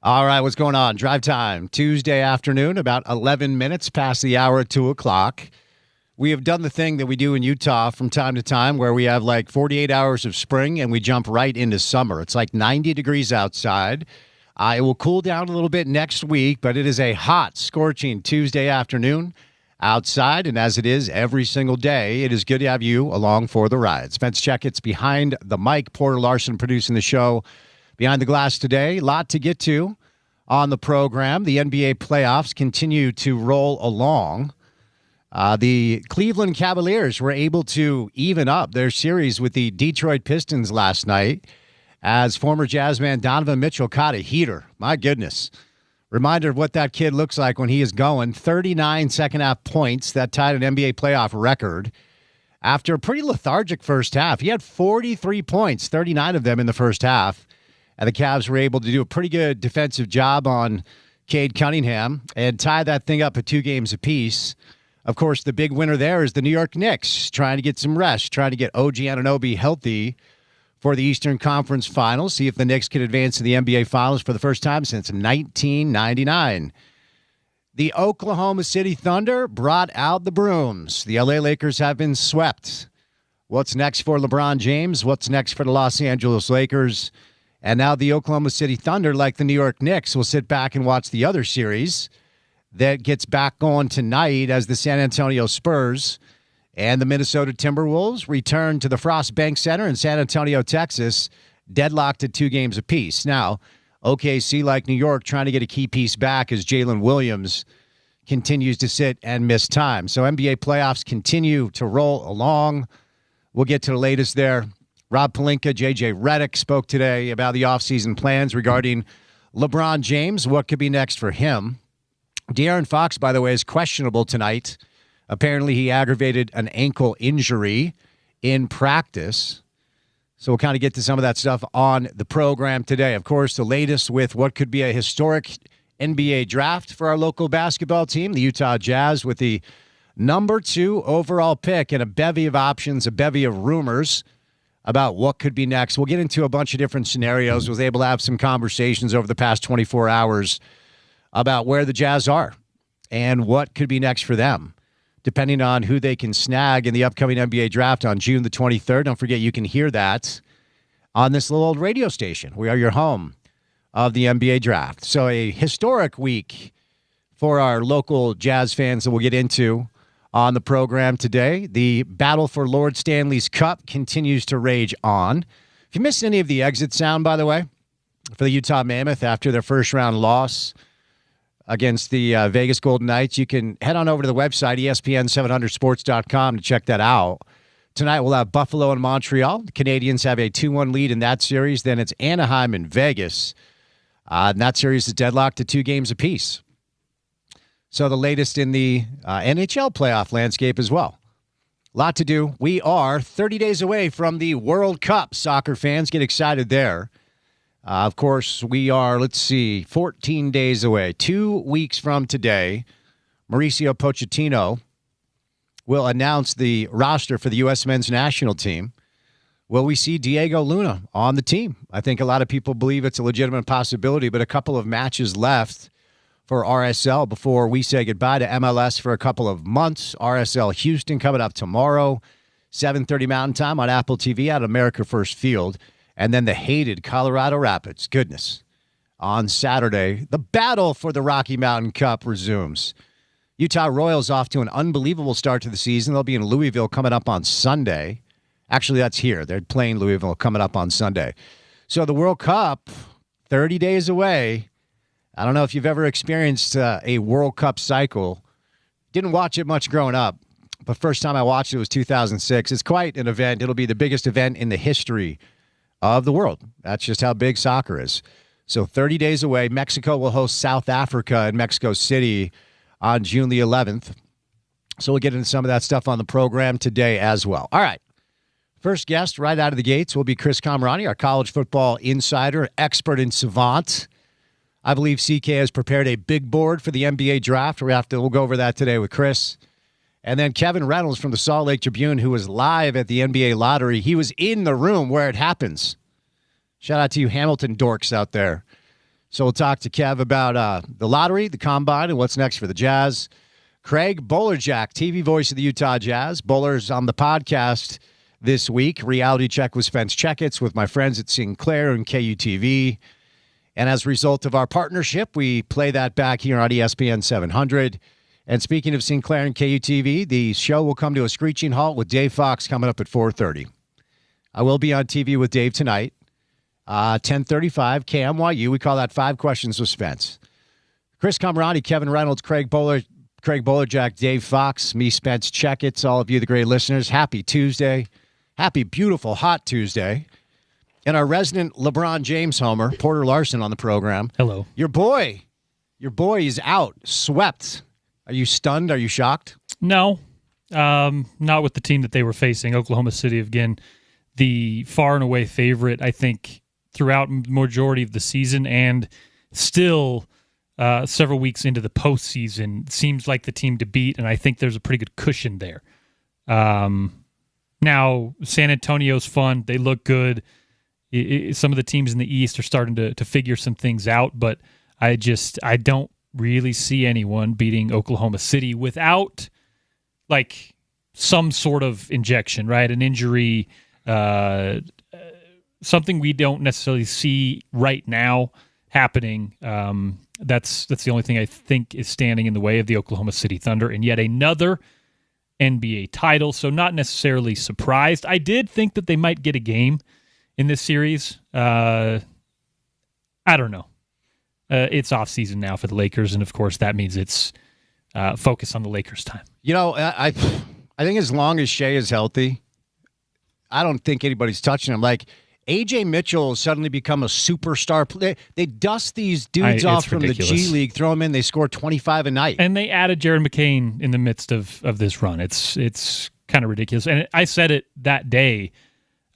All right, what's going on? Drive time, Tuesday afternoon, about 11 minutes past the hour at 2 o'clock. We have done the thing that we do in Utah from time to time where we have like 48 hours of spring and we jump right into summer. It's like 90 degrees outside. It will cool down a little bit next week, but it is a hot, scorching Tuesday afternoon outside. And as it is every single day, it is good to have you along for the ride. Spence Checketts behind the mic, Porter Larson producing the show. Behind the glass today, a lot to get to on the program. The NBA playoffs continue to roll along. The Cleveland Cavaliers were able to even up their series with the Detroit Pistons last night as former Jazzman Donovan Mitchell caught a heater. My goodness. Reminder of what that kid looks like when he is going. 39 second-half points. That tied an NBA playoff record. After a pretty lethargic first half, he had 43 points, 39 of them in the first half. And the Cavs were able to do a pretty good defensive job on Cade Cunningham and tie that thing up at 2 games apiece. Of course, the big winner there is the New York Knicks, trying to get some rest, trying to get OG Anunoby healthy for the Eastern Conference Finals, see if the Knicks can advance to the NBA Finals for the first time since 1999. The Oklahoma City Thunder brought out the brooms. The LA Lakers have been swept. What's next for LeBron James? What's next for the Los Angeles Lakers? And now the Oklahoma City Thunder, like the New York Knicks, will sit back and watch the other series that gets back going tonight as the San Antonio Spurs and the Minnesota Timberwolves return to the Frost Bank Center in San Antonio, Texas, deadlocked at 2 games apiece. Now, OKC, like New York, trying to get a key piece back as Jalen Williams continues to sit and miss time. So NBA playoffs continue to roll along. We'll get to the latest there. Rob Pelinka, J.J. Redick spoke today about the offseason plans regarding LeBron James, what could be next for him. De'Aaron Fox, by the way, is questionable tonight. Apparently, he aggravated an ankle injury in practice. So we'll kind of get to some of that stuff on the program today. Of course, the latest with what could be a historic NBA draft for our local basketball team, the Utah Jazz, with the number 2 overall pick and a bevy of options, a bevy of rumors about what could be next. We'll get into a bunch of different scenarios. Was able to have some conversations over the past 24 hours about where the Jazz are and what could be next for them, depending on who they can snag in the upcoming NBA draft on June the 23rd. Don't forget, you can hear that on this little old radio station. We are your home of the NBA draft. So a historic week for our local Jazz fans that we'll get into on the program today. The battle for Lord Stanley's Cup continues to rage on. If you missed any of the exit sound, by the way, for the Utah Mammoth after their first-round loss against the Vegas Golden Knights, you can head on over to the website, ESPN700sports.com, to check that out. Tonight we'll have Buffalo and Montreal. The Canadians have a 2-1 lead in that series. Then it's Anaheim and Vegas. And that series is deadlocked at 2 games apiece. So the latest in the NHL playoff landscape as well. A lot to do. We are 30 days away from the World Cup. Soccer fans, get excited there. Of course, we are, 14 days away. 2 weeks from today, Mauricio Pochettino will announce the roster for the U.S. men's national team. Will we see Diego Luna on the team? I think a lot of people believe it's a legitimate possibility, but a couple of matches left for RSL before we say goodbye to MLS for a couple of months. RSL Houston coming up tomorrow, 7:30 Mountain Time on Apple TV at America First Field. And then the hated Colorado Rapids, goodness, on Saturday. The battle for the Rocky Mountain Cup resumes. Utah Royals off to an unbelievable start to the season. They'll be in Louisville coming up on Sunday. Actually, that's here. They're playing Louisville coming up on Sunday. So the World Cup, 30 days away. I don't know if you've ever experienced a World Cup cycle. Didn't watch it much growing up, but first time I watched it was 2006. It's quite an event. It'll be the biggest event in the history of the world. That's just how big soccer is. So 30 days away. Mexico will host South Africa in Mexico City on June the 11th. So we'll get into some of that stuff on the program today as well. All right. First guest right out of the gates will be Chris Camerani, our college football insider, expert and savant. I believe CK has prepared a big board for the NBA draft. We'll go over that today with Chris. And then Kevin Reynolds from the Salt Lake Tribune, who was live at the NBA lottery. He was in the room where it happens. Shout out to you Hamilton dorks out there. So we'll talk to Kev about the lottery, the combine, and what's next for the Jazz. Craig Bolerjack, TV voice of the Utah Jazz. Bowler's on the podcast this week. Reality Check with Spence Checketts with my friends at Sinclair and KUTV. And as a result of our partnership, we play that back here on ESPN 700. And speaking of Sinclair and KUTV, the show will come to a screeching halt with Dave Fox coming up at 4:30. I will be on TV with Dave tonight, 10:35, KMYU. We call that 5 Questions with Spence. Chris Camerani, Kevin Reynolds, Craig Bolerjack, Dave Fox, me, Spence Checketts, all of you, the great listeners. Happy Tuesday. Happy, beautiful, hot Tuesday. And our resident LeBron James homer, Porter Larson, on the program. Hello. Your boy is out, swept. Are you stunned? Are you shocked? No, not with the team that they were facing, Oklahoma City. Again, the far and away favorite, I think, throughout the majority of the season, and still several weeks into the postseason, seems like the team to beat, and I think there's a pretty good cushion there. Now, San Antonio's fun. They look good. Some of the teams in the East are starting to figure some things out, but I don't really see anyone beating Oklahoma City without like some sort of injection, right? An injury, something we don't necessarily see right now happening. That's the only thing I think is standing in the way of the Oklahoma City Thunder, and yet another NBA title. So not necessarily surprised. I did think that they might get a game in this series. I don't know. It's off season now for the Lakers, and of course that means it's focus on the Lakers' time. You know, I think as long as Shea is healthy, I don't think anybody's touching him. Like A.J. Mitchell has suddenly become a superstar. They dust these dudes off from ridiculous. The G League, throw them in, they score 25 a night. And they added Jared McCain in the midst of this run. It's kind of ridiculous. And I said it that day.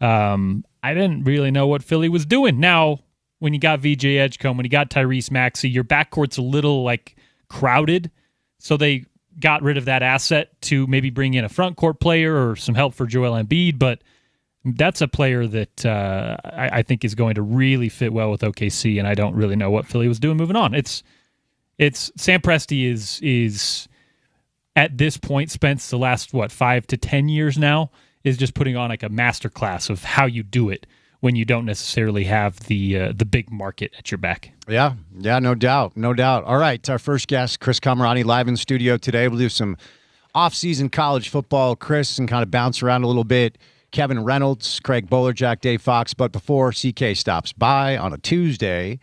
I didn't really know what Philly was doing. Now, when you got VJ Edgecombe, when you got Tyrese Maxey, your backcourt's a little like crowded. So they got rid of that asset to maybe bring in a front court player or some help for Joel Embiid. But that's a player that I think is going to really fit well with OKC, and I don't really know what Philly was doing moving on. It's Sam Presti is at this point spent the last 5 to 10 years now is just putting on like a masterclass of how you do it when you don't necessarily have the big market at your back. Yeah, no doubt. All right, our first guest, Chris Camerani, live in the studio today. We'll do some off-season college football, Chris, and kind of bounce around a little bit. Kevin Reynolds, Craig Bolerjack, Dave Fox. But before CK stops by on a Tuesday,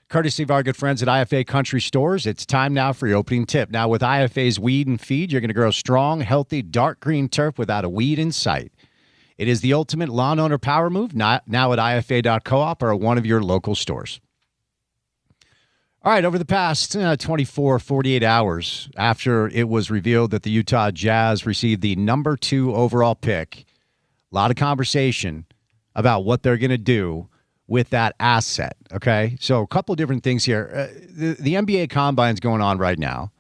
courtesy of our good friends at IFA Country Stores, it's time now for your opening tip. Now, with IFA's Weed and Feed, you're going to grow strong, healthy, dark green turf without a weed in sight. It is the ultimate lawn owner power move, now at IFA.coop or at one of your local stores. All right, over the past 24, 48 hours after it was revealed that the Utah Jazz received the number 2 overall pick, a lot of conversation about what they're going to do with that asset, okay? So a couple of different things here. The NBA Combine's going on right now,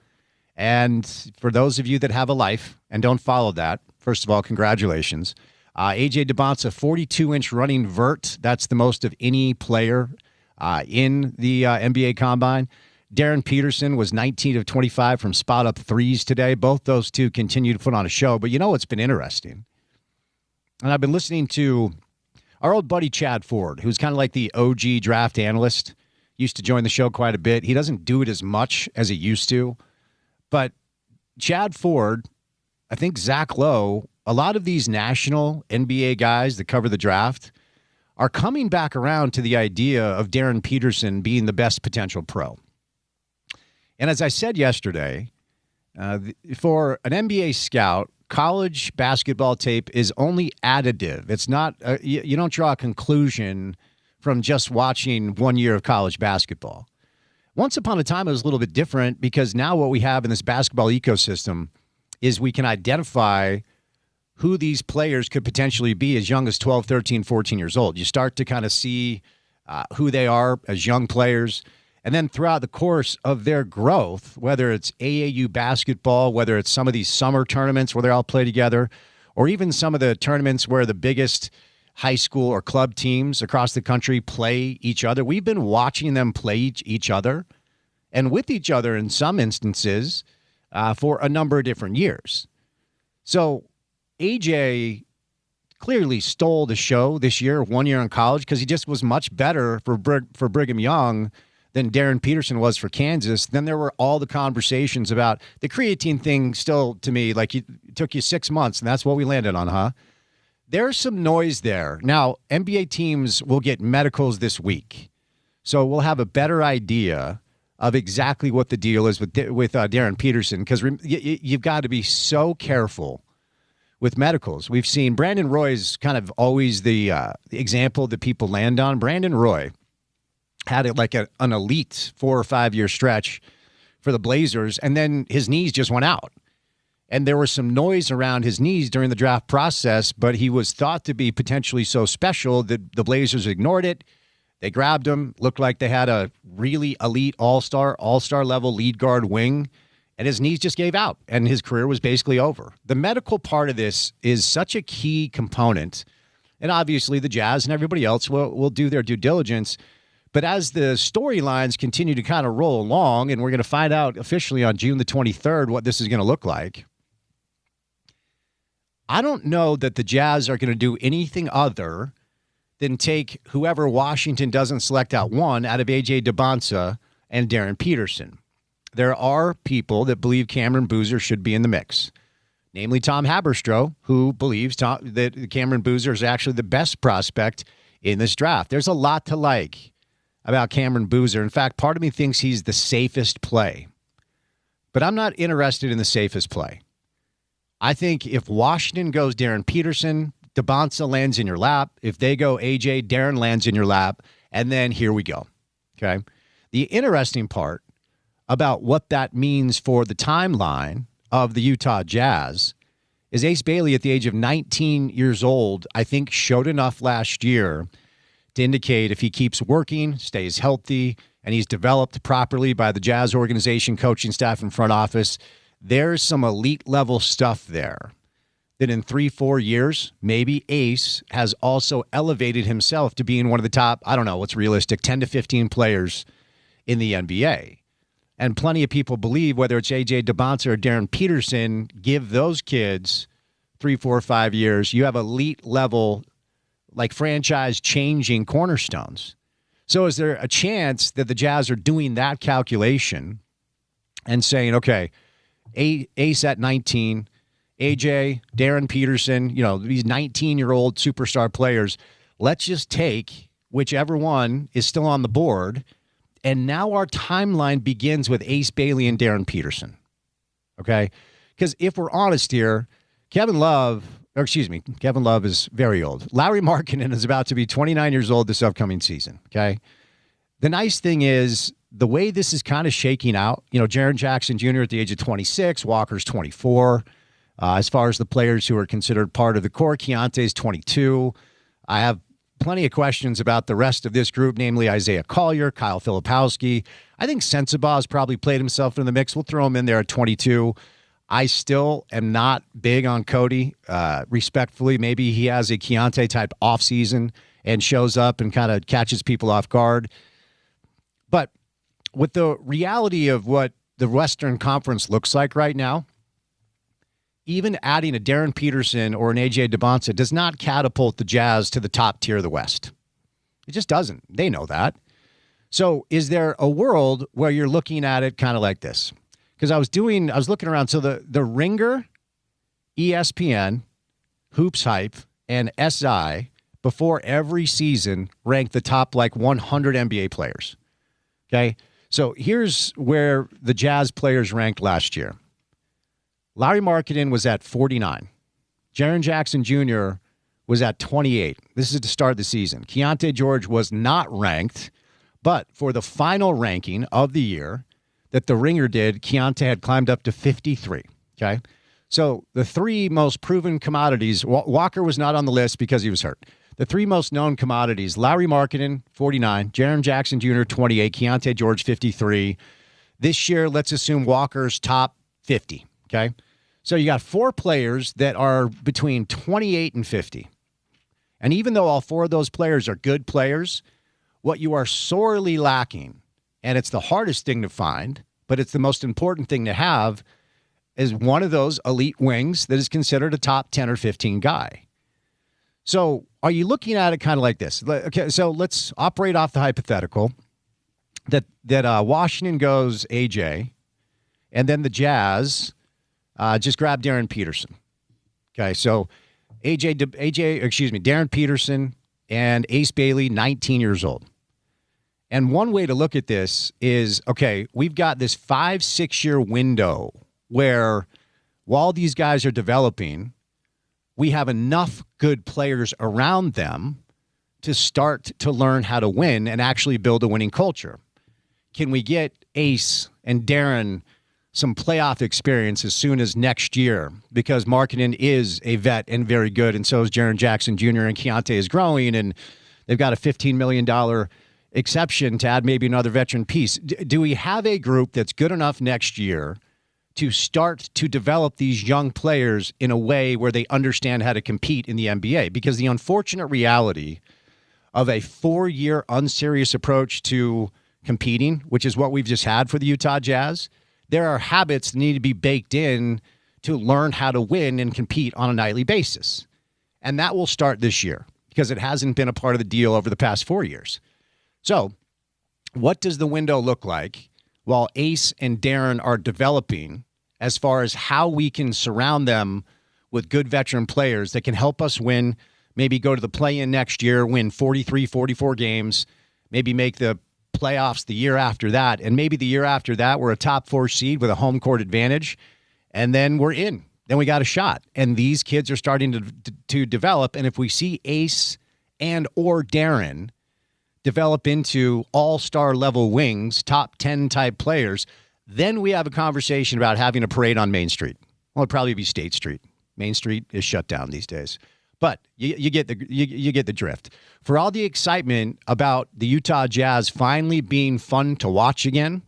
and for those of you that have a life and don't follow that, first of all, congratulations. A.J. DeBonsa, 42-inch running vert. That's the most of any player in the NBA Combine. Darren Peterson was 19 of 25 from spot-up threes today. Both those two continue to put on a show. But you know what's been interesting? And I've been listening to our old buddy Chad Ford, who's kind of like the OG draft analyst, used to join the show quite a bit. He doesn't do it as much as he used to. But Chad Ford, I think Zach Lowe, a lot of these national NBA guys that cover the draft are coming back around to the idea of Darren Peterson being the best potential pro. And as I said yesterday, for an NBA scout, college basketball tape is only additive. It's not, you don't draw a conclusion from just watching 1 year of college basketball. Once upon a time, it was a little bit different because now what we have in this basketball ecosystem is we can identify who these players could potentially be as young as 12, 13, 14 years old. You start to kind of see who they are as young players. And then throughout the course of their growth, whether it's AAU basketball, whether it's some of these summer tournaments where they all play together, or even some of the tournaments where the biggest high school or club teams across the country play each other. We've been watching them play each other and with each other in some instances for a number of different years. So AJ clearly stole the show this year, 1 year in college, because he just was much better for Brigham Young than Darren Peterson was for Kansas. Then there were all the conversations about the creatine thing still, to me, like it took you 6 months, and that's what we landed on, huh? There's some noise there. Now, NBA teams will get medicals this week, so we'll have a better idea of exactly what the deal is with Darren Peterson, because you've got to be so careful with medicals. We've seen Brandon Roy's kind of always the example that people land on. Brandon Roy had it like an elite 4 or 5 year stretch for the Blazers, and then his knees just went out. And there was some noise around his knees during the draft process, but he was thought to be potentially so special that the Blazers ignored it. They grabbed him, looked like they had a really elite all-star level lead guard wing, and his knees just gave out, and his career was basically over. The medical part of this is such a key component, and obviously the Jazz and everybody else will do their due diligence. But as the storylines continue to kind of roll along, and we're going to find out officially on June the 23rd what this is going to look like, I don't know that the Jazz are going to do anything other than take whoever Washington doesn't select out of A.J. Debonsa and Darren Peterson. There are people that believe Cameron Boozer should be in the mix, namely Tom Haberstroh, who believes that Cameron Boozer is actually the best prospect in this draft. There's a lot to like about Cameron Boozer. In fact, part of me thinks he's the safest play. But I'm not interested in the safest play. I think if Washington goes Darren Peterson, Debonsa lands in your lap. If they go AJ, Darren lands in your lap. And then here we go. Okay. The interesting part about what that means for the timeline of the Utah Jazz is Ace Bailey, at the age of 19 years old, I think showed enough last year to indicate if he keeps working, stays healthy, and he's developed properly by the Jazz organization, coaching staff, and front office, there's some elite level stuff there that in 3-4 years, maybe Ace has also elevated himself to being one of the top, I don't know what's realistic, 10 to 15 players in the NBA. And plenty of people believe, whether it's A.J. Debonsa or Darren Peterson, give those kids 3, 4, 5 years, you have elite level, like franchise-changing cornerstones. So is there a chance that the Jazz are doing that calculation and saying, okay, Ace at 19, AJ, Darren Peterson, these 19-year-old superstar players, let's just take whichever one is still on the board, and now our timeline begins with Ace Bailey and Darren Peterson, okay? Because if we're honest here, Kevin Love is very old. Lauri Markkanen is about to be 29 years old this upcoming season, okay? The nice thing is the way this is kind of shaking out, Jaren Jackson Jr. at the age of 26, Walker's 24. As far as the players who are considered part of the core, Keontae's 22. I have plenty of questions about the rest of this group, namely Isaiah Collier, Kyle Filipowski. I think Sensabaugh's probably played himself in the mix. We'll throw him in there at 22. I still am not big on Cody. Respectfully, maybe he has a Keontae-type offseason and shows up and kind of catches people off guard. But with the reality of what the Western Conference looks like right now, even adding a Darren Peterson or an A.J. Debonsa does not catapult the Jazz to the top tier of the West. It just doesn't. They know that. So is there a world where you're looking at it kind of like this? Because I was looking around. So the Ringer, ESPN, Hoops Hype, and SI before every season rank the top 100 NBA players. Okay? So here's where the Jazz players ranked last year. Lauri Markkanen was at 49. Jaren Jackson Jr. was at 28. This is to start the season. Keontae George was not ranked, but for the final ranking of the year that the Ringer did, Keontae had climbed up to 53. Okay? So the three most proven commodities, Walker was not on the list because he was hurt. The three most known commodities, Lauri Markkanen, 49, Jaren Jackson Jr., 28, Keontae George, 53. This year, let's assume Walker's top 50, okay? So you got four players that are between 28 and 50. And even though all four of those players are good players, what you are sorely lacking, and it's the hardest thing to find, but it's the most important thing to have, is one of those elite wings that is considered a top 10 or 15 guy. So are you looking at it kind of like this? Okay, so let's operate off the hypothetical that Washington goes AJ, and then the Jazz just grab Darren Peterson. Okay, so Darren Peterson and Ace Bailey, 19 years old. And one way to look at this is, okay, we've got this 5-6 year window where while these guys are developing, we have enough good players around them to start to learn how to win and actually build a winning culture. Can we get Ace and Darren some playoff experience as soon as next year? Because Markkanen is a vet and very good, and so is Jaren Jackson Jr., and Keontae is growing, and they've got a $15 million exception to add maybe another veteran piece. Do we have a group that's good enough next year to start to develop these young players in a way where they understand how to compete in the NBA? Because the unfortunate reality of a 4-year unserious approach to competing, which is what we've just had for the Utah Jazz, there are habits that need to be baked in to learn how to win and compete on a nightly basis. And that will start this year because it hasn't been a part of the deal over the past 4 years. So what does the window look like while Ace and Darren are developing as far as how we can surround them with good veteran players that can help us win, maybe go to the play-in next year, win 43, 44 games, maybe make the playoffs the year after that, and maybe the year after that we're a top 4 seed with a home court advantage, and then we're in. Then we got a shot. And these kids are starting to develop, and if we see Ace and or Darren develop into all-star level wings, top 10 type players, then we have a conversation about having a parade on Main Street. Well, it'd probably be State Street. Main Street is shut down these days. But you get the drift. For all the excitement about the Utah Jazz finally being fun to watch again,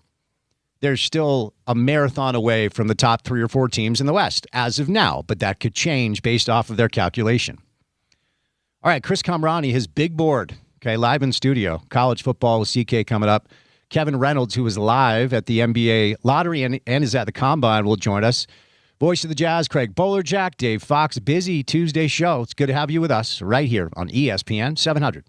there's still a marathon away from the top 3 or 4 teams in the West as of now, but that could change based off of their calculation. All right, Chris Kamrani, his big board, okay, live in studio. College football with CK coming up. Kevin Reynolds, who is live at the NBA lottery and is at the Combine, will join us. Voice of the Jazz, Craig Bolerjack, Dave Fox. Busy Tuesday show. It's good to have you with us right here on ESPN 700.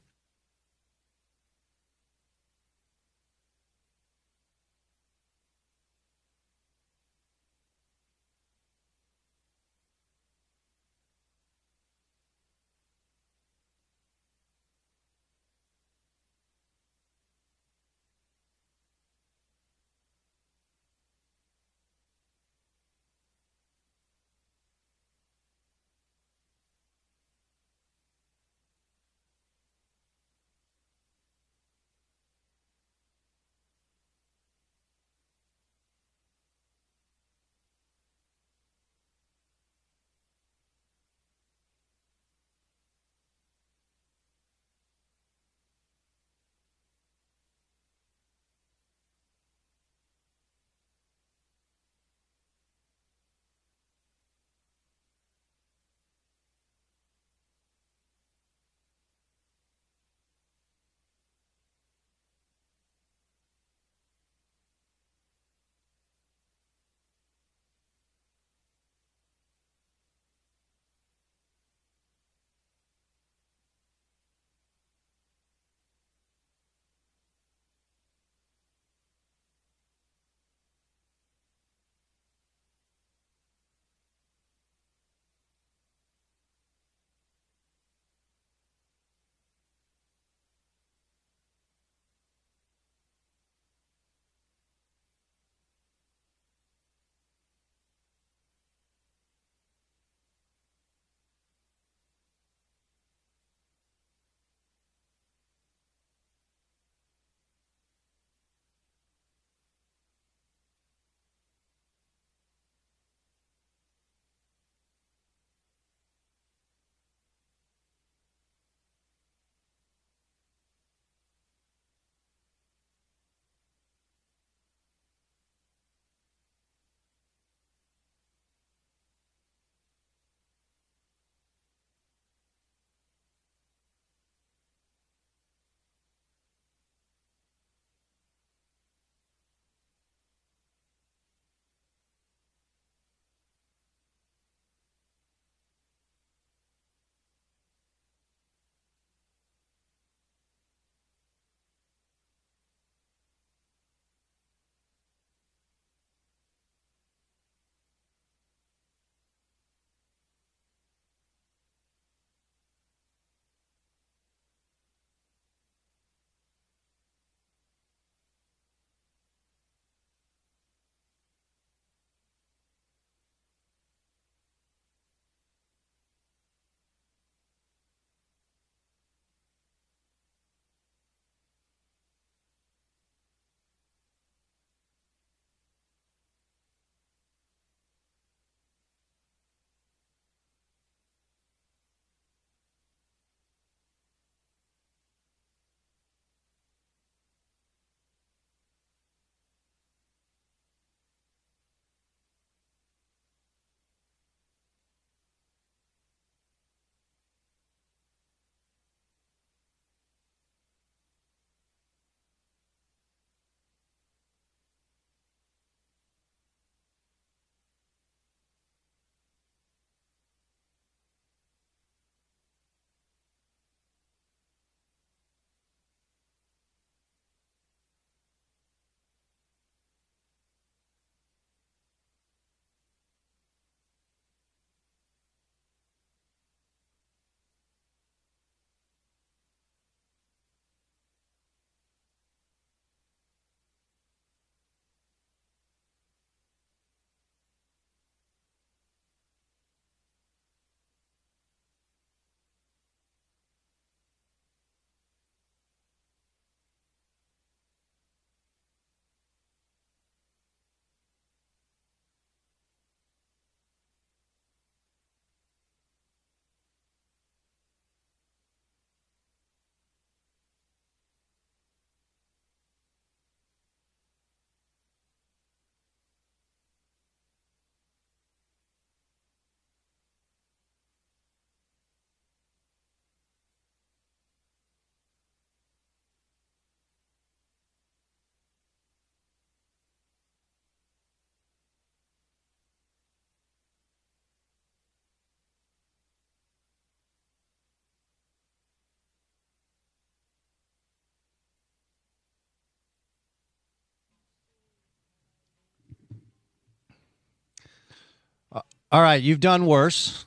All right, you've done worse.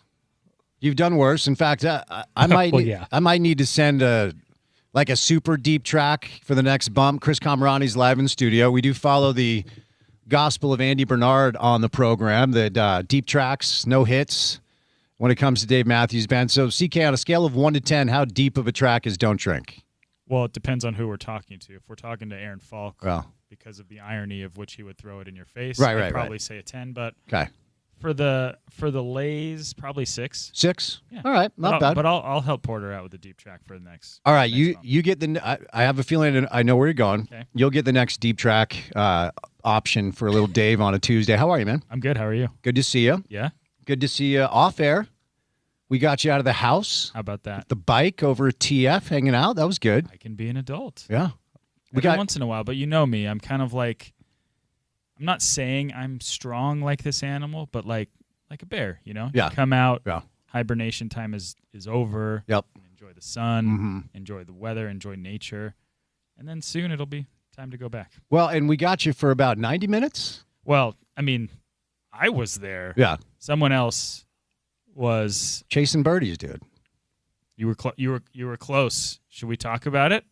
You've done worse. In fact, I might I might need to send a super deep track for the next bump. Chris Camerani's live in studio. We do follow the gospel of Andy Bernard on the program, that deep tracks, no hits when it comes to Dave Matthews Band. So, CK, on a scale of 1 to 10, how deep of a track is Don't Drink? Well, it depends on who we're talking to. If we're talking to Aaron Falk, because of the irony of which he would throw it in your face, I'd probably say a 10. But okay. For the Lays, probably 6. 6? Yeah. All right, not bad. But I'll help Porter out with the deep track for the next. All right, you get the. I have a feeling I know where you're going. Okay. You'll get the next deep track option for a little Dave on a Tuesday. How are you, man? I'm good. How are you? Good to see you. Yeah. Good to see you off air. We got you out of the house. How about that? The bike over at TF, hanging out. That was good. I can be an adult. Yeah. Once in a while, but you know me. I'm kind of like. I'm not saying I'm strong like this animal, but like a bear, you know? Yeah. You come out, yeah. Hibernation time is over. Yep. Enjoy the sun, enjoy the weather, enjoy nature, and then soon it'll be time to go back. Well, and we got you for about 90 minutes? Well, I mean, I was there. Yeah. Someone else was chasing birdies, dude. You were close. Should we talk about it?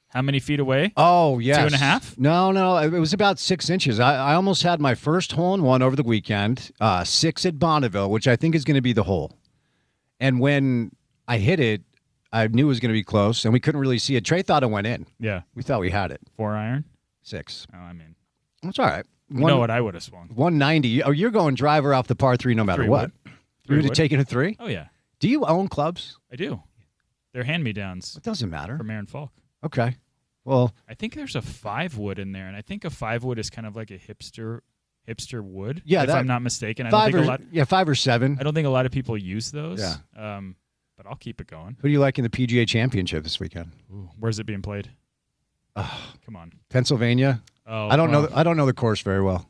How many feet away? Oh, yes. 2.5? No. It was about 6 inches. I almost had my first hole-in-one over the weekend, 6 at Bonneville, which I think is going to be the hole. And when I hit it, I knew it was going to be close, and we couldn't really see it. Trey thought it went in. Yeah. We thought we had it. 4 iron? 6. Oh, I mean. That's all right. You know what I would have swung. 190. Oh, you're going driver off the par 3 no matter what. You would have taken a 3? Oh, yeah. Do you own clubs? I do. They're hand-me-downs. It doesn't matter. From Aaron Falk. Okay. Well, I think there's a 5-wood in there, and I think a 5-wood is kind of like a hipster wood. Yeah, if I'm not mistaken. 5 or 7. I don't think a lot of people use those. Yeah. But I'll keep it going. Who do you like in the PGA Championship this weekend? Ooh, where's it being played? Come on, Pennsylvania. Oh, I don't know. I don't know the course very well.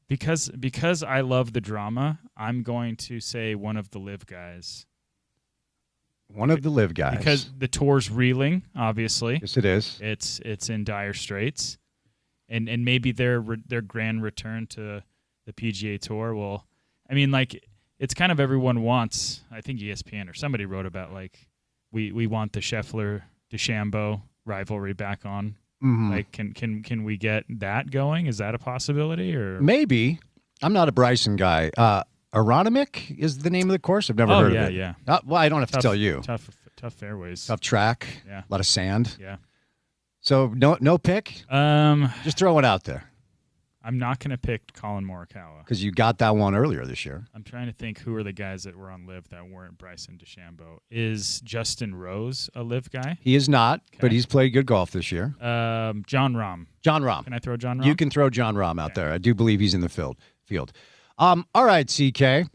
Because I love the drama, I'm going to say one of the live guys. One of the live guys. Because the tour's reeling, obviously. Yes, it is. It's in dire straits, and maybe their grand return to the PGA Tour will. I mean, like it's kind of everyone wants. I think ESPN or somebody wrote about like we want the Scheffler DeChambeau rivalry back on. Mm-hmm. Like can we get that going? Is that a possibility or maybe? I'm not a Bryson guy. Aronimik is the name of the course. I've never heard of it. Yeah. Well, I don't have to tell you. Tough fairways. Tough track. Yeah. A lot of sand. Yeah. So no pick? Just throw it out there. I'm not going to pick Colin Morikawa. Because you got that one earlier this year. I'm trying to think who are the guys that were on LIV that weren't Bryson DeChambeau. Is Justin Rose a LIV guy? He is not, but he's played good golf this year. John Rahm. John Rahm. Can I throw John Rahm? You can throw John Rahm out there. I do believe he's in the field. All right, CK.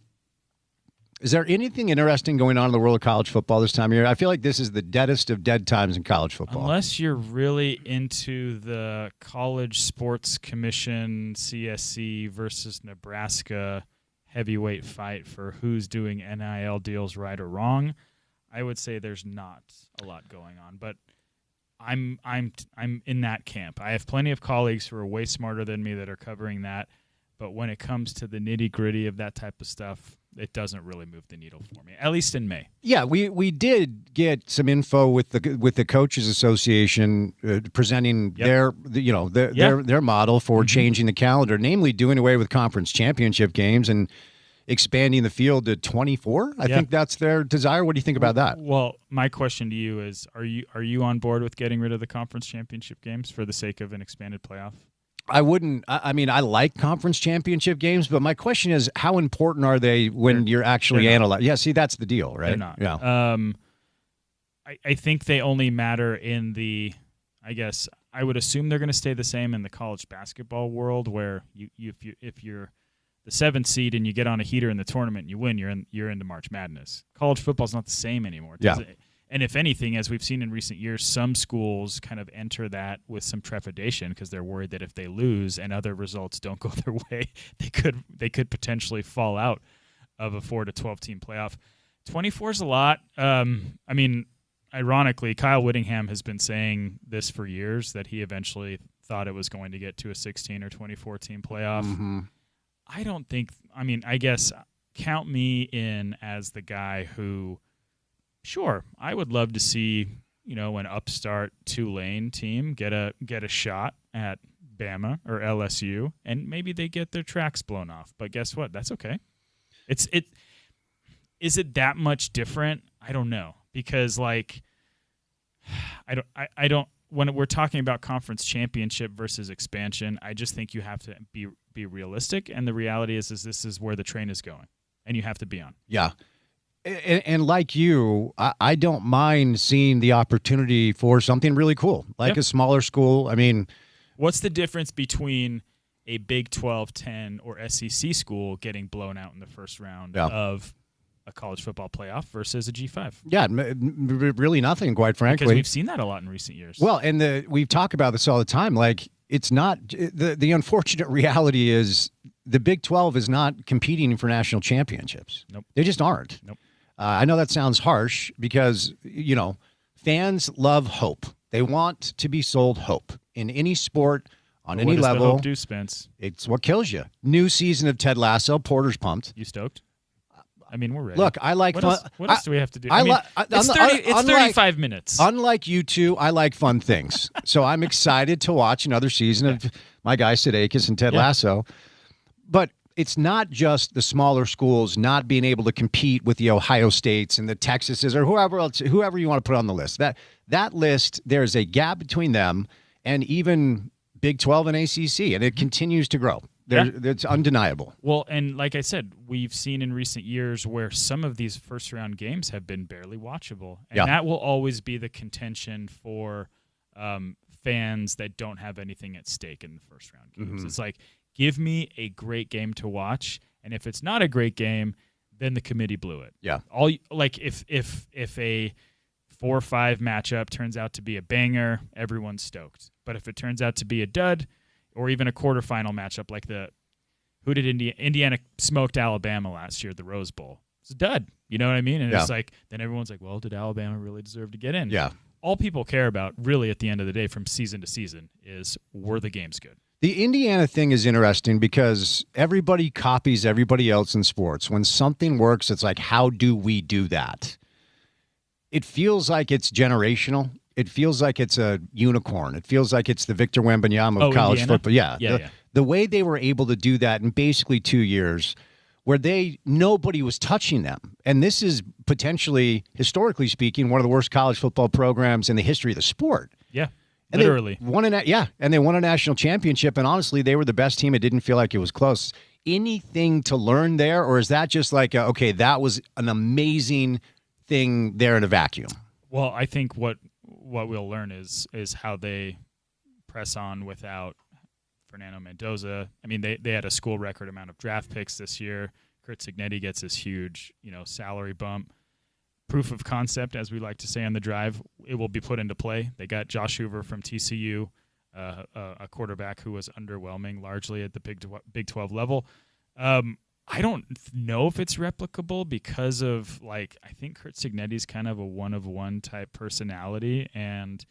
Is there anything interesting going on in the world of college football this time of year? I feel like this is the deadest of dead times in college football. Unless you're really into the College Sports Commission, CSC versus Nebraska heavyweight fight for who's doing NIL deals right or wrong, I would say there's not a lot going on. But I'm in that camp. I have plenty of colleagues who are way smarter than me that are covering that. But when it comes to the nitty-gritty of that type of stuff, it doesn't really move the needle for me, at least in May. Yeah, we did get some info with the Coaches Association presenting their model for changing the calendar, namely doing away with conference championship games and expanding the field to 24. I think that's their desire. What do you think about that? Well, my question to you is: Are you on board with getting rid of the conference championship games for the sake of an expanded playoff? I wouldn't. I mean, I like conference championship games, but my question is, how important are they when you're actually analyzing? Yeah, see, that's the deal, right? They're not. Yeah. I think they only matter in the. I guess I would assume they're going to stay the same in the college basketball world, where if you're the 7th seed and you get on a heater in the tournament and you win, you're into March Madness. College football's not the same anymore. And if anything, as we've seen in recent years, some schools kind of enter that with some trepidation because they're worried that if they lose and other results don't go their way, they could potentially fall out of a 4 to 12 team playoff. 24 is a lot. I mean, ironically, Kyle Whittingham has been saying this for years that he eventually thought it was going to get to a 16 or 24 team playoff. Mm-hmm. I don't think. I mean, I guess count me in as the guy who, sure, I would love to see an upstart Tulane team get a shot at Bama or LSU, and maybe they get their tracks blown off. But guess what? That's okay. Is it that much different? I don't know, because like I don't. When we're talking about conference championship versus expansion, I just think you have to be realistic, and the reality is this is where the train is going, and you have to be on. Yeah. And like you, I don't mind seeing the opportunity for something really cool, like a smaller school. I mean, what's the difference between a Big 12, 10, or SEC school getting blown out in the first round of a college football playoff versus a G5? Yeah, really nothing, quite frankly. Because we've seen that a lot in recent years. Well, and we've talked about this all the time. Like, it's not the unfortunate reality is the Big 12 is not competing for national championships. Nope. They just aren't. Nope. I know that sounds harsh because, fans love hope. They want to be sold hope in any sport, on any level. What does the hope do, Spence? It's what kills you. New season of Ted Lasso. Porter's pumped. You stoked? I mean, we're ready. Look, I like what fun. What else do we have to do? It's 35 minutes. Unlike you two, I like fun things. So I'm excited to watch another season of my guy Sudeikis and Ted Lasso. But it's not just the smaller schools not being able to compete with the Ohio States and the Texases or whoever you want to put on the list. That list, there's a gap between them and even Big 12 and ACC, and it continues to grow. It's undeniable. Well, and like I said, we've seen in recent years where some of these first-round games have been barely watchable, and that will always be the contention for fans that don't have anything at stake in the first-round games. Mm-hmm. It's like, give me a great game to watch, and if it's not a great game, then the committee blew it. Yeah. If a 4-5 matchup turns out to be a banger, everyone's stoked. But if it turns out to be a dud, or even a quarterfinal matchup like who did Indiana smoked Alabama last year at the Rose Bowl? It's a dud. You know what I mean? And it's like, then everyone's like, well, did Alabama really deserve to get in? Yeah. All people care about really at the end of the day from season to season is, were the games good? The Indiana thing is interesting because everybody copies everybody else in sports. When something works, it's like, how do we do that? It feels like it's generational. It feels like it's a unicorn. It feels like it's the Victor Wembanyama of college football. Yeah. The way they were able to do that in basically 2 years where nobody was touching them. And this is potentially, historically speaking, one of the worst college football programs in the history of the sport. Yeah. And literally. They won a national championship, and honestly, they were the best team. It didn't feel like it was close. Anything to learn there, or is that just like, that was an amazing thing there in a vacuum? Well, I think what we'll learn is how they press on without Fernando Mendoza. I mean, they had a school record amount of draft picks this year. Curt Cignetti gets this huge, salary bump. Proof of concept, as we like to say on the drive, it will be put into play. They got Josh Hoover from TCU, a quarterback who was underwhelming largely at the Big 12 level. I don't know if it's replicable because of, I think Curt Cignetti's kind of a one-of-one type personality. And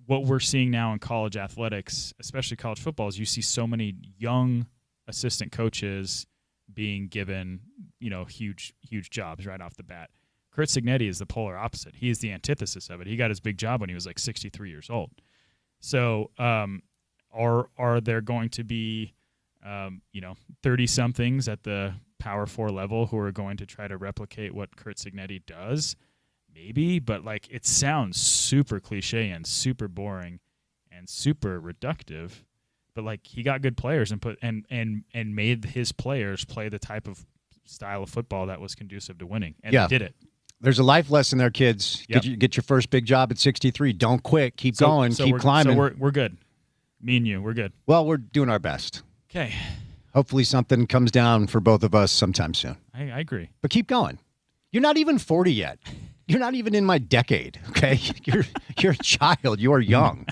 what we're seeing now in college athletics, especially college football, is you see so many young assistant coaches being given, huge jobs right off the bat. Curt Cignetti is the polar opposite. He is the antithesis of it. He got his big job when he was 63 years old. So are there going to be 30-somethings at the Power 4 level who are going to try to replicate what Curt Cignetti does? Maybe, but it sounds super cliche and super boring and super reductive. But he got good players and made his players play the type of style of football that was conducive to winning, and they did it. There's a life lesson there, kids. Yep. Get your first big job at 63. Don't quit. Keep going. Keep climbing. So we're good. Me and you, we're good. Well, we're doing our best. Okay. Hopefully something comes down for both of us sometime soon. I agree. But keep going. You're not even 40 yet. You're not even in my decade. Okay, you're a child. You are young.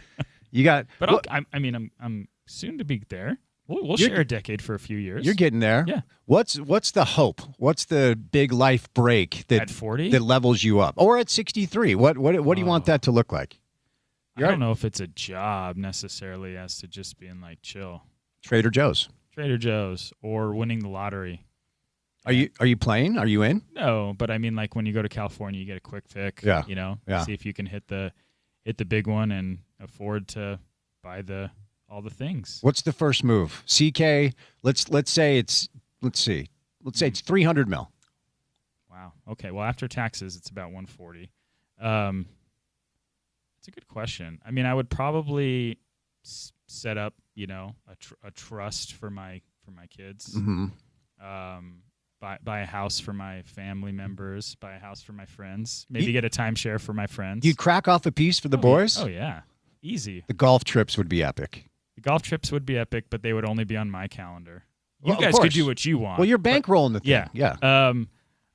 You got. But I'm soon to be there. We'll share a decade for a few years. You're getting there. Yeah. What's the hope? What's the big life break that at 40 that levels you up, or at 63? What do you want that to look like? I don't know if it's a job necessarily as to just being chill. Trader Joe's. Trader Joe's, or winning the lottery. Are you playing? Are you in? No, but I mean, like when you go to California, you get a quick pick. Yeah. See if you can hit the big one and afford to buy all the things. What's the first move? CK. Let's say it's 300 mil. Wow. Okay. Well, after taxes, it's about 140. It's a good question. I mean, I would probably set up, a trust for my kids. Mm-hmm. Buy a house for my family members. Buy a house for my friends. Maybe get a timeshare for my friends. You'd crack off a piece for the boys? Oh yeah, easy. The golf trips would be epic. The golf trips would be epic, but they would only be on my calendar. You Well, guys could do what you want. Well, you're bankrolling the thing. Yeah. Yeah.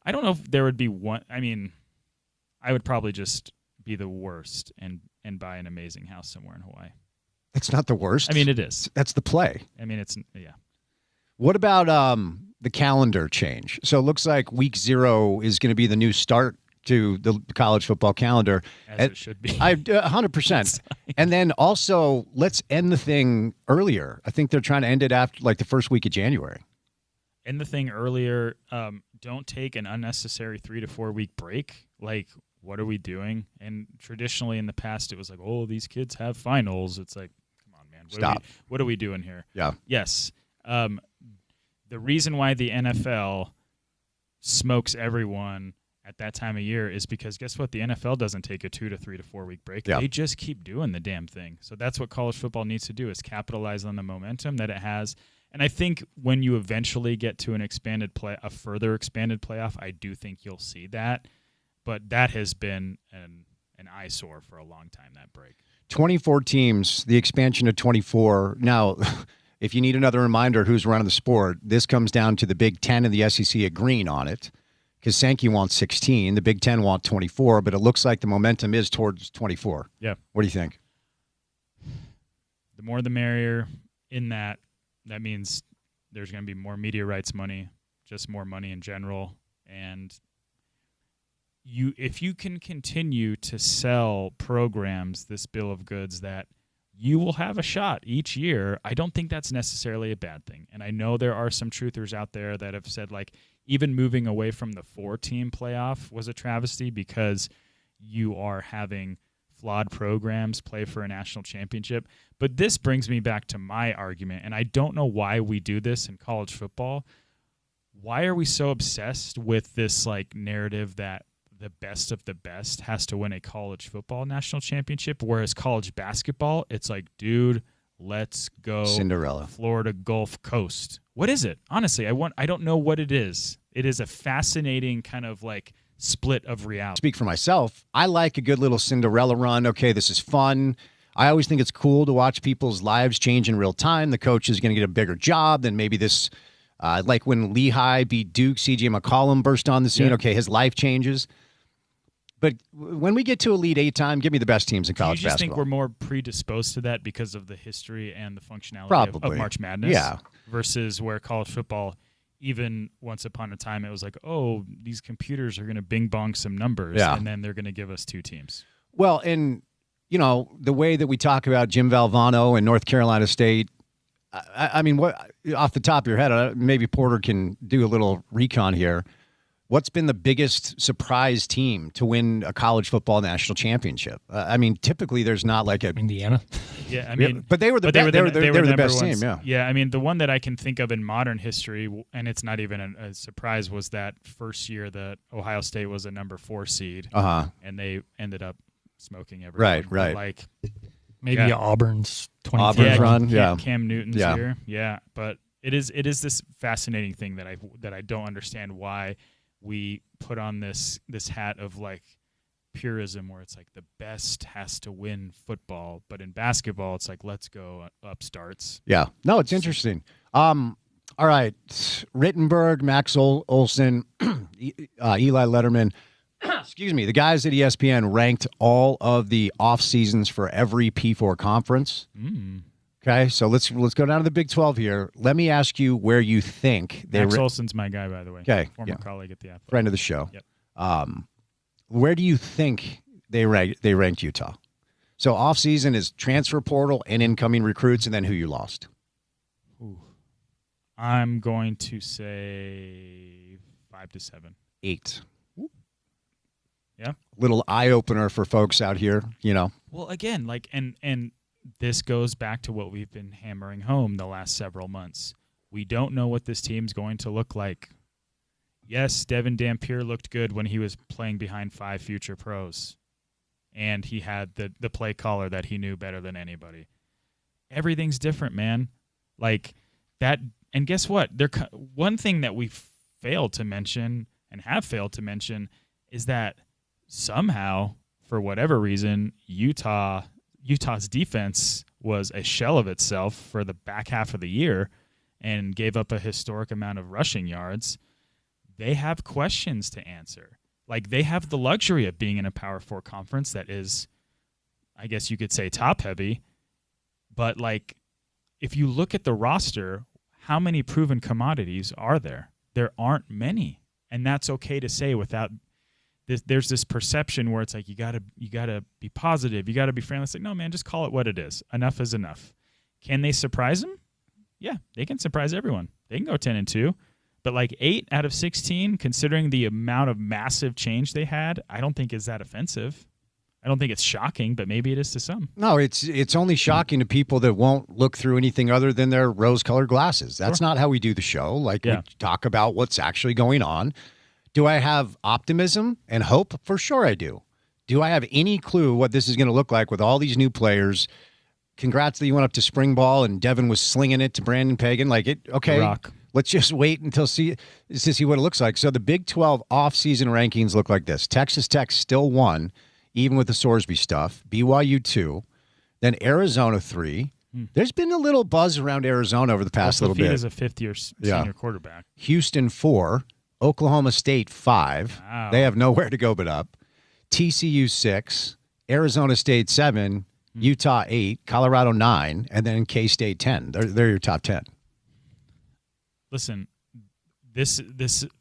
I don't know if there would be one. I mean, I would probably just be the worst and buy an amazing house somewhere in Hawaii. It's not the worst. I mean, it is. That's the play. I mean, it's yeah. What about the calendar change? So it looks like week 0 is going to be the new start to the college football calendar. As it should be. 100%. And then also, let's end the thing earlier. I think they're trying to end it after like the first week of January. End the thing earlier. Don't take an unnecessary 3 to 4 week break. Like, what are we doing? And traditionally in the past, it was like, oh, these kids have finals. It's like, come on, man. What are we doing here? Yeah. Yes. The reason why the NFL smokes everyone at that time of year is because guess what? The NFL doesn't take a 2 to 3 to 4 week break. Yeah. They just keep doing the damn thing. So that's what college football needs to do, is capitalize on the momentum that it has. And I think when you eventually get to a further expanded playoff, I do think you'll see that. But that has been an eyesore for a long time, that break. 24 teams, the expansion to 24. Now, if you need another reminder who's running the sport, this comes down to the Big Ten and the SEC agreeing on it, because Sankey wants 16, the Big Ten want 24, but it looks like the momentum is towards 24. Yeah. What do you think? The more the merrier. In that means there's going to be more media rights money, just more money in general, and if you can continue to sell programs this bill of goods that you will have a shot each year, I don't think that's necessarily a bad thing. And I know there are some truthers out there that have said, like, even moving away from the 4-team playoff was a travesty because you are having flawed programs play for a national championship. But this brings me back to my argument, and I don't know why we do this in college football. Why are we so obsessed with this like narrative that the best of the best has to win a college football national championship, whereas college basketball, it's like, dude, let's go Cinderella, Florida Gulf Coast. What is it? Honestly, I don't know what it is. It is a fascinating kind of like split of reality. Speak for myself. I like a good little Cinderella run. Okay, this is fun. I always think it's cool to watch people's lives change in real time. The coach is going to get a bigger job than maybe this, like when Lehigh beat Duke, C.J. McCollum burst on the scene. Yeah. Okay, his life changes. But when we get to Elite Eight time, give me the best teams in college basketball. Do you just think we're more predisposed to that because of the history and the functionality of March Madness? Yeah. Versus where college football, even once upon a time, it was like, oh, these computers are going to bing bong some numbers, and then they're going to give us 2 teams. Well, and, you know, the way that we talk about Jim Valvano and North Carolina State, I mean, what off the top of your head, maybe Porter can do a little recon here. What's been the biggest surprise team to win a college football national championship? I mean, typically there's not like a Indiana. Yeah, I mean, but they were the best team. Yeah, yeah. I mean, the one that I can think of in modern history, and it's not even a surprise, was that first year that Ohio State was a number 4 seed, and they ended up smoking everyone. Right. Like maybe Auburn's 20 run. Cam Newton's year. Yeah, but it is this fascinating thing that I don't understand why we put on this hat of like purism where it's like the best has to win football, but in basketball it's like let's go upstarts. Yeah, no, it's interesting. All right, Rittenberg, Max Olson, Eli Letterman. Excuse me, the guys at ESPN ranked all of the off seasons for every P4 conference. Okay, so let's go down to the Big 12 here. Let me ask you where you think Max Olson's my guy, by the way. Okay, former colleague at the Athletic. Friend of the show. Yep. Where do you think they ranked Utah? So off season is transfer portal and incoming recruits, and then who you lost. I'm going to say 5-7. 8. Yeah. Little eye opener for folks out here, Well, again, and this goes back to what we've been hammering home the last several months. We don't know what this team's going to look like. Yes, Devin Dampier looked good when he was playing behind 5 future pros, and he had the play caller that he knew better than anybody. Everything's different, man. Like that, and guess what? One thing that we failed to mention and have failed to mention is that somehow, for whatever reason, Utah's defense was a shell of itself for the back half of the year and gave up a historic amount of rushing yards. They have questions to answer. Like, they have the luxury of being in a Power 4 conference that is, I guess you could say, top-heavy. But, like, if you look at the roster, how many proven commodities are there? There aren't many. And that's okay to say without this. There's this perception where it's like you gotta be positive, you gotta be friendly. It's like, no, man, just call it what it is. Enough is enough. Can they surprise them? Yeah, they can surprise everyone. They can go 10-2. But like 8 out of 16, considering the amount of massive change they had, I don't think is that offensive. I don't think it's shocking, but maybe it is to some. No, it's only shocking to people that won't look through anything other than their rose-colored glasses. That's not how we do the show. Like, we talk about what's actually going on. Do I have optimism and hope? For sure I do. Do I have any clue what this is going to look like with all these new players? Congrats that you went up to spring ball and Devin was slinging it to Brandon Pagan. Okay. Rock. Let's just wait until to see what it looks like. So the Big 12 off-season rankings look like this. Texas Tech still 1, even with the Sorsby stuff. BYU 2. Then Arizona 3. There's been a little buzz around Arizona over the past little bit. as a fifth-year senior quarterback. Houston 4. Oklahoma State 5. Wow. They have nowhere to go but up. TCU 6. Arizona State 7. Utah 8. Colorado 9. And then K-State 10. They're your top 10. Listen, the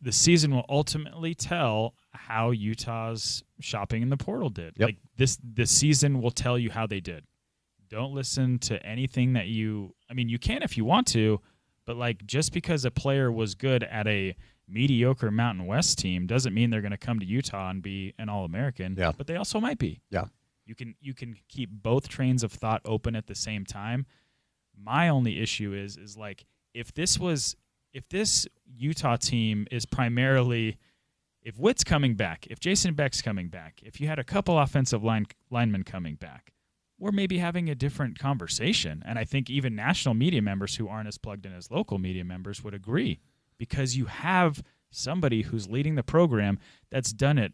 season will ultimately tell how Utah's shopping in the portal did. Yep. Like this season will tell you how they did. Don't listen to anything that you can if you want to, but like just because a player was good at a mediocre Mountain West team doesn't mean they're going to come to Utah and be an All-American. Yeah. But they also might be. Yeah. You can keep both trains of thought open at the same time. My only issue is like if this Utah team is primarily, if Witt's coming back, if Jason Beck's coming back, if you had a couple offensive linemen coming back, we're maybe having a different conversation. And I think even national media members who aren't as plugged in as local media members would agree, because you have somebody who's leading the program that's done it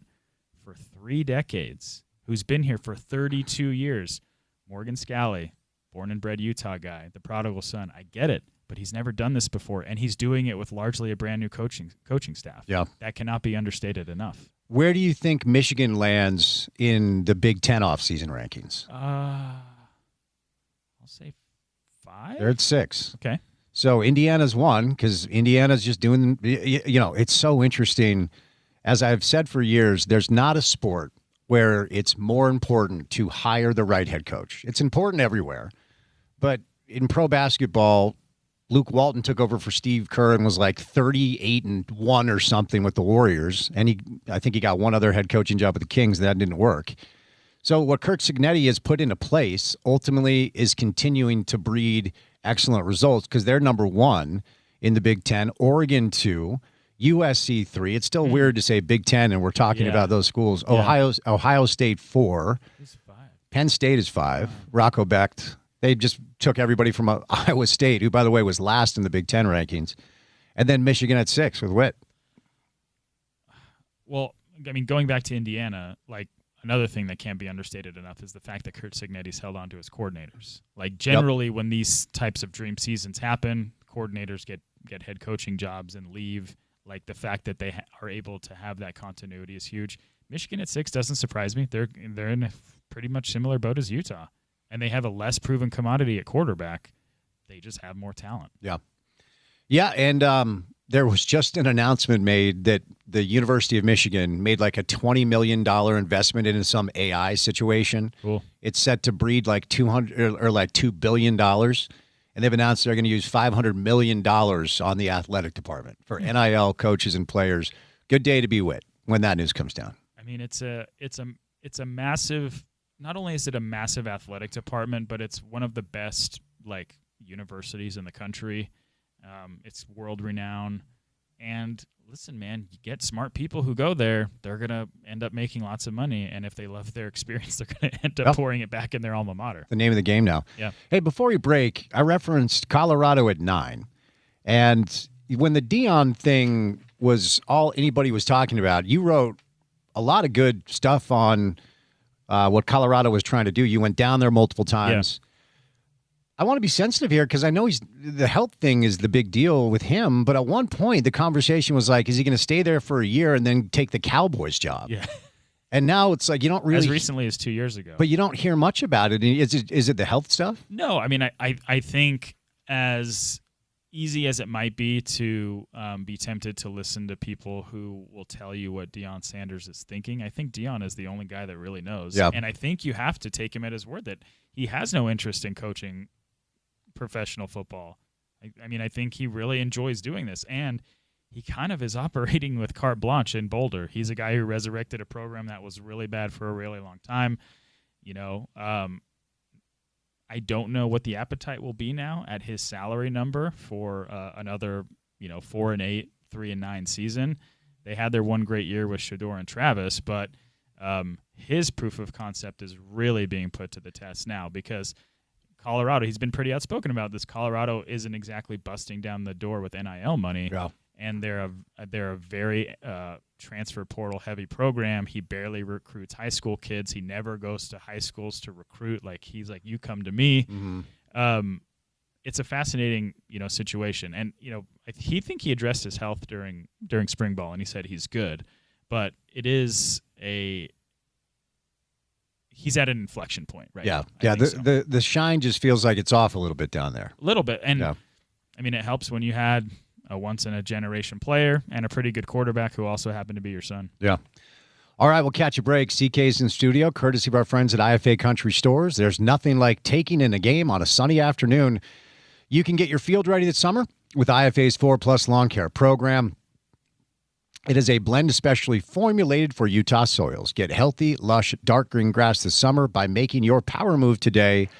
for 3 decades, who's been here for 32 years. Morgan Scalley, born and bred Utah guy, the prodigal son. I get it. But he's never done this before, and he's doing it with largely a brand new coaching staff. Yeah, that cannot be understated enough. Where do you think Michigan lands in the Big 10 offseason rankings? I'll say 5. They're at 6. Okay. So Indiana's 1 because Indiana's just doing. It's so interesting. As I've said for years, there's not a sport where it's more important to hire the right head coach. It's important everywhere, but in pro basketball, Luke Walton took over for Steve Kerr and was like 38-1 or something with the Warriors. And I think he got one other head coaching job with the Kings. That didn't work. So what Curt Cignetti has put into place ultimately is continuing to breed excellent results because they're number 1 in the Big 10, Oregon 2, USC 3. It's still weird to say Big 10, and we're talking about those schools. Yeah. Ohio State 4. Who's 5? Penn State is 5. Rocco Becht. They just took everybody from Iowa State, who, by the way, was last in the Big 10 rankings. And then Michigan at 6 with Witt. Well, I mean, going back to Indiana, like another thing that can't be understated enough is the fact that Curt Cignetti's held on to his coordinators. Like generally when these types of dream seasons happen, coordinators get head coaching jobs and leave. Like the fact that they are able to have that continuity is huge. Michigan at 6 doesn't surprise me. They're in a pretty much similar boat as Utah. And they have a less proven commodity at quarterback. They just have more talent. Yeah. Yeah, and there was just an announcement made that the University of Michigan made like a $20 million investment into some AI situation. Cool. It's set to breed like $200 or like $2 billion. and they've announced they're going to use $500 million on the athletic department for NIL coaches and players. Good day to be Whit when that news comes down. I mean, it's a massive. Not only is it a massive athletic department, but it's one of the best universities in the country. It's world renowned. And listen, man, you get smart people who go there, they're going to end up making lots of money. And if they love their experience, they're going to end up pouring it back in their alma mater. The name of the game now. Yeah. Hey, before we break, I referenced Colorado at 9. And when the Dion thing was all anybody was talking about, you wrote a lot of good stuff on what Colorado was trying to do. You went down there multiple times. Yeah. I want to be sensitive here because I know the health thing is the big deal with him. But at one point, the conversation was like, is he going to stay there for a year and then take the Cowboys job? Yeah. And now it's like you don't really. As recently as 2 years ago. But you don't hear much about it. Is it the health stuff? No. I mean, I think as easy as it might be to be tempted to listen to people who will tell you what Deion Sanders is thinking, I think Deion is the only guy that really knows. Yeah. And I think you have to take him at his word that he has no interest in coaching professional football. I mean, I think he really enjoys doing this, and he kind of is operating with carte blanche in Boulder. He's a guy who resurrected a program that was really bad for a really long time. I don't know what the appetite will be now at his salary number for another 4-8, 3-9 season. They had their one great year with Shedeur and Travis, but his proof of concept is really being put to the test now because Colorado, he's been pretty outspoken about this. Colorado isn't exactly busting down the door with NIL money, and they're a very transfer portal heavy program. He barely recruits high school kids. He never goes to high schools to recruit. He's like, you come to me. Mm-hmm. It's a fascinating situation, and he addressed his health during spring ball, and he said he's good, but it is he's at an inflection point, right? Yeah, yeah. The shine just feels like it's off a little bit down there. A little bit, and I mean, it helps when you had a once-in-a-generation player and a pretty good quarterback who also happened to be your son. Yeah. All right, we'll catch a break. CK's in studio, courtesy of our friends at IFA Country Stores. There's nothing like taking in a game on a sunny afternoon. You can get your field ready this summer with IFA's 4+ Lawn Care program. It is a blend especially formulated for Utah soils. Get healthy, lush, dark green grass this summer by making your power move today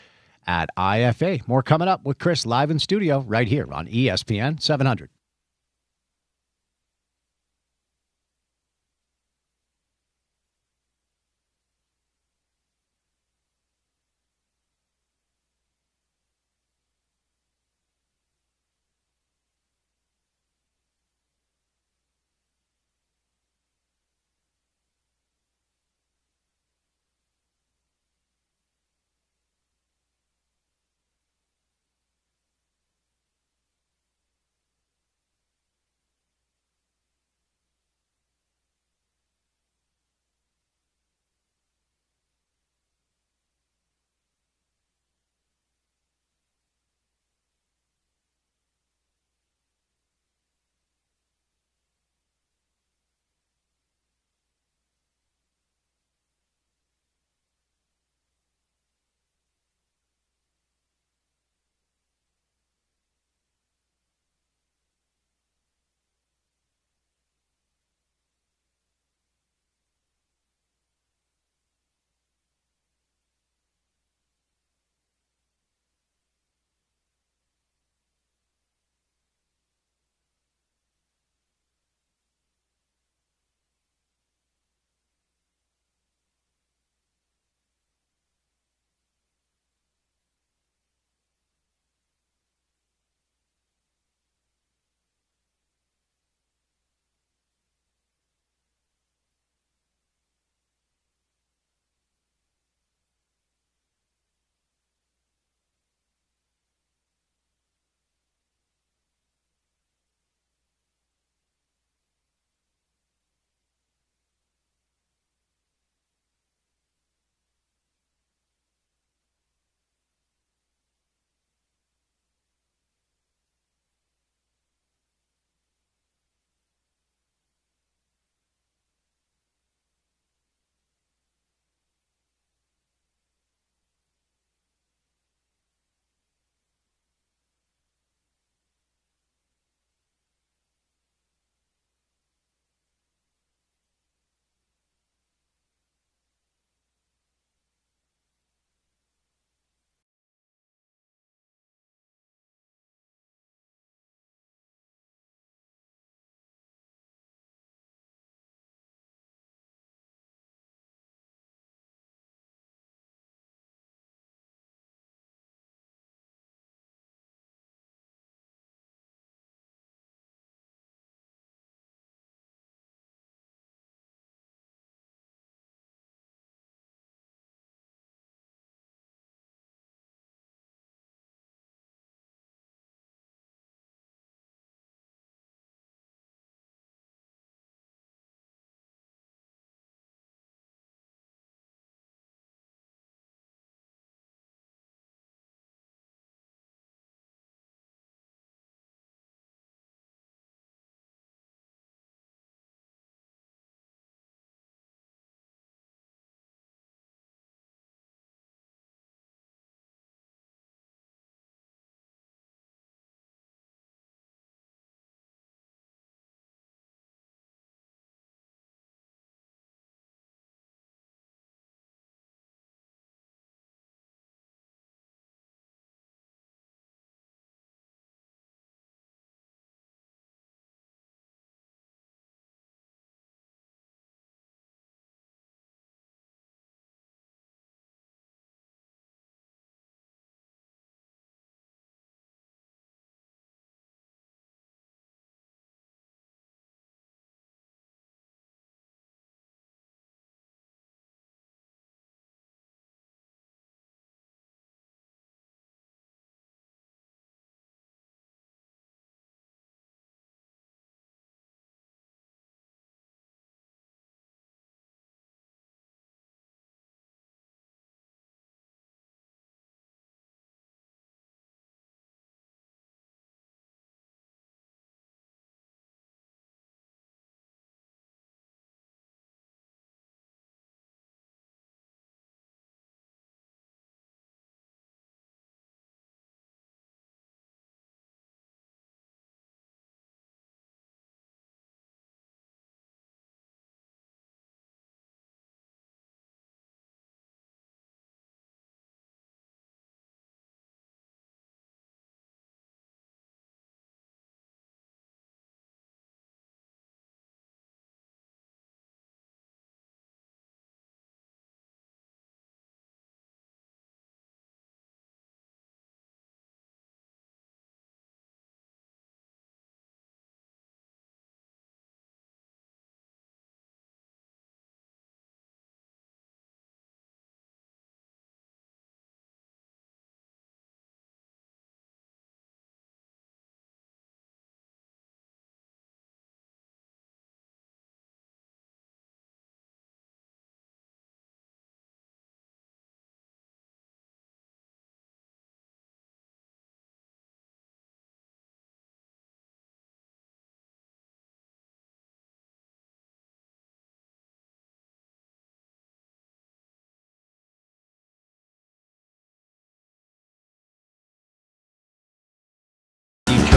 at IFA. More coming up with Chris live in studio right here on ESPN 700.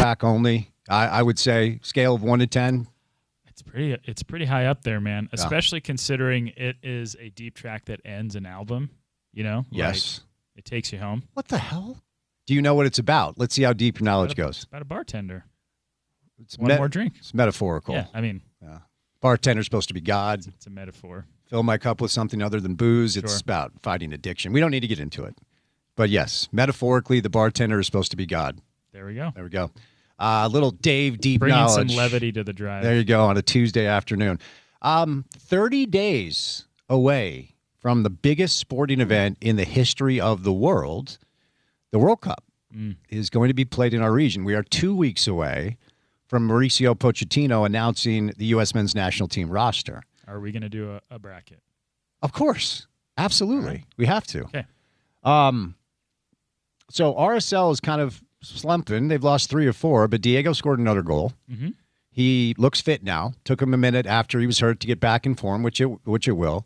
track only. I would say scale of 1 to 10. It's pretty high up there, man. Especially considering it is a deep track that ends an album. You know, Yes. Like, it takes you home. What the hell? Do you know what it's about? Let's see how deep your knowledge goes. It's about a bartender. It's One more drink. It's metaphorical. Yeah, I mean, bartender's supposed to be God. It's a metaphor. Fill my cup with something other than booze. It's Sure. about fighting addiction. We don't need to get into it. But yes, metaphorically, the bartender is supposed to be God. There we go. There we go. Little Dave deep Bringing knowledge. some levity to the drive. There you go on a Tuesday afternoon. 30 days away from the biggest sporting event in the history of the world, the World Cup is going to be played in our region. We are 2 weeks away from Mauricio Pochettino announcing the U.S. men's national team roster. Are we going to do a bracket? Of course. Absolutely. Right. We have to. Okay. So RSL is kind of slumping. They've lost 3 or 4, but Diego scored another goal. Mm-hmm. He looks fit now. Took him a minute after he was hurt to get back in form, which it will.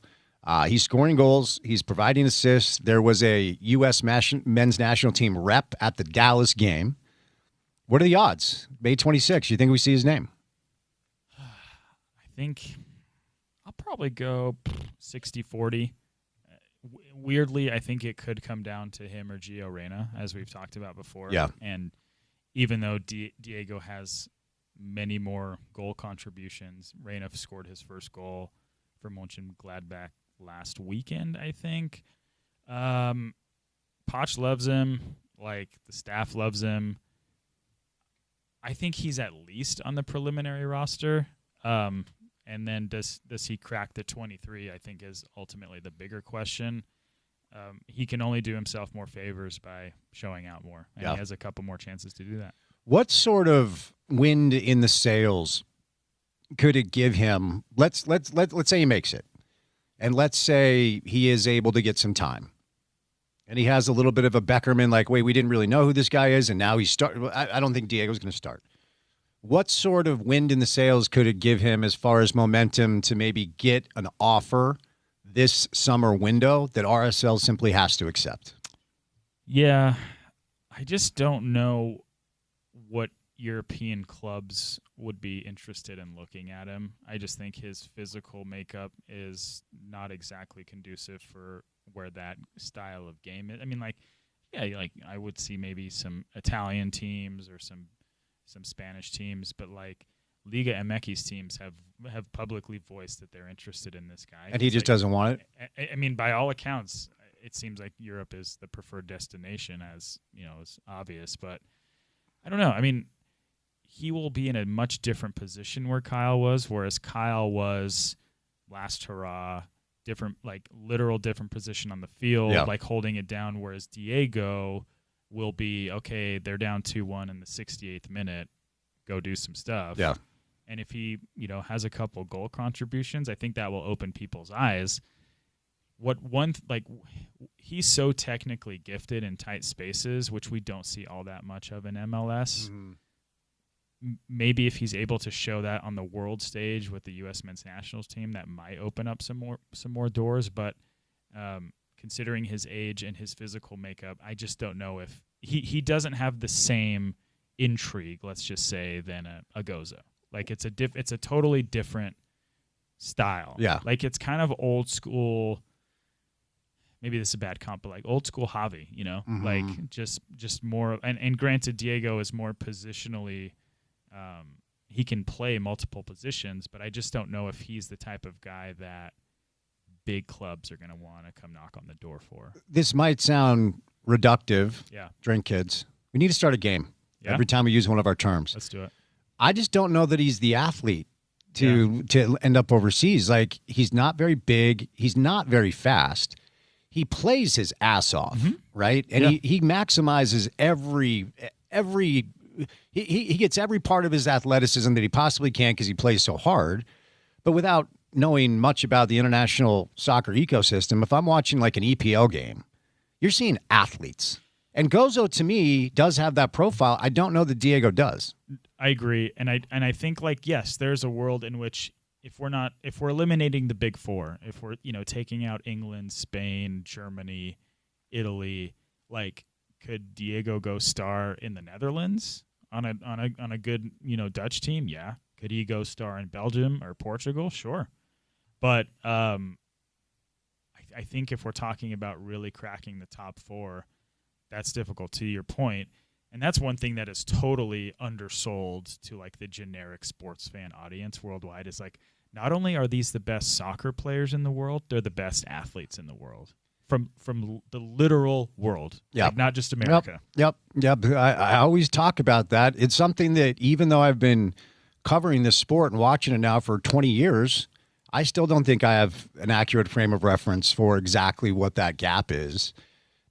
He's scoring goals. He's providing assists. There was a U.S. men's national team rep at the Dallas game. What are the odds? May 26th. You think we see his name? I think I'll probably go 60-40. Weirdly, I think it could come down to him or Gio Reyna, as we've talked about before. Yeah. And even though Diego has many more goal contributions, Reyna scored his first goal for Mönchengladbach last weekend, I think. Poch loves him. Like, the staff loves him. I think he's at least on the preliminary roster. And then does he crack the 23, I think, is ultimately the bigger question. He can only do himself more favors by showing out more, and he has a couple more chances to do that. What sort of wind in the sails could it give him? Let's say he makes it, and let's say he is able to get some time, and he has a little bit of a Beckerman, like, wait, we didn't really know who this guy is, and now he's start. I don't think Diego's going to start. What sort of wind in the sails could it give him as far as momentum to maybe get an offer this summer window that RSL simply has to accept? Yeah, I just don't know what European clubs would be interested in looking at him. I just think his physical makeup is not exactly conducive for where that style of game is. I mean, I would see maybe some Italian teams or some Spanish teams, but like Liga MX teams have publicly voiced that they're interested in this guy. And he just doesn't want it? I mean, by all accounts, it seems like Europe is the preferred destination, as you know, is obvious, but I don't know. I mean, he will be in a much different position where Kyle was, whereas Kyle was last hurrah, different, like literal different position on the field, like holding it down, whereas Diego will be, okay, they're down 2-1 in the 68th minute, go do some stuff. Yeah. And if he, has a couple goal contributions, I think that will open people's eyes. He's so technically gifted in tight spaces, which we don't see all that much of in MLS. Mm-hmm. Maybe if he's able to show that on the world stage with the U.S. men's nationals team, that might open up some more doors. But considering his age and his physical makeup, I just don't know if he doesn't have the same intrigue, let's just say, than a Gozo. Like it's a totally different style. Yeah. Like it's kind of old school. Maybe this is a bad comp, but like old school Javi, mm-hmm. like just more. And granted, Diego is more positionally. He can play multiple positions, but I just don't know if he's the type of guy that big clubs are going to want to come knock on the door for. This might sound reductive. Yeah. Drink kids. We need to start a game every time we use one of our terms. Let's do it. I just don't know that he's the athlete to end up overseas. Like, he's not very big. He's not very fast. He plays his ass off, mm-hmm. right? And he maximizes he gets every part of his athleticism that he possibly can because he plays so hard. But without knowing much about the international soccer ecosystem, if I'm watching like an EPL game, you're seeing athletes. And Gozo, to me, does have that profile. I don't know that Diego does. I agree. And I think, like, yes, there's a world in which if we're eliminating the big four, if we're, taking out England, Spain, Germany, Italy, like, could Diego go star in the Netherlands On a good, Dutch team, yeah. Could he go star in Belgium or Portugal? Sure. But I think if we're talking about really cracking the top 4, that's difficult, to your point. And that's one thing that is totally undersold to like the generic sports fan audience worldwide, is like, not only are these the best soccer players in the world, they're the best athletes in the world. From the literal world, like not just America. Yep. I always talk about that. It's something that, even though I've been covering this sport and watching it now for 20 years, I still don't think I have an accurate frame of reference for exactly what that gap is.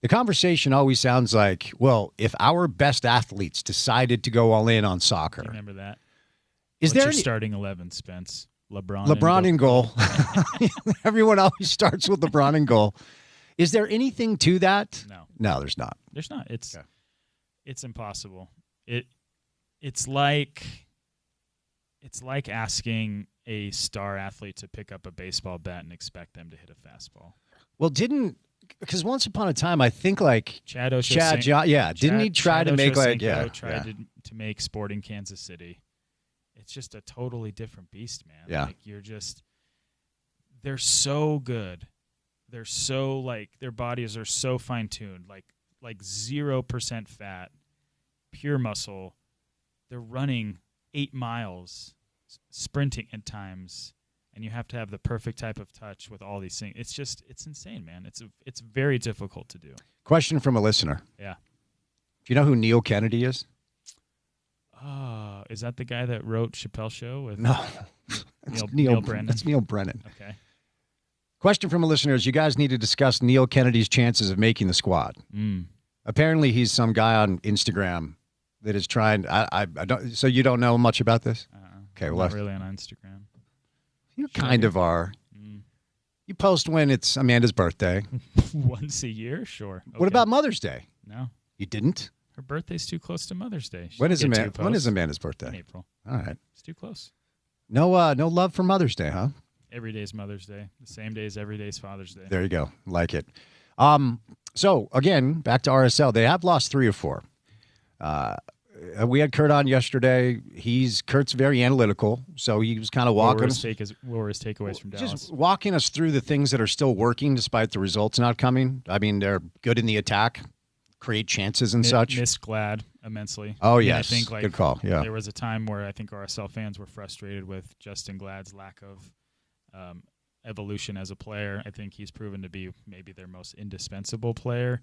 The conversation always sounds like, well, if our best athletes decided to go all in on soccer. Do you remember that? What's your starting 11, Spence? LeBron in goal. Everyone always starts with LeBron in goal. Is there anything to that? No, there's not. There's not. It's impossible. It's like asking a star athlete to pick up a baseball bat and expect them to hit a fastball. Well, because once upon a time, I think like Chad didn't he try to make to make Sporting Kansas City? It's just a totally different beast, man. Yeah. Like they're so good. They're so their bodies are so fine-tuned, like 0% fat, pure muscle. They're running 8 miles, sprinting at times, and you have to have the perfect type of touch with all these things. It's insane, man. It's very difficult to do. Question from a listener. Yeah. Do you know who Neil Kennedy is? Is that the guy that wrote Chappelle's Show with Neil Brennan? That's Neil Brennan. Okay. Question from a listener is, you guys need to discuss Neil Kennedy's chances of making the squad. Apparently, he's some guy on Instagram that is trying. I don't. So you don't know much about this? Okay, well, not really on Instagram. You kind of are. You post when it's Amanda's birthday. Once a year, sure. Okay. What about Mother's Day? No, you didn't. Her birthday's too close to Mother's Day. When is Amanda's birthday? In April. All right. It's too close. No love for Mother's Day, huh? Every day's Mother's Day. The same day as every day's Father's Day. There you go. Like it. So, again, back to RSL. They have lost 3 or 4. We had Kurt on yesterday. Kurt's very analytical, so he was kind of walking us. What were his takeaways from Dallas? Just walking us through the things that are still working despite the results not coming. I mean, they're good in the attack, create chances and such. Missed Glad immensely. Oh, yes. I think, good call. Yeah. There was a time where I think RSL fans were frustrated with Justin Glad's lack of evolution as a player. I think he's proven to be maybe their most indispensable player.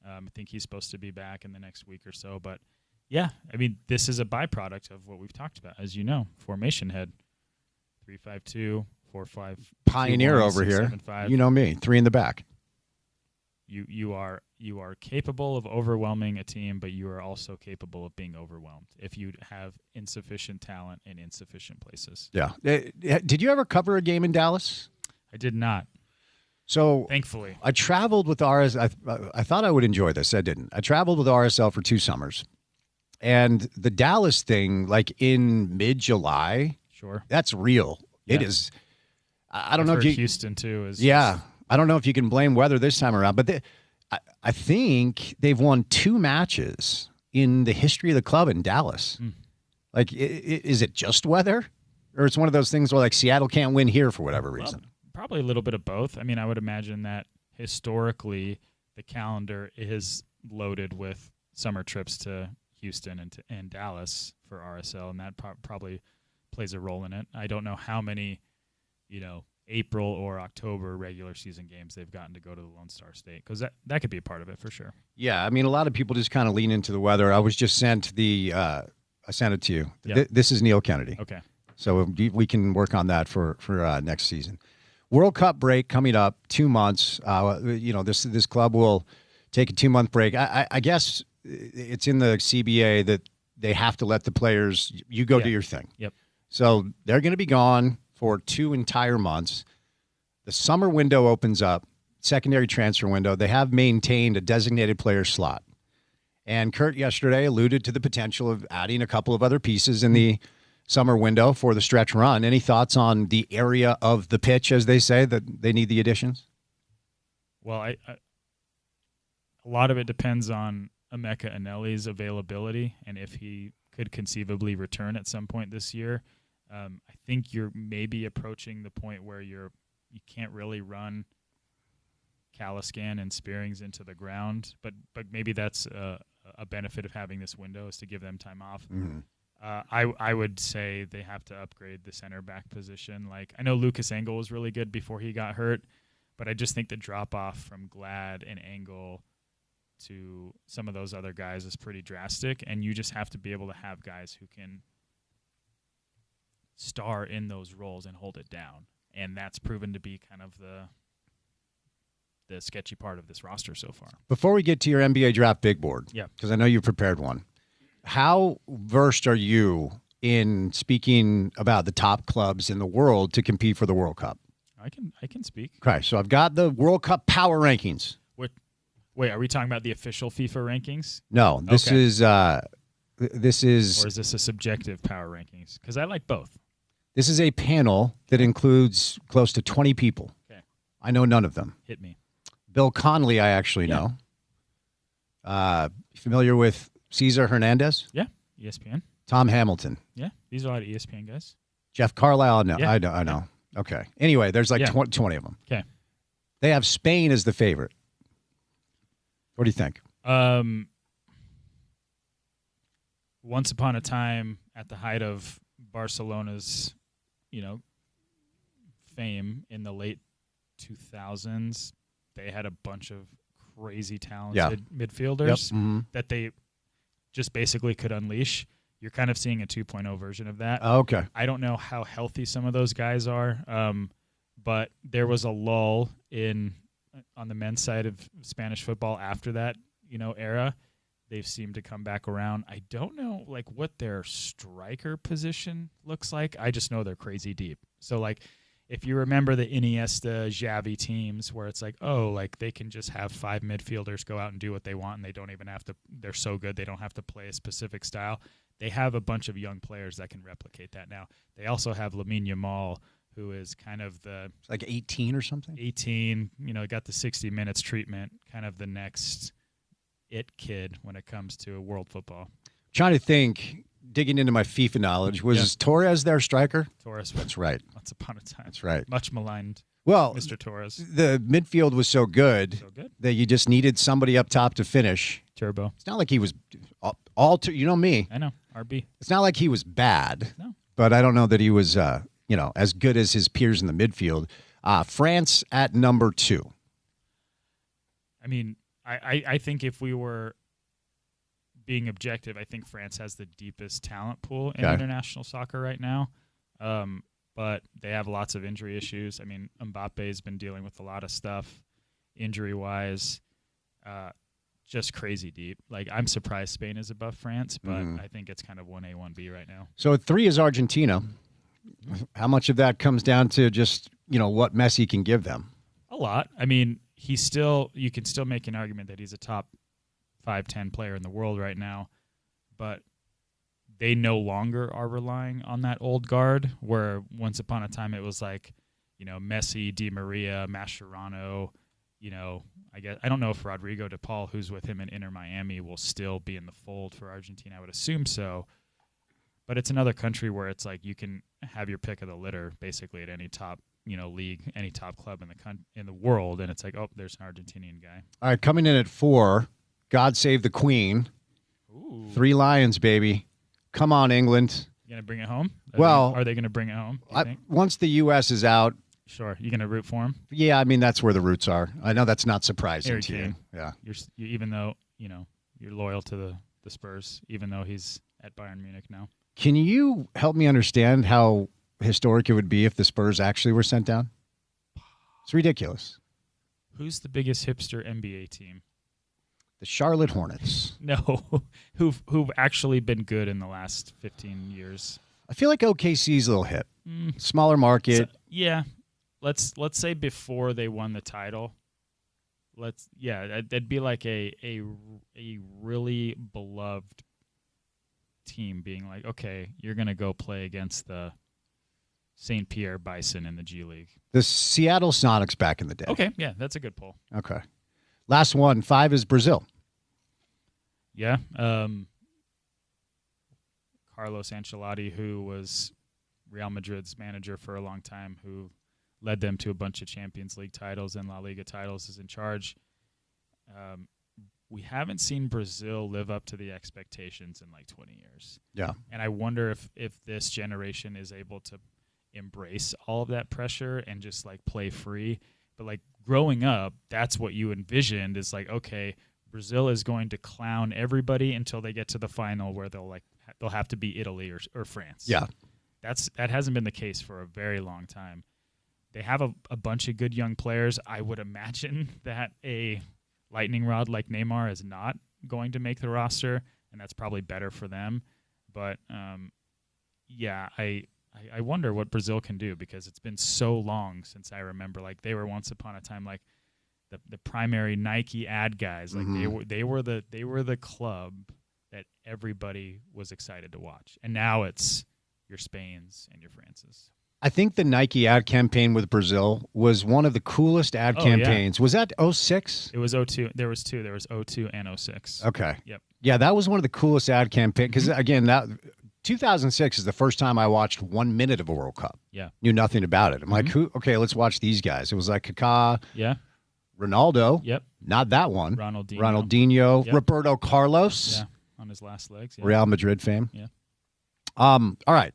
I think he's supposed to be back in the next week or so. But, yeah, I mean, this is a byproduct of what we've talked about. As you know, formation head, 3-5-2, 4-5. Pioneer 2-1, over here. 6-7-5. You know me, 3 in the back. You are capable of overwhelming a team, but you are also capable of being overwhelmed if you have insufficient talent in insufficient places. Yeah. Did you ever cover a game in Dallas? I did not. So thankfully, I traveled with RSL. I thought I would enjoy this. I didn't. I traveled with RSL for 2 summers, and the Dallas thing, like in mid-July, sure, that's real. Yeah. It is. I don't know if Houston too is. Yeah. I don't know if you can blame weather this time around, but I think they've won 2 matches in the history of the club in Dallas. Like, is it just weather? Or it's one of those things where, like, Seattle can't win here for whatever reason? Well, probably a little bit of both. I mean, I would imagine that historically the calendar is loaded with summer trips to Houston and Dallas for RSL, and that probably plays a role in it. I don't know how many, April or October regular season games they've gotten to go to the Lone Star State, because that could be a part of it for sure. Yeah, I mean, a lot of people just kind of lean into the weather. I was just sent I sent it to you. Yep. This is Neil Kennedy. Okay. So we can work on that for next season. World Cup break coming up, 2 months. This club will take a 2-month break. I guess it's in the CBA that they have to let the players, you go do your thing. Yep. So they're going to be gone for 2 entire months. The summer window opens up, secondary transfer window. They have maintained a designated player slot. And Kurt yesterday alluded to the potential of adding a couple of other pieces in the summer window for the stretch run. Any thoughts on the area of the pitch, as they say, that they need the additions? Well, a lot of it depends on Emeka Anelli's availability and if he could conceivably return at some point this year. I think you're maybe approaching the point where you can't really run Caliscan and Spearings into the ground, but maybe that's a benefit of having this window is to give them time off. Mm-hmm. I would say they have to upgrade the center back position. Like I know Lucas Engel was really good before he got hurt, but I just think the drop off from Glad and Engel to some of those other guys is pretty drastic, and you just have to be able to have guys who can star in those roles and hold it down. And that's proven to be kind of the sketchy part of this roster so far. Before we get to your NBA draft big board, yeah, because I know you prepared one, how versed are you in speaking about the top clubs in the world to compete for the World Cup? I can speak. Okay, so I've got the World Cup power rankings. Wait, are we talking about the official FIFA rankings? No, this is or is this a subjective power rankings? Because I like both. This is a panel that includes close to 20 people. Okay, I know none of them. hit me. Bill Connolly, I actually know. Familiar with Cesar Hernandez? Yeah, ESPN. Tom Hamilton. Yeah, these are a lot of ESPN guys. Jeff Carlisle? No, Yeah. I know. Okay. Anyway, there's like 20 of them. Okay. They have Spain as the favorite. What do you think? Once upon a time, at the height of Barcelona's, fame in the late 2000s, they had a bunch of crazy talented midfielders that they just basically could unleash. You're kind of seeing a 2.0 version of that. Oh, okay. I don't know how healthy some of those guys are, but there was a lull on the men's side of Spanish football after that, era. They've seemed to come back around. I don't know what their striker position looks like. I just know they're crazy deep. So if you remember the Iniesta, Xavi teams where it's they can just have 5 midfielders go out and do what they want and they don't even have to, they're so good they don't have to play a specific style. They have a bunch of young players that can replicate that now. They also have Lamine Yamal, who is kind of it's like 18 or something? 18, got the 60 minutes treatment, kind of the next it kid when it comes to world football. Trying to think, digging into my FIFA knowledge, was Torres their striker? Torres. That's right. Once upon a time. That's right. Much maligned. Well, Mr. Torres. The midfield was so good that you just needed somebody up top to finish. Turbo. It's not like he was you know me. I know, RB. It's not like he was bad. No. But I don't know that he was, as good as his peers in the midfield. France at number 2. I mean, I think if we were being objective, I think France has the deepest talent pool in international soccer right now. But they have lots of injury issues. I mean, Mbappe's been dealing with a lot of stuff injury-wise. Just crazy deep. I'm surprised Spain is above France, but I think it's kind of 1A, 1B right now. So at 3 is Argentina. How much of that comes down to just, what Messi can give them? A lot. I mean, you can still make an argument that he's a top 5-10 player in the world right now, but they no longer are relying on that old guard where once upon a time it was Messi, Di Maria, Mascherano, I don't know if Rodrigo de Paul, who's with him in Inter Miami, will still be in the fold for Argentina. I would assume so. But it's another country where it's you can have your pick of the litter basically at any top, league, any top club in the world, and it's there's an Argentinian guy. All right, coming in at 4, God Save the Queen. Ooh. 3 Lions, baby. Come on, England. You gonna bring it home? Are they gonna bring it home? Once the U.S. is out. Sure. You gonna root for them? Yeah, I mean that's where the roots are. I know that's not surprising to you. Yeah. You even though you're loyal to the Spurs, even though he's at Bayern Munich now. Can you help me understand how historic it would be if the Spurs actually were sent down? It's ridiculous. Who's the biggest hipster NBA team? The Charlotte Hornets. No, who've actually been good in the last 15 years. I feel like OKC's a little hip. Smaller market. So, yeah. Let's say before they won the title. That'd be like a really beloved team being okay, you're going to go play against the St. Pierre Bison in the G League. The Seattle Sonics back in the day. Okay, yeah, that's a good poll. Okay. Last one, 5 is Brazil. Yeah. Carlos Ancelotti, who was Real Madrid's manager for a long time, who led them to a bunch of Champions League titles and La Liga titles, is in charge. We haven't seen Brazil live up to the expectations in like 20 years. Yeah. And I wonder if this generation is able to embrace all of that pressure and just like play free. But like growing up, that's what you envisioned is like, okay, Brazil is going to clown everybody until they get to the final where they'll have to beat Italy or France. Yeah. That hasn't been the case for a very long time. They have a bunch of good young players. I would imagine that a lightning rod like Neymar is not going to make the roster, and that's probably better for them. But yeah, I wonder what Brazil can do, because it's been so long since I remember. Like they were once upon a time like the primary Nike ad guys. Like they were the club that everybody was excited to watch, and now it's your Spains and your Frances. I think the Nike ad campaign with Brazil was one of the coolest ad campaigns. Yeah. Was that 06? It was 02. There was two. There was 02 and 06. Okay. Yep. Yeah, that was one of the coolest ad campaigns. Because, again, 2006 is the first time I watched 1 minute of a World Cup. Yeah. Knew nothing about it. I'm like, okay, let's watch these guys. It was like Kaká. Yeah. Ronaldo. Yep. Not that one. Ronaldinho. Yep. Roberto Carlos. Yeah. On his last legs. Yeah. Real Madrid fame. Yeah. All right.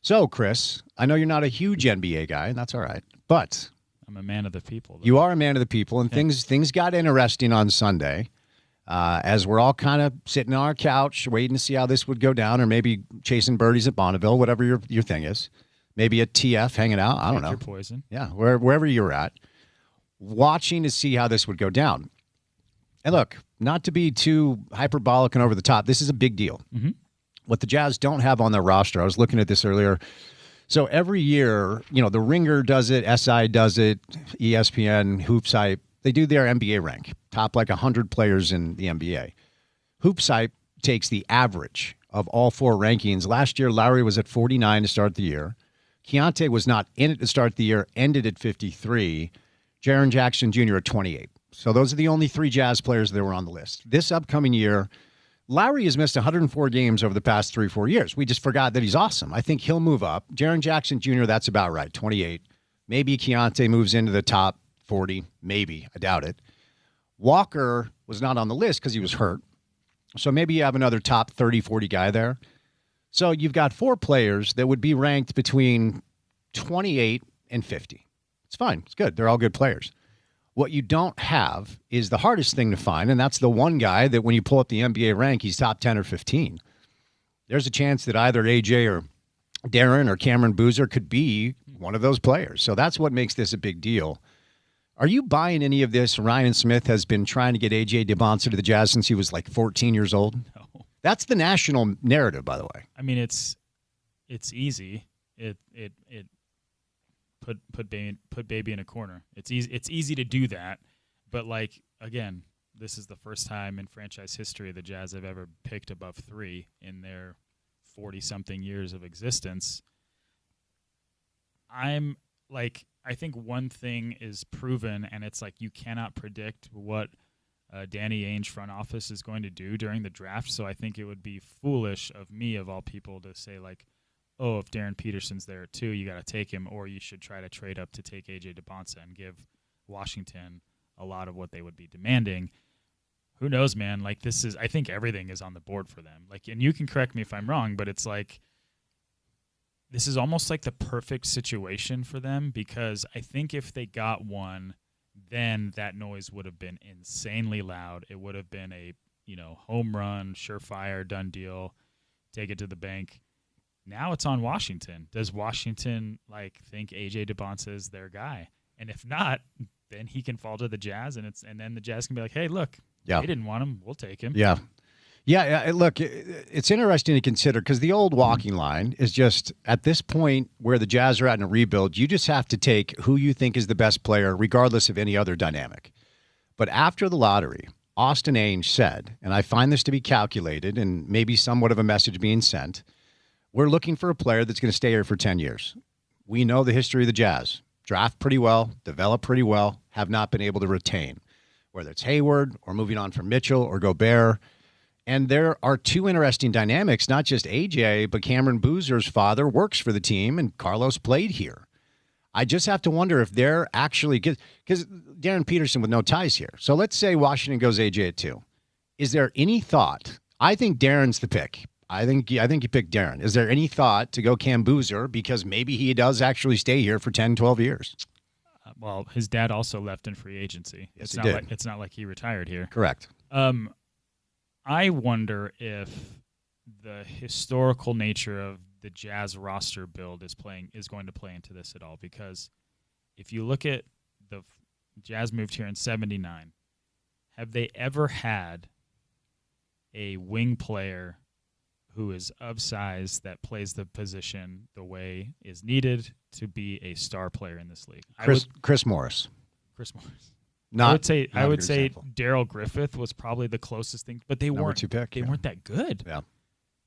So, Chris, I know you're not a huge NBA guy, and that's all right. But I'm a man of the people. Though. You are a man of the people, and things got interesting on Sunday as we're all kind of sitting on our couch waiting to see how this would go down, or maybe chasing birdies at Bonneville, whatever your thing is. Maybe at TF hanging out. I don't know. Your poison. Yeah, wherever you're at, watching to see how this would go down. And look, not to be too hyperbolic and over the top, this is a big deal. Mm-hmm. What the Jazz don't have on their roster, I was looking at this earlier. So every year, the Ringer does it, SI does it, ESPN, Hoops Hype, they do their NBA rank, top like 100 players in the NBA. Hoops Hype takes the average of all four rankings. Last year, Lowry was at 49 to start the year. Keontae was not in it to start the year, ended at 53. Jaren Jackson Jr. at 28. So those are the only three Jazz players that were on the list. This upcoming year, Lowry has missed 104 games over the past 3-4 years. We just forgot that he's awesome. I think he'll move up. Jaren Jackson Jr., that's about right, 28. Maybe Keontae moves into the top 40. Maybe. I doubt it. Walker was not on the list because he was hurt. So maybe you have another top 30, 40 guy there. So you've got four players that would be ranked between 28 and 50. It's fine. It's good. They're all good players. What you don't have is the hardest thing to find, and that's the one guy that when you pull up the NBA rank, he's top 10 or 15. There's a chance that either AJ or Darren or Cameron Boozer could be one of those players. So that's what makes this a big deal. Are you buying any of this? Ryan Smith has been trying to get AJ DeBonsa to the Jazz since he was like 14 years old. No. That's the national narrative, by the way. I mean, it's easy. Put baby in a corner. It's easy to do that, but like again, this is the first time in franchise history the Jazz have ever picked above 3 in their 40-something years of existence. I think one thing is proven, and it's like you cannot predict what Danny Ainge front office is going to do during the draft. So I think it would be foolish of me, of all people, to say like, oh, if Darren Peterson's there too, you got to take him, or you should try to trade up to take AJ DeBonsa and give Washington a lot of what they would be demanding. Who knows, man? Like I think everything is on the board for them. Like, and you can correct me if I'm wrong, but it's like this is almost like the perfect situation for them, because I think if they got one, then that noise would have been insanely loud. It would have been a home run, surefire, done deal, take it to the bank. Now it's on Washington. Does Washington think AJ DeBonsa is their guy? And if not, then he can fall to the Jazz, and then the Jazz can be like, hey, look, they didn't want him, we'll take him. Yeah. Yeah, look, it's interesting to consider because the old walking line is just at this point where the Jazz are at in a rebuild, you just have to take who you think is the best player regardless of any other dynamic. But after the lottery, Austin Ainge said, and I find this to be calculated and maybe somewhat of a message being sent, we're looking for a player that's going to stay here for 10 years. We know the history of the Jazz. Draft pretty well, develop pretty well, have not been able to retain, whether it's Hayward or moving on from Mitchell or Gobert. And there are two interesting dynamics, not just AJ, but Cameron Boozer's father works for the team, and Carlos played here. I just have to wonder if they're actually, because Darren Peterson with no ties here. So let's say Washington goes AJ at 2. Is there any thought? I think Darren's the pick. I think you picked Darren. Is there any thought to go Cam Boozer because maybe he does actually stay here for 10, 12 years? Well, his dad also left in free agency. Yes, he did. It's not like he retired here. Correct. I wonder if the historical nature of the Jazz roster build is going to play into this at all. Because if you look at the Jazz moved here in 79, have they ever had a wing player who is of size that plays the position the way is needed to be a star player in this league? Chris Morris. Chris Morris. I would say Daryl Griffith was probably the closest thing, but they weren't that good. Yeah.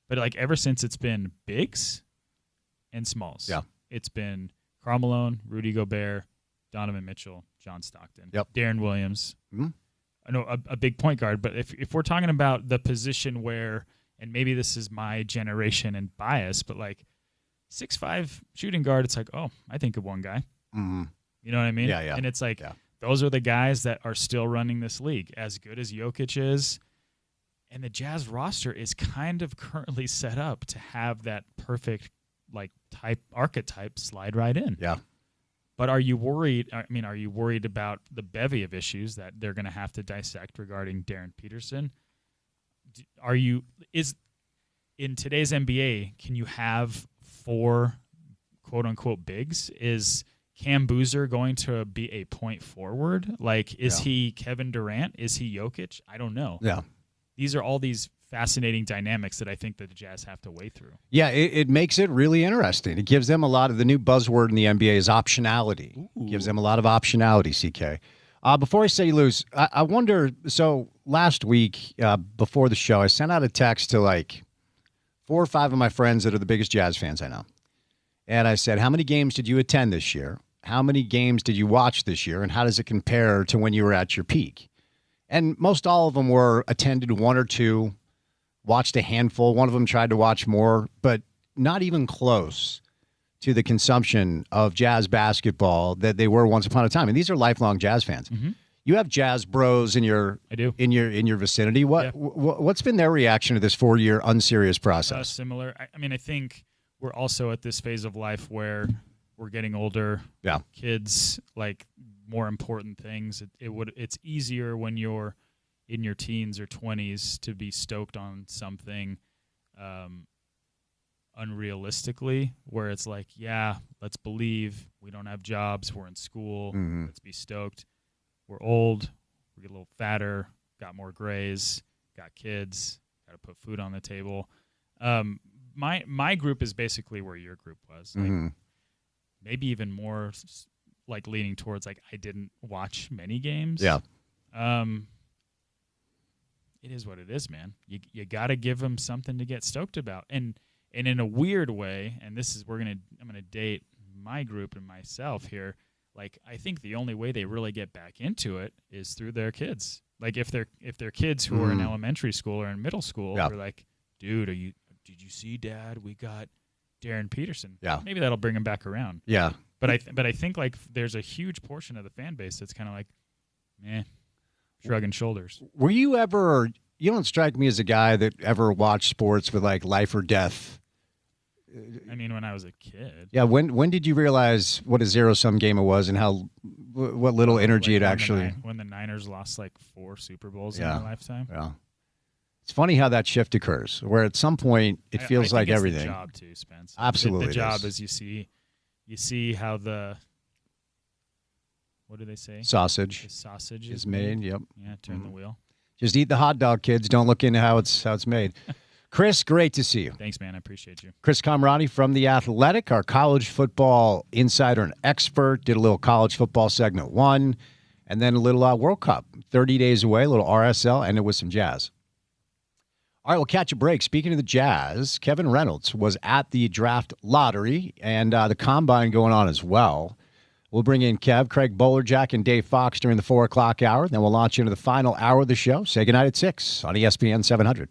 But like ever since it's been bigs and smalls. Yeah. It's been Karl Malone, Rudy Gobert, Donovan Mitchell, John Stockton, Darren Williams. Mm-hmm. I know a big point guard, but if we're talking about the position where, and maybe this is my generation and bias, but like 6'5" shooting guard, it's like, oh, I think of one guy. Mm-hmm. You know what I mean? Yeah. And it's like, those are the guys that are still running this league, as good as Jokic is. And the Jazz roster is kind of currently set up to have that perfect archetype slide right in. Yeah. But are you worried? Are you worried about the bevy of issues that they're going to have to dissect regarding Darren Peterson? In today's NBA, can you have 4 quote unquote bigs? Is Cam Boozer going to be a point forward? Is he Kevin Durant? Is he Jokic? I don't know. Yeah. These are all these fascinating dynamics that I think that the Jazz have to wade through. Yeah, it makes it really interesting. It gives them a lot of the new buzzword in the NBA is optionality. Ooh. Gives them a lot of optionality, CK. Before I say you lose, I wonder, so last week before the show, I sent out a text to 4 or 5 of my friends that are the biggest Jazz fans I know. And I said, how many games did you attend this year? How many games did you watch this year? And how does it compare to when you were at your peak? And most all of them were attended 1 or 2, watched a handful. One of them tried to watch more, but not even close to the consumption of Jazz basketball that they were once upon a time. And these are lifelong Jazz fans. Mm-hmm. You have Jazz bros in your vicinity. What's been their reaction to this 4-year unserious process? Similar. I think we're also at this phase of life where we're getting older. Yeah. Kids like more important things. It's easier when you're in your teens or 20s to be stoked on something unrealistically, where it's like, yeah, let's believe we don't have jobs, we're in school, let's be stoked. We're old, we get a little fatter, got more grays, got kids, got to put food on the table. My group is basically where your group was. Maybe even more leaning towards I didn't watch many games. Yeah. It is what it is, man. You got to give them something to get stoked about. And in a weird way, and this is I'm gonna date my group and myself here. I think the only way they really get back into it is through their kids. If they're kids who are in elementary school or in middle school, they're like, dude, did you see, Dad? We got Darren Peterson. Yeah. Maybe that'll bring him back around. Yeah. But I think there's a huge portion of the fan base that's kind of shrugging shoulders. Were you ever? You don't strike me as a guy that ever watched sports with life or death. When I was a kid. Yeah. When did you realize what a zero-sum game it was and what little energy it actually? When the Niners lost 4 Super Bowls in their lifetime. Yeah. It's funny how that shift occurs, where at some point it feels like everything. It's the job too, Spence. Absolutely, the job is you see how the, what do they say? Sausage. The sausage is made. Yep. Yeah. Turn the wheel. Just eat the hot dog, kids. Don't look into how it's made. Chris, great to see you. Thanks, man. I appreciate you. Chris Kamrani from The Athletic, our college football insider and expert. Did a little college football segment 1, and then a little World Cup. 30 days away, a little RSL, and it was some Jazz. All right, we'll catch a break. Speaking of the Jazz, Kevin Reynolds was at the draft lottery and the combine going on as well. We'll bring in Kev, Craig Bowlerjack, and Dave Fox during the 4 o'clock hour. Then we'll launch into the final hour of the show. Say goodnight at 6 on ESPN 700.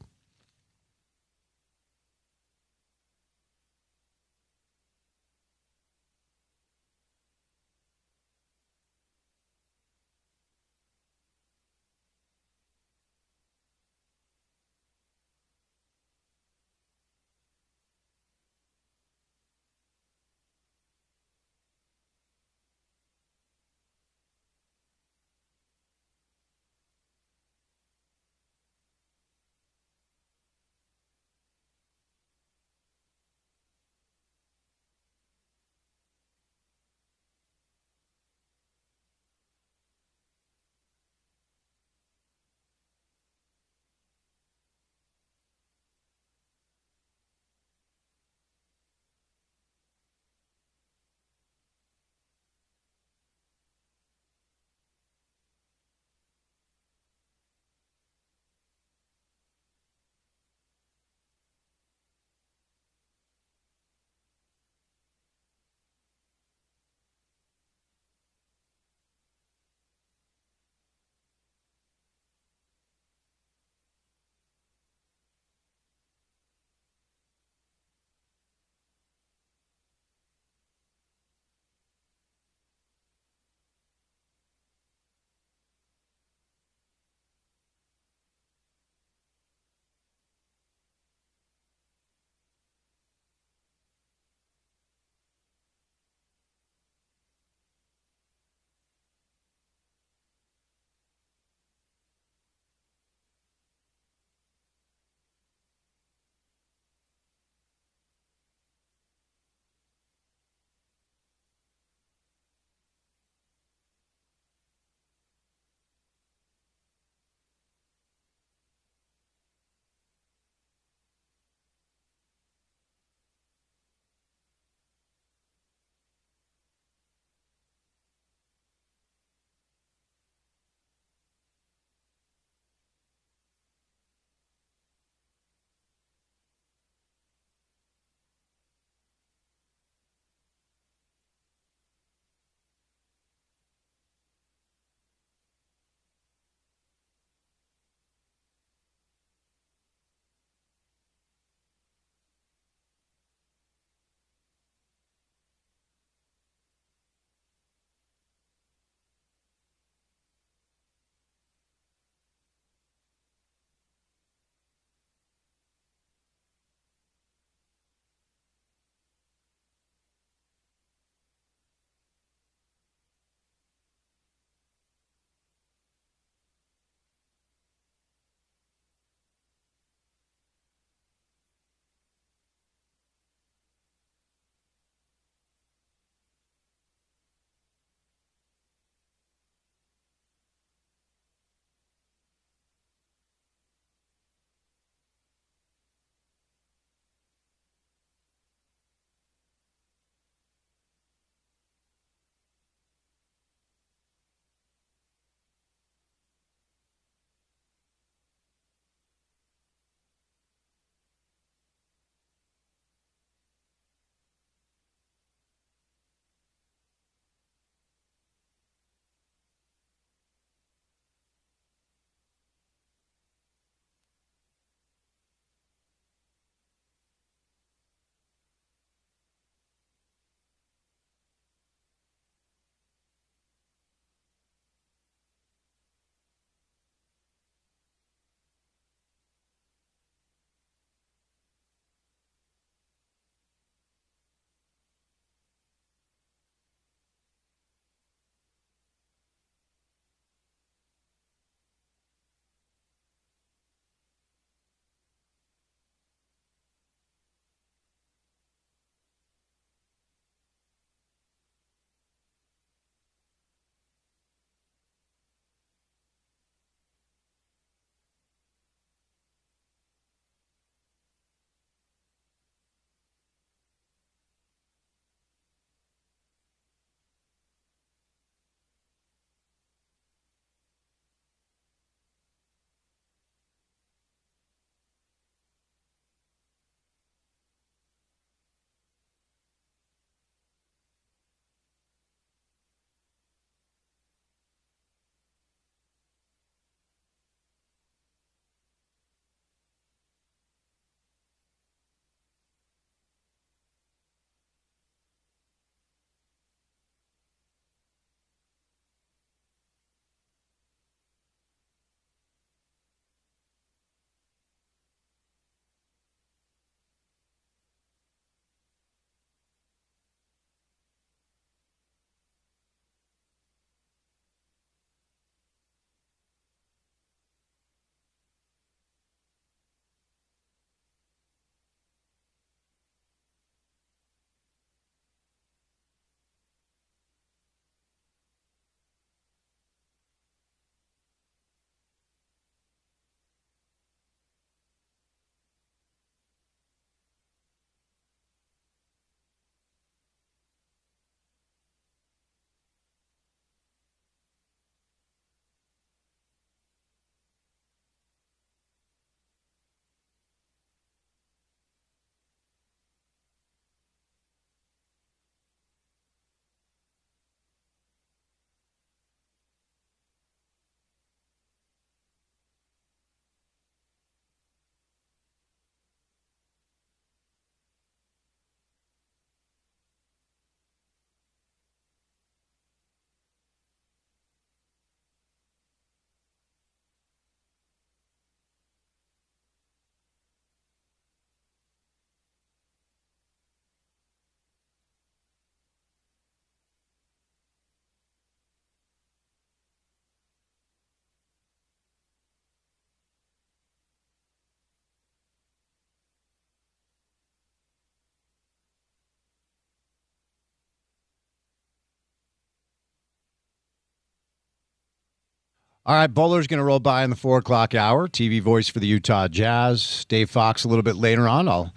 All right, Bowler's going to roll by in the 4 o'clock hour. TV voice for the Utah Jazz. Dave Fox a little bit later on. I'll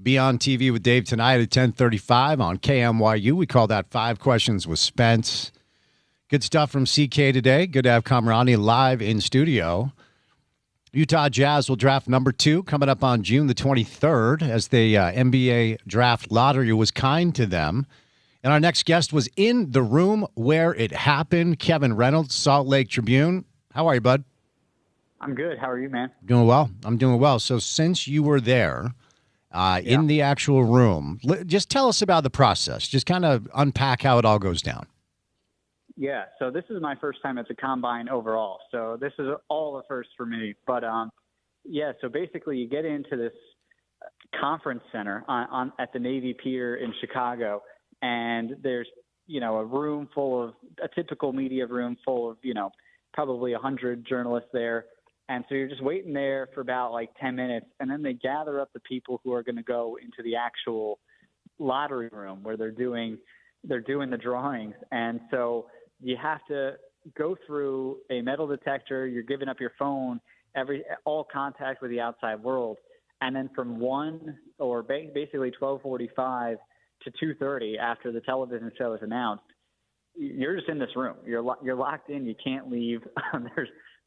be on TV with Dave tonight at 10:35 on KMYU. We call that 5 Questions with Spence. Good stuff from CK today. Good to have Kamarani live in studio. Utah Jazz will draft number 2 coming up on June the 23rd as the NBA draft lottery was kind to them. And our next guest was in the room where it happened. Kevin Reynolds, Salt Lake Tribune. How are you, bud? I'm good. How are you, man? Doing well. I'm doing well. So since you were there in the actual room, just tell us about the process. Just kind of unpack how it all goes down. Yeah, so this is my first time at the Combine overall. So this is all a first for me. But, so basically you get into this conference center at the Navy Pier in Chicago, and there's, a typical media room full of, probably 100 journalists there. And so you're just waiting there for about 10 minutes, and then they gather up the people who are going to go into the actual lottery room where they're doing the drawings. And so you have to go through a metal detector. You're giving up your phone, all contact with the outside world. And then from 1 or basically 12:45 to 2:30 after the television show is announced, you're just in this room. You're locked in. You can't leave.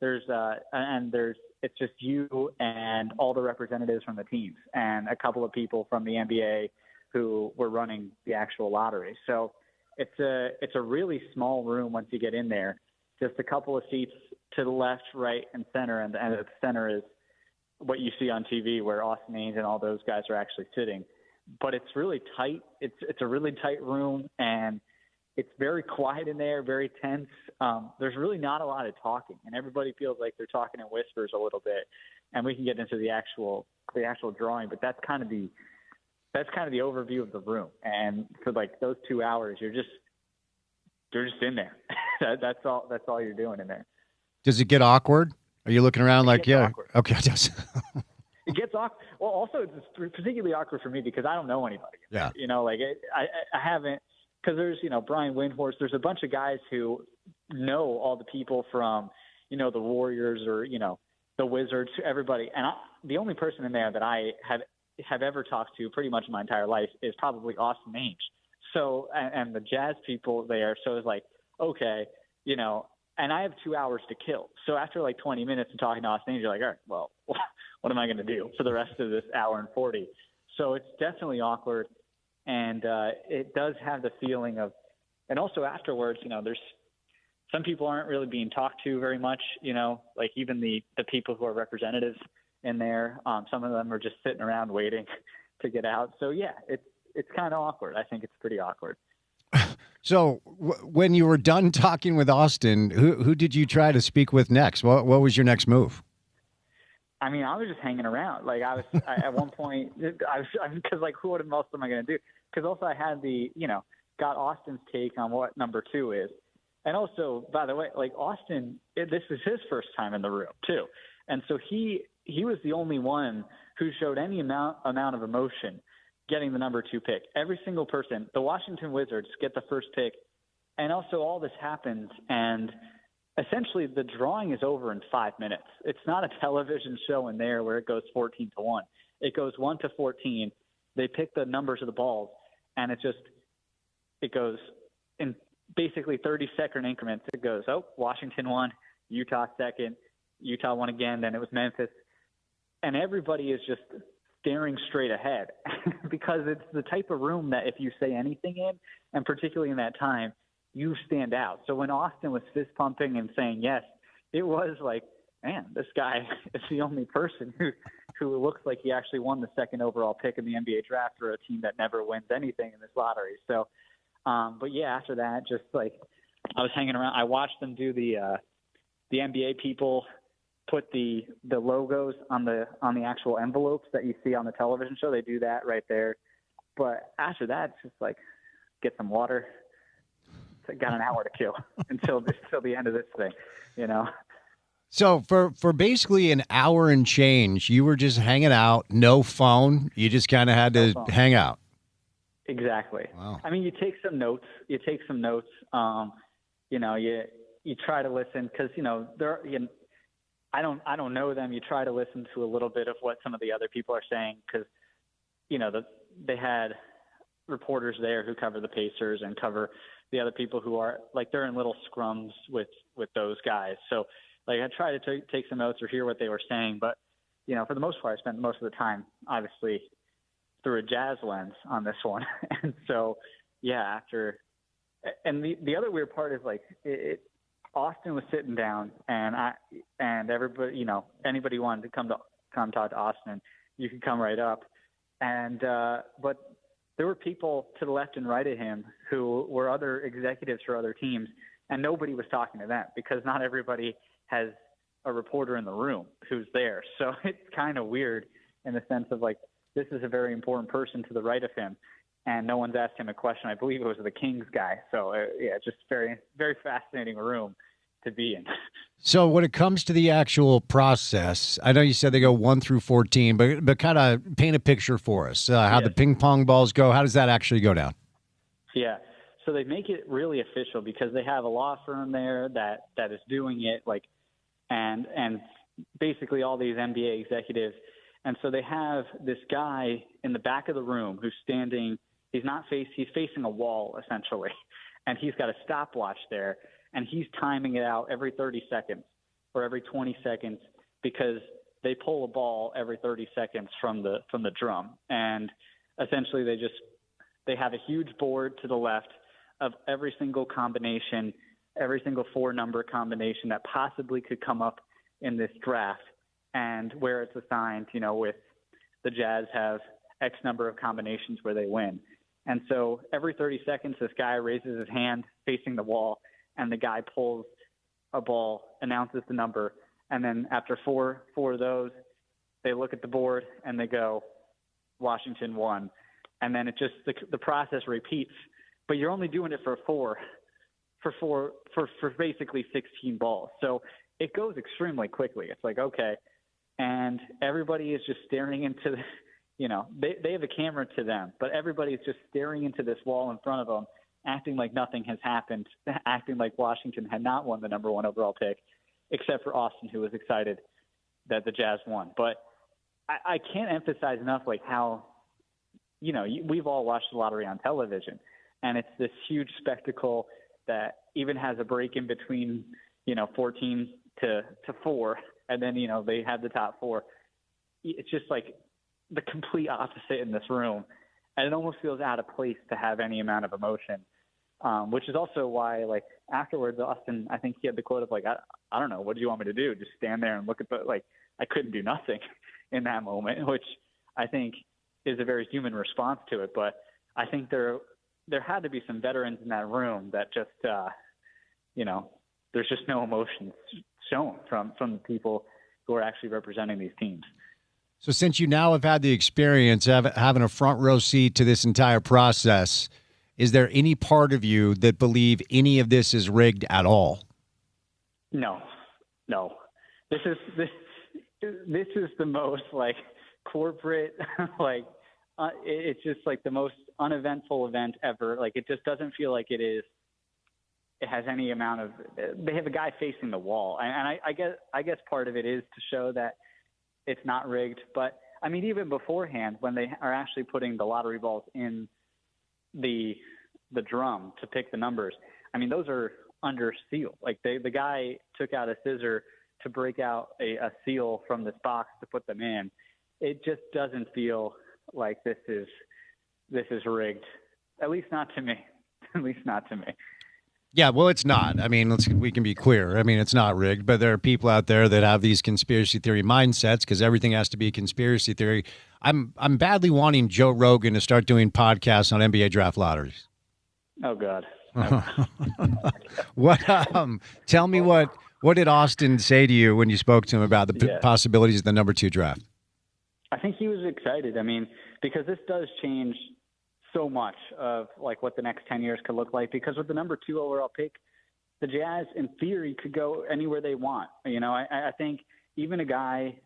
It's just you and all the representatives from the teams and a couple of people from the NBA who were running the actual lottery. So it's a really small room once you get in there. Just a couple of seats to the left, right, and center, and the center is what you see on TV where Austin Ames and all those guys are actually sitting. But it's really tight. It's a really tight room, and it's very quiet in there, very tense. There's really not a lot of talking, and everybody feels like they're talking in whispers a little bit. And we can get into the actual drawing, but that's kind of the overview of the room. And for those 2 hours, you're just in there. That's all you're doing in there. Does it get awkward? Are you looking around awkward. Okay, it does. It gets awkward. Well, also it's particularly awkward for me because I don't know anybody. Yeah. I haven't. Because there's, Brian Windhorst, there's a bunch of guys who know all the people from, the Warriors or, the Wizards, everybody. And the only person in there that I have ever talked to pretty much my entire life is probably Austin Ames. So, and the Jazz people there. So it's okay, and I have 2 hours to kill. So after 20 minutes of talking to Austin Ames, you're all right, well, what am I going to do for the rest of this hour and 40? So it's definitely awkward. And it does have the feeling of, and also afterwards, there's some people aren't really being talked to very much, even the people who are representatives in there. Some of them are just sitting around waiting to get out. So yeah, it's kind of awkward. I think it's pretty awkward. So when you were done talking with Austin, who did you try to speak with next? What was your next move? I mean, I was just hanging around. At one point, because what else am I going to do? Because also I had got Austin's take on what number 2 is. And also, by the way, Austin, this is his first time in the room too. And so he was the only one who showed any amount of emotion getting the number 2 pick. Every single person, the Washington Wizards get the first pick. And also all this happens, and essentially the drawing is over in 5 minutes. It's not a television show in there where it goes 14-1. It goes 1-14. They pick the numbers of the balls, and it goes in basically 30-second increments. It goes, Washington won, Utah second, Utah won again, then it was Memphis. And everybody is just staring straight ahead because it's the type of room that if you say anything in, and particularly in that time, you stand out. So when Austin was fist pumping and saying yes, it was man, this guy is the only person who looks like he actually won the second overall pick in the NBA draft for a team that never wins anything in this lottery. So, but yeah, after that, just I was hanging around. I watched them do the NBA people put the logos on the actual envelopes that you see on the television show. They do that right there. But after that, it's just get some water. Got an hour to kill until the end of this thing, So for basically an hour and change, you were just hanging out, no phone. You just kind of had to hang out. Exactly. Wow. I mean, you take some notes. you try to listen because, I don't know them. You try to listen to a little bit of what some of the other people are saying because, they had reporters there who cover the Pacers and cover the other people who are like, they're in little scrums with those guys. So like I try to take some notes or hear what they were saying, but for the most part, I spent most of the time obviously through a Jazz lens on this one. And so, yeah, and the other weird part is like Austin was sitting down and everybody, anybody wanted to come talk to Austin, you could come right up. And, but there were people to the left and right of him who were other executives for other teams, and nobody was talking to them because not everybody has a reporter in the room who's there. So it's kind of weird in the sense of like, this is a very important person to the right of him, and no one's asked him a question. I believe it was the Kings guy. So just very, very fascinating room to be in. So when it comes to the actual process, I know you said they go 1 through 14, but kind of paint a picture for us. How the ping pong balls go. How does that actually go down? Yeah. So they make it really official because they have a law firm there that is doing it, like, and basically all these NBA executives. And so they have this guy in the back of the room who's standing. He's facing a wall essentially, and he's got a stopwatch there, and he's timing it out every 30 seconds or every 20 seconds because they pull a ball every 30 seconds from the drum. And essentially they have a huge board to the left of every single combination, every single 4-number combination that possibly could come up in this draft, and where it's assigned, with the Jazz have X number of combinations where they win. And so every 30 seconds, this guy raises his hand facing the wall, and the guy pulls a ball, announces the number, and then after four of those, they look at the board and they go, Washington won. And then it just the process repeats, but you're only doing it for basically 16 balls. So it goes extremely quickly. It's like, okay. And everybody is just staring into they have a camera to them, but everybody is just staring into this wall in front of them, acting like nothing has happened, acting like Washington had not won the number 1 overall pick, except for Austin, who was excited that the Jazz won. But I can't emphasize enough, like how, we've all watched the lottery on television, and it's this huge spectacle that even has a break in between, 14 to 4, and then, they have the top 4. It's just like the complete opposite in this room. And it almost feels out of place to have any amount of emotion, which is also why, like, afterwards, Austin, I think he had the quote of, like, I don't know, what do you want me to do? Just stand there and look at I couldn't do nothing in that moment, which I think is a very human response to it. But I think there had to be some veterans in that room that just, there's just no emotion shown from the people who are actually representing these teams. So since you now have had the experience of having a front row seat to this entire process, is there any part of you that believe any of this is rigged at all? No. This is the most like corporate, like it's just like the most uneventful event ever. Like it just doesn't feel like it has any amount of. They have a guy facing the wall, and I guess part of it is to show that it's not rigged. But I mean, even beforehand, when they are actually putting the lottery balls in the drum to pick the numbers, I mean, those are under seal. Like the guy took out a scissor to break out a seal from this box to put them in. It just doesn't feel like this is rigged. At least not to me. At least not to me. Yeah, well, it's not. I mean, we can be clear. I mean, it's not rigged, but there are people out there that have these conspiracy theory mindsets because everything has to be conspiracy theory. I'm badly wanting Joe Rogan to start doing podcasts on NBA draft lotteries. Oh God. What? Tell me what did Austin say to you when you spoke to him about the possibilities of the number 2 draft? I think he was excited. I mean, because this does change so much of like what the next 10 years could look like, because with the number 2 overall pick, the Jazz in theory could go anywhere they want. You know, I think even a guy,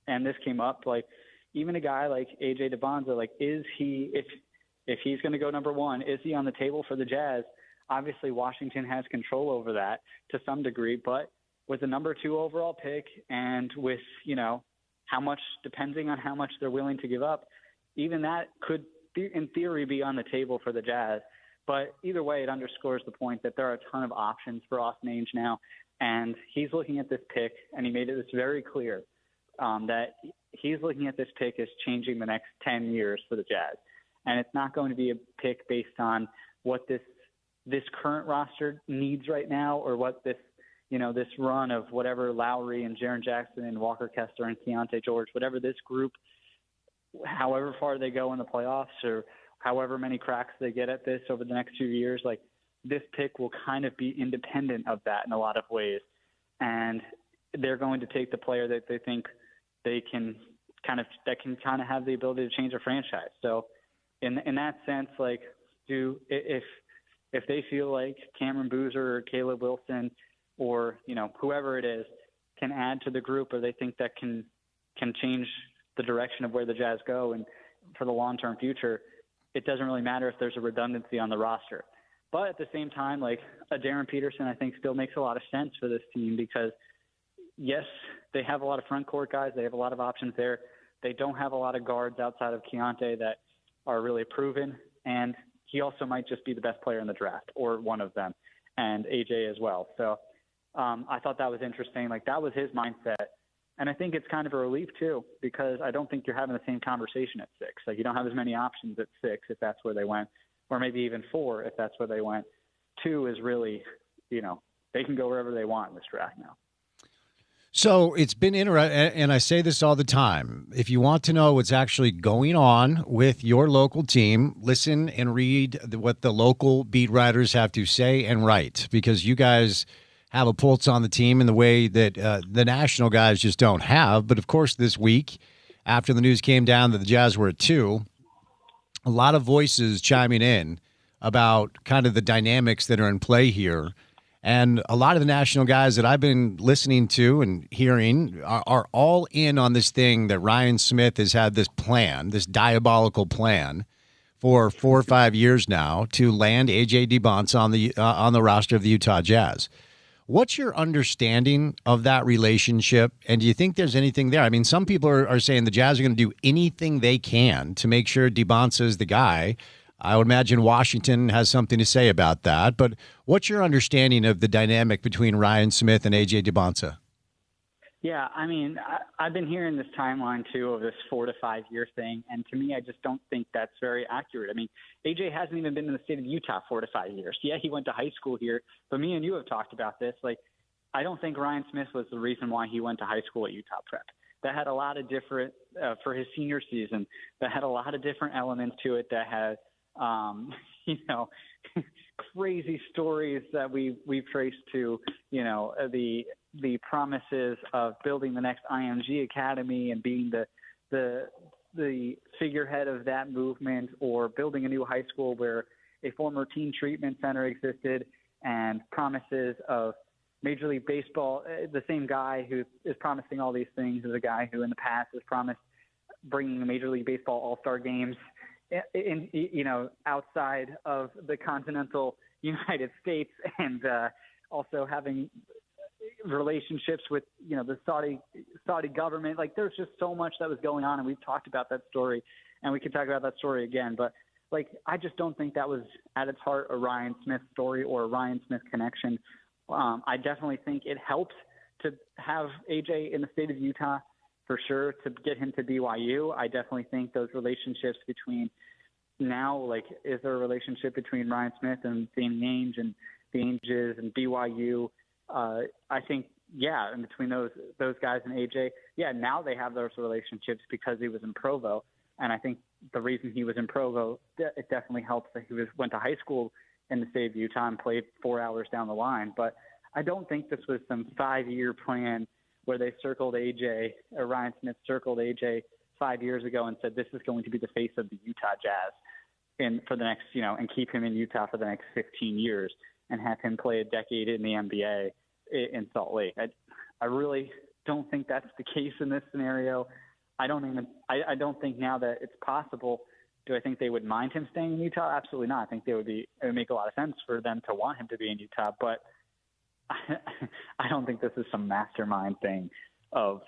and this came up, like even a guy like AJ DeBonza, like is he, if he's going to go number 1, is he on the table for the Jazz? Obviously, Washington has control over that to some degree, but with the number 2 overall pick and with, how much, depending on how much they're willing to give up, even that could, in theory, be on the table for the Jazz. But either way, it underscores the point that there are a ton of options for Austin Ainge now, and he's looking at this pick, and he made it very clear that he's looking at this pick as changing the next 10 years for the Jazz. And it's not going to be a pick based on what this current roster needs right now, or what this run of whatever Lowry and Jaren Jackson and Walker Kessler and Keontae George, whatever this group, however far they go in the playoffs or however many cracks they get at this over the next few years, like this pick will kind of be independent of that in a lot of ways. And they're going to take the player that they think they can kind of have the ability to change a franchise. So in that sense, like, if they feel like Cameron Boozer or Caleb Wilson or, whoever it is can add to the group, or they think that can change the direction of where the Jazz go and for the long-term future, it doesn't really matter if there's a redundancy on the roster. But at the same time, like, a Darren Peterson, I think, still makes a lot of sense for this team because, yes, they have a lot of front court guys. They have a lot of options there. They don't have a lot of guards outside of Keontae that are really proven. And he also might just be the best player in the draft, or one of them, and AJ as well. So I thought that was interesting. Like, that was his mindset. And I think it's kind of a relief, too, because I don't think you're having the same conversation at 6. Like, you don't have as many options at 6 if that's where they went, or maybe even 4 if that's where they went. 2 is really, they can go wherever they want in this draft now. So it's been interesting, and I say this all the time. If you want to know what's actually going on with your local team, listen and read what the local beat writers have to say and write, because you guys have a pulse on the team in the way that the national guys just don't have. But, of course, this week, after the news came down that the Jazz were at 2, a lot of voices chiming in about kind of the dynamics that are in play here. And a lot of the national guys that I've been listening to and hearing are all in on this thing that Ryan Smith has had this plan, this diabolical plan for 4 or 5 years now to land A.J. DeBonce on the roster of the Utah Jazz. What's your understanding of that relationship, and do you think there's anything there? I mean, some people are saying the Jazz are going to do anything they can to make sure DeBonce is the guy. I would imagine Washington has something to say about that. But what's your understanding of the dynamic between Ryan Smith and A.J. DeBonce? Yeah, I mean, I've been hearing this timeline, too, of this 4 to 5 year thing, and to me, I just don't think that's very accurate. I mean, AJ hasn't even been in the state of Utah 4 to 5 years. Yeah, he went to high school here, but me and you have talked about this. Like, I don't think Ryan Smith was the reason why he went to high school at Utah Prep. That had a lot of different, for his senior season, that had a lot of different elements to it that had, crazy stories that we've traced to, the promises of building the next IMG Academy and being the figurehead of that movement, or building a new high school where a former teen treatment center existed, and promises of Major League Baseball. The same guy who is promising all these things is a guy who in the past has promised bringing the Major League Baseball All-Star games outside of the continental United States, and also having relationships with, the Saudi government. Like, there's just so much that was going on, and we've talked about that story, and we could talk about that story again. But, like, I just don't think that was at its heart a Ryan Smith story or a Ryan Smith connection. I definitely think it helps to have AJ in the state of Utah, for sure, to get him to BYU. I definitely think those relationships between now, like, is there a relationship between Ryan Smith and Danny Ainge and the Ainges and BYU? I think, yeah, and between those guys and AJ, yeah, now they have those relationships because he was in Provo. And I think the reason he was in Provo, it definitely helps that he went to high school in the state of Utah and played 4 hours down the line. But I don't think this was some 5-year plan where they circled AJ, or Ryan Smith circled AJ 5 years ago and said, this is going to be the face of the Utah Jazz for the next, and keep him in Utah for the next 15 years and have him play a decade in the NBA in Salt Lake. I really don't think that's the case in this scenario. I don't think now that it's possible Do I think they would mind him staying in Utah? Absolutely not. I think it would make a lot of sense for them to want him to be in Utah, but I don't think this is some mastermind thing of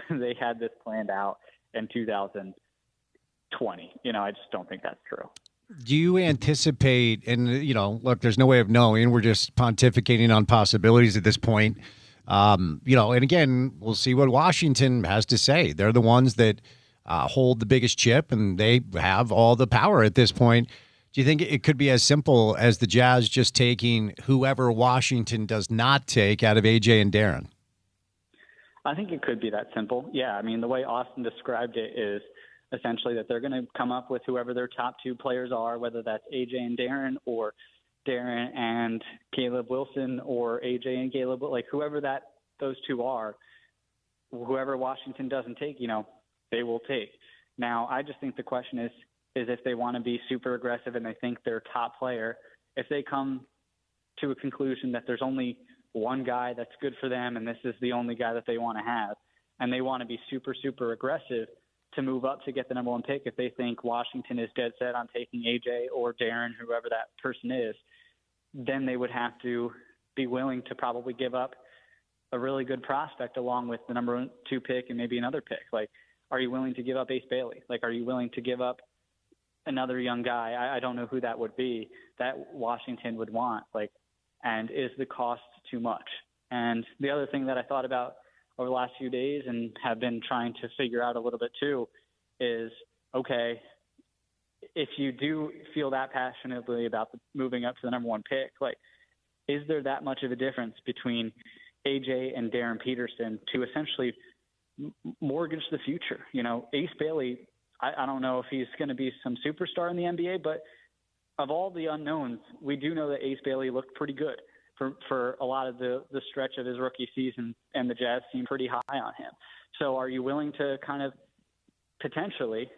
they had this planned out in 2020. I just don't think that's true. Do you anticipate, and, look, there's no way of knowing. We're just pontificating on possibilities at this point. And again, we'll see what Washington has to say. They're the ones that hold the biggest chip, and they have all the power at this point. Do you think it could be as simple as the Jazz just taking whoever Washington does not take out of AJ and Darren? I think it could be that simple. Yeah, I mean, the way Austin described it is essentially that they're going to come up with whoever their top two players are, whether that's AJ and Darren or Darren and Caleb Wilson or AJ and Caleb, like whoever those two are, whoever Washington doesn't take, they will take. Now, I just think the question is if they want to be super aggressive and they think their top player, if they come to a conclusion that there's only one guy that's good for them and this is the only guy that they want to have, and they want to be super, super aggressive to move up to get the number one pick, if they think Washington is dead set on taking AJ or Darren, whoever that person is, then they would have to be willing to probably give up a really good prospect along with the number 2 pick and maybe another pick. Like, are you willing to give up Ace Bailey? Like, are you willing to give up another young guy? I don't know who that would be that Washington would want. Like, and is the cost too much? And the other thing that I thought about over the last few days and have been trying to figure out a little bit too is, okay, if you do feel that passionately about moving up to the number 1 pick, like, is there that much of a difference between AJ and Darren Peterson to essentially mortgage the future? Ace Bailey, I don't know if he's going to be some superstar in the NBA, but of all the unknowns, we do know that Ace Bailey looked pretty good for a lot of the stretch of his rookie season, and the Jazz seemed pretty high on him. So are you willing to kind of potentially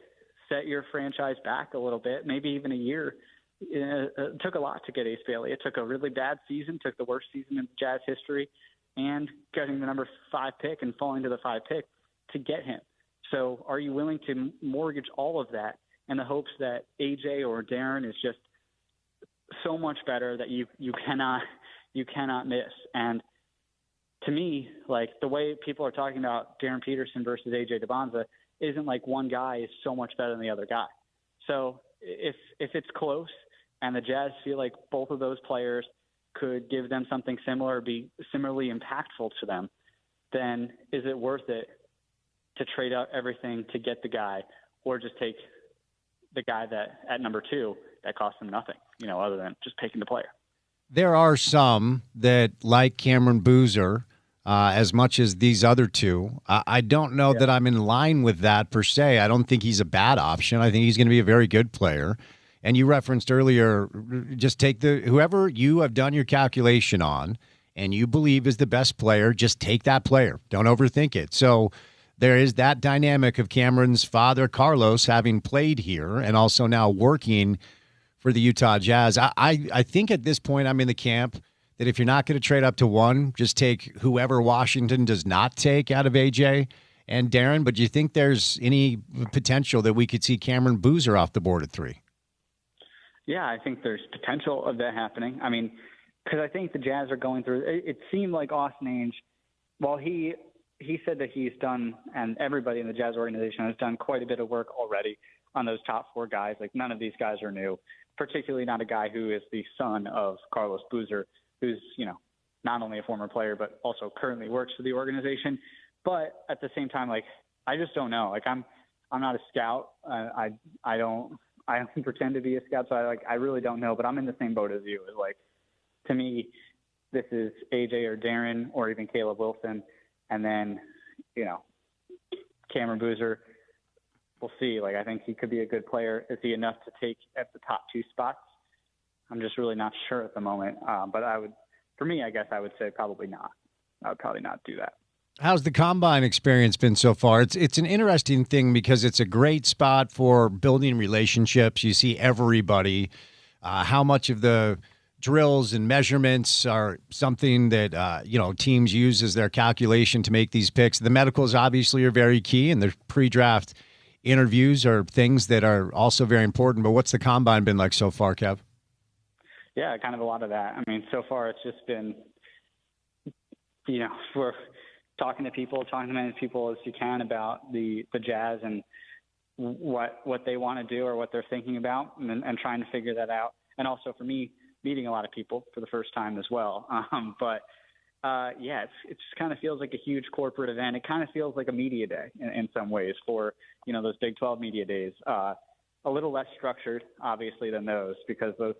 set your franchise back a little bit, maybe even a year? It took a lot to get Ace Bailey. It took a really bad season, took the worst season in Jazz history, and getting the number 5 pick and falling to the 5 pick to get him. So are you willing to mortgage all of that in the hopes that AJ or Darren is just so much better that you cannot miss? And to me, like, the way people are talking about Darren Peterson versus AJ DeBonza isn't like one guy is so much better than the other guy. So if it's close and the Jazz feel like both of those players could give them something similar, be similarly impactful to them, then is it worth it to trade out everything to get the guy, or just take the guy that at number 2 that costs them nothing, other than just picking the player? There are some that like Cameron Boozer as much as these other two. I don't know that I'm in line with that per se. I don't think he's a bad option. I think he's going to be a very good player. And you referenced earlier, just take whoever you have done your calculation on and you believe is the best player, just take that player. Don't overthink it. So there is that dynamic of Cameron's father, Carlos, having played here and also now working for the Utah Jazz. I think at this point I'm in the camp that if you're not going to trade up to 1, just take whoever Washington does not take out of AJ and Darren. But do you think there's any potential that we could see Cameron Boozer off the board at 3? Yeah, I think there's potential of that happening. I mean, because I think the Jazz are going through – it seemed like Austin Ainge, while he said that he's done, and everybody in the Jazz organization has done quite a bit of work already on those top 4 guys. Like, none of these guys are new, particularly not a guy who is the son of Carlos Boozer, who's, not only a former player, but also currently works for the organization. But at the same time, like, I just don't know. Like, I'm not a scout. I don't pretend to be a scout. So I really don't know, but I'm in the same boat as you. It's like, to me, this is AJ or Darren or even Caleb Wilson. And then, Cameron Boozer, we'll see. Like, I think he could be a good player. Is he enough to take at the top 2 spots? I'm just really not sure at the moment. But for me, I guess I would say probably not. I would probably not do that. How's the combine experience been so far? It's an interesting thing because it's a great spot for building relationships. You see everybody. How much of the drills and measurements are something that teams use as their calculation to make these picks. The medicals obviously are very key, and the pre-draft interviews are things that are also very important. But what's the combine been like so far, Kev? Yeah, kind of a lot of that. I mean, so far it's just been, we're talking to as many people as you can about the Jazz and what they want to do or what they're thinking about, and trying to figure that out. And also for me, meeting a lot of people for the first time as well. It just kind of feels like a huge corporate event. It kind of feels like a media day in some ways for, those Big 12 media days. A little less structured, obviously, than those, because those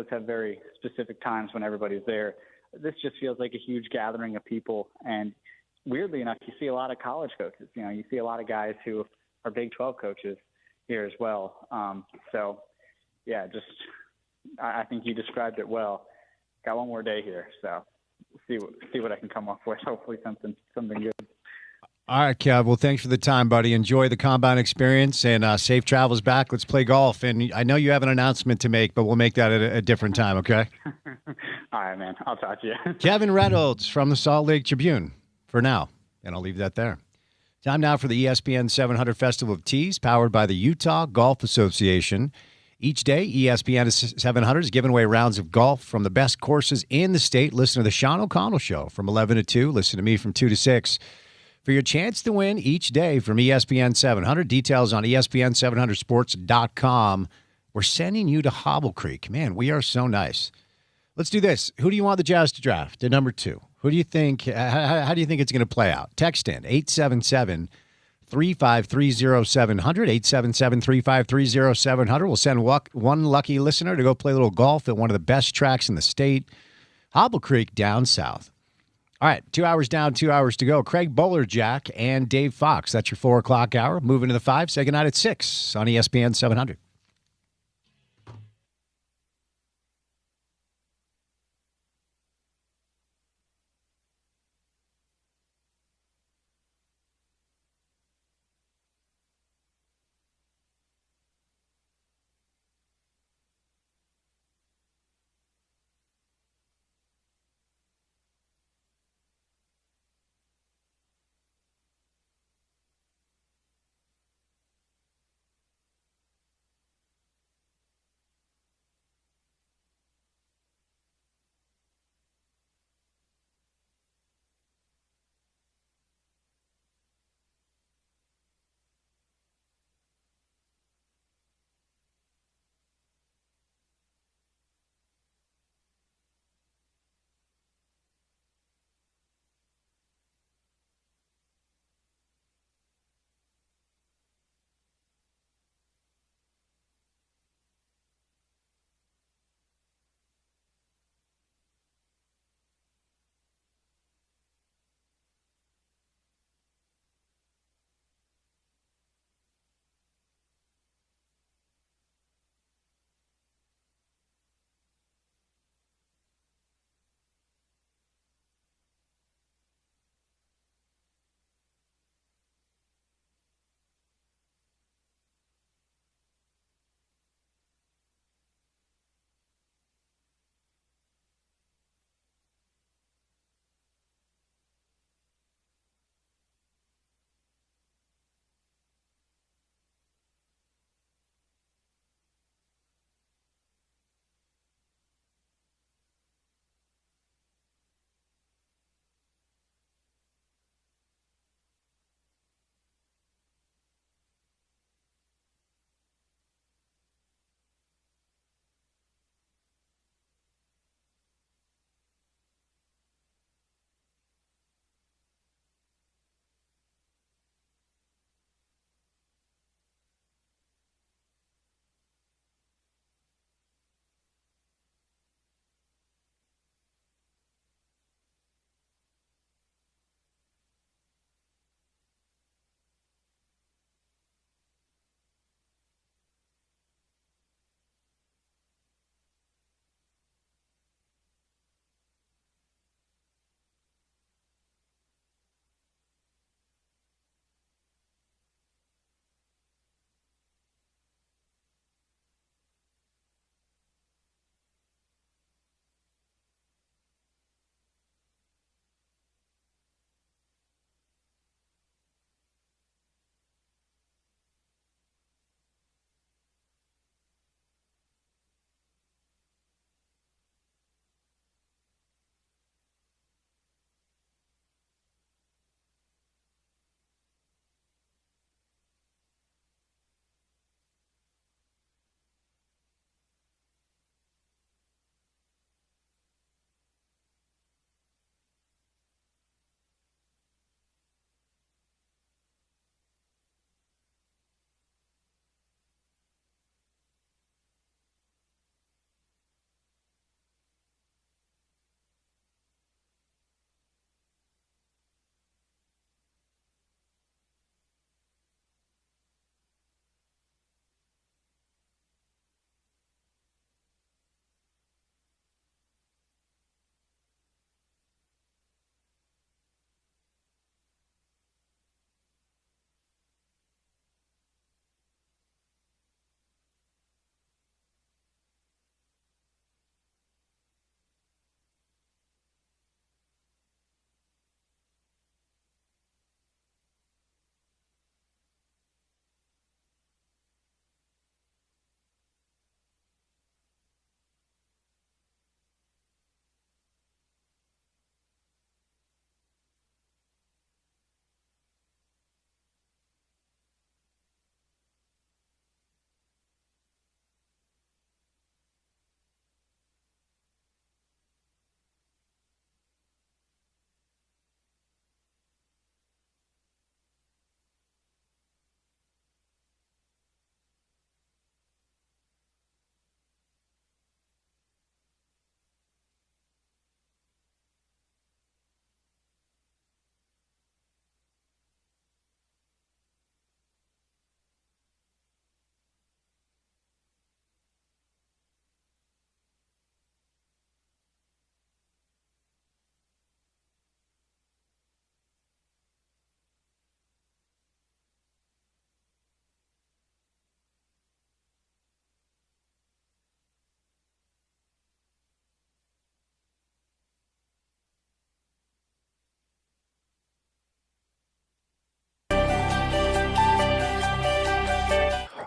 have very specific times when everybody's there. This just feels like a huge gathering of people. And weirdly enough, you see a lot of college coaches. You see a lot of guys who are Big 12 coaches here as well. I think you described it well. Got one more day here, so see what I can come up with. Hopefully something good. All right, Kev. Well, thanks for the time, buddy. Enjoy the combine experience and safe travels back. Let's play golf. And I know you have an announcement to make, but we'll make that at a different time, okay? All right, man. I'll talk to you. Kevin Reynolds from the Salt Lake Tribune for now, and I'll leave that there. Time now for the ESPN 700 Festival of Tees, powered by the Utah Golf Association. Each day, ESPN 700 is giving away rounds of golf from the best courses in the state. Listen to the Sean O'Connell Show from 11 to 2. Listen to me from 2 to 6. For your chance to win each day from ESPN 700, details on ESPN700sports.com. We're sending you to Hobble Creek. Man, we are so nice. Let's do this. Who do you want the Jazz to draft at number 2? Who do you think, how do you think it's going to play out? Text in 877-3530700, 877-3530700. We'll send one lucky listener to go play a little golf at one of the best tracks in the state, Hobble Creek down south. All right, 2 hours down, 2 hours to go. Craig Bowler-Jack and Dave Fox. That's your 4 o'clock hour. Moving to the 5. Say goodnight at 6 on ESPN 700.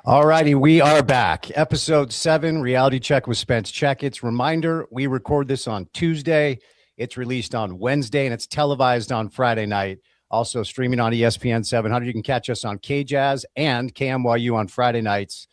All righty, we are back. Episode 7, Reality Check with Spence Checketts. Reminder, we record this on Tuesday. It's released on Wednesday, and it's televised on Friday night. Also streaming on ESPN 700. You can catch us on KJazz and KMYU on Friday nights.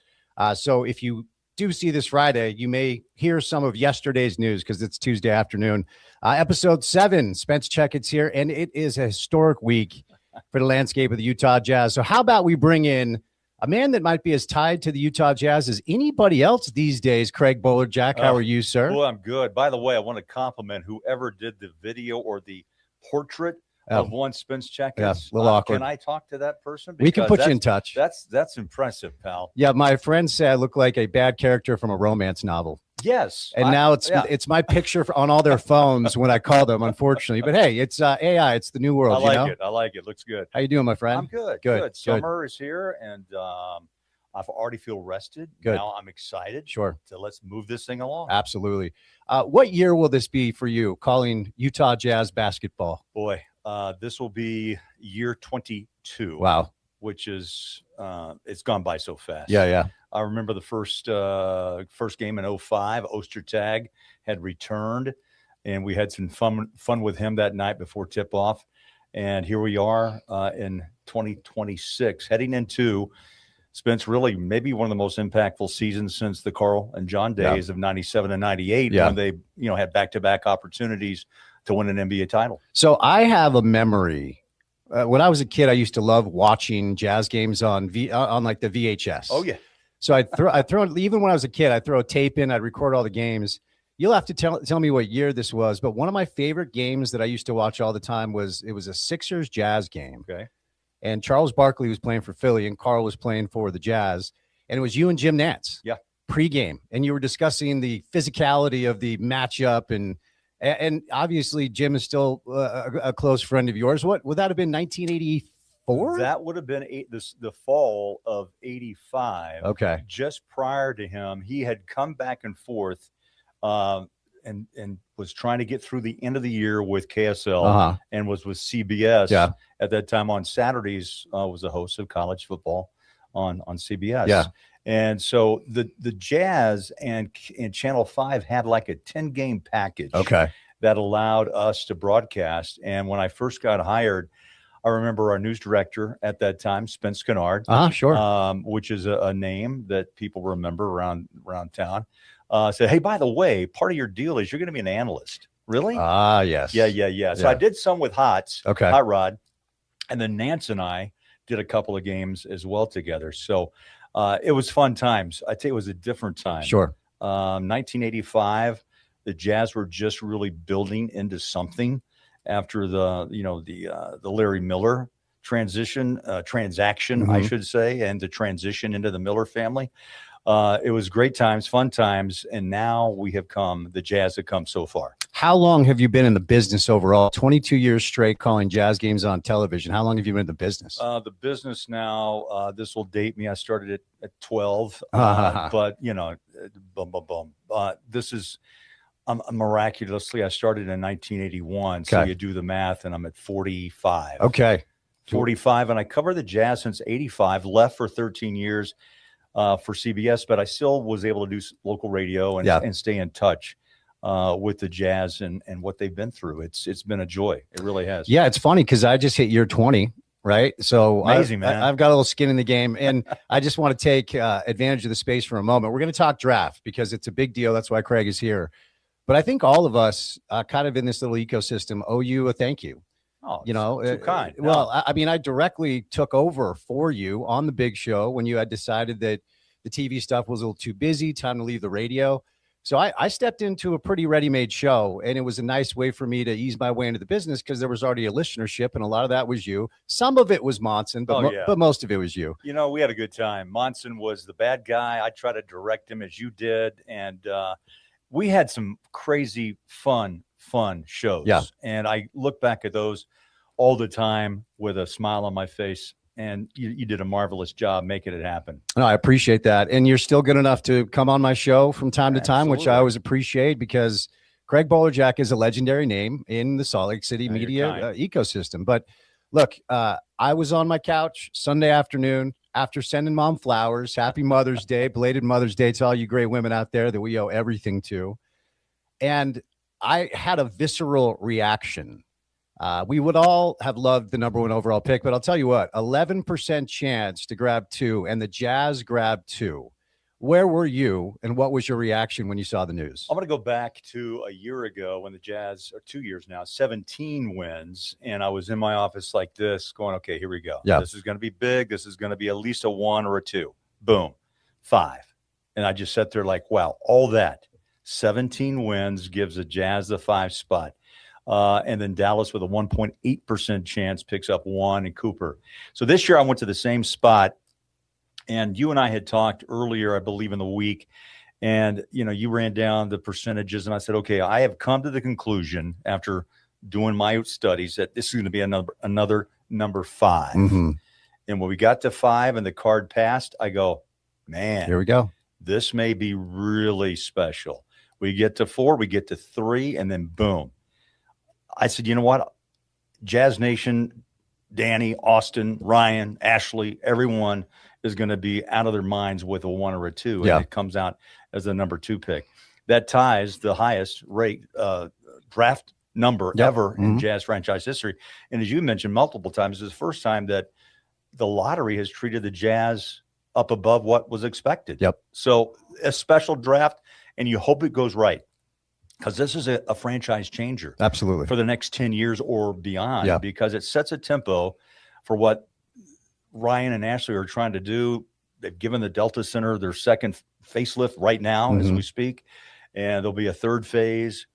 So if you do see this Friday, you may hear some of yesterday's news because it's Tuesday afternoon. Episode 7, Spence Checketts here, and it is a historic week for the landscape of the Utah Jazz. So how about we bring in a man that might be as tied to the Utah Jazz as anybody else these days, Craig Bolerjack. How are you, sir? Well, I'm good. By the way, I want to compliment whoever did the video or the portrait of one Spence Checketts. Yeah, a little awkward. Can I talk to that person? We can put you in touch. That's impressive, pal. Yeah, my friend said I look like a bad character from a romance novel. Yes. And now it's my picture on all their phones when I call them, unfortunately. But hey, it's AI. It's the new world. I like it. Looks good. How you doing, my friend? I'm good. Good. Summer is here, and I've already feel rested. Good. Now I'm excited. Sure. So let's move this thing along. Absolutely. What year will this be for you, calling Utah Jazz basketball? Boy, this will be year 22. Wow. Which is it's gone by so fast. Yeah. I remember the first game in 2005. Ostertag had returned, and we had some fun with him that night before tip-off. And here we are in 2026, heading into Spence, really maybe one of the most impactful seasons since the Carl and John days of 97 and 98 when they had back-to-back opportunities to win an NBA title. So I have a memory. When I was a kid, I used to love watching Jazz games on like the VHS. Oh yeah. So I'd throw even when I was a kid, I'd throw a tape in, I'd record all the games. You'll have to tell me what year this was, but one of my favorite games that I used to watch all the time was a Sixers Jazz game. Okay. And Charles Barkley was playing for Philly and Carl was playing for the Jazz. And it was you and Jim Nantz. Yeah. Pre-game. And you were discussing the physicality of the matchup and obviously Jim is still a close friend of yours. What would that have been? 1984? That would have been the fall of 85. Okay. Just prior to him, he had come back and forth and was trying to get through the end of the year with KSL and was with CBS. Yeah. At that time on Saturdays, was a host of college football on CBS. Yeah. And so the Jazz and Channel 5 had like a 10-game package that allowed us to broadcast. And when I first got hired, I remember our news director at that time, Spence Checketts, which is a name that people remember around town, said, hey, by the way, part of your deal is you're going to be an analyst. Really? Yes. Yeah. So I did some with Hot Rod, and then Nance and I did a couple of games as well together. So it was fun times. I tell you, it was a different time. Sure. 1985, the Jazz were just really building into something after the Larry Miller transaction, I should say, and the transition into the Miller family. It was great times, fun times, and now the Jazz have come so far. How long have you been in the business overall? 22 years straight calling Jazz games on television. How long have you been in the business? The business now, this will date me. I started at 12, but this is miraculously, I started in 1981. So you do the math, and I'm at 45. Okay. 45, and I covered the Jazz since 85, left for 13 years for CBS, but I still was able to do local radio and stay in touch with the Jazz and what they've been through. It's been a joy. It really has. Yeah, it's funny because I just hit year 20, right? So amazing, man. I've got a little skin in the game, and I just want to take advantage of the space for a moment. We're going to talk draft because it's a big deal. That's why Craig is here. But I think all of us kind of in this little ecosystem owe you a thank you. Oh, too kind. Well, I mean, I directly took over for you on the big show when you had decided that the TV stuff was a little too busy, time to leave the radio. So I stepped into a pretty ready-made show, and it was a nice way for me to ease my way into the business because there was already a listenership, and a lot of that was you. Some of it was Monson, but most of it was you. You know, we had a good time. Monson was the bad guy. I tried to direct him as you did, and we had some crazy fun shows. Yeah. And I look back at those all the time with a smile on my face. And you did a marvelous job making it happen. No, I appreciate that. And you're still good enough to come on my show from time to time, which I always appreciate because Craig Bolerjack is a legendary name in the Salt Lake City media ecosystem. But look, I was on my couch Sunday afternoon. after sending mom flowers. Happy Mother's Day, belated Mother's Day to all you great women out there that we owe everything to. And I had a visceral reaction. We would all have loved the number 1 overall pick, but I'll tell you what, 11% chance to grab 2, and the Jazz grabbed 2. Where were you, and what was your reaction when you saw the news? I'm going to go back to a year ago when the Jazz, or 2 years now, 17 wins, and I was in my office like this going, okay, here we go. Yeah. This is going to be big. This is going to be at least a 1 or a 2. Boom, 5. And I just sat there like, wow, all that. 17 wins gives the Jazz the 5 spot. And then Dallas with a 1.8% chance picks up 1 and Cooper. So this year I went to the same spot, and you and I had talked earlier, I believe in the week, and you ran down the percentages, and I said, okay, I have come to the conclusion after doing my studies that this is going to be another number 5. Mm-hmm. And when we got to 5 and the card passed, I go, man, Here we go. this may be really special. We get to 4, we get to 3, and then boom. I said, you know what? Jazz Nation, Danny, Austin, Ryan, Ashley, everyone is going to be out of their minds with a 1 or a 2. And it comes out as the number 2 pick. That ties the highest rate draft number ever in Jazz franchise history. And as you mentioned multiple times, it's the first time that the lottery has treated the Jazz up above what was expected. Yep. So a special draft, and you hope it goes right. Because this is a franchise changer. Absolutely. For the next 10 years or beyond, because it sets a tempo for what Ryan and Ashley are trying to do. They've given the Delta Center their second facelift right now as we speak, and there'll be a third phase.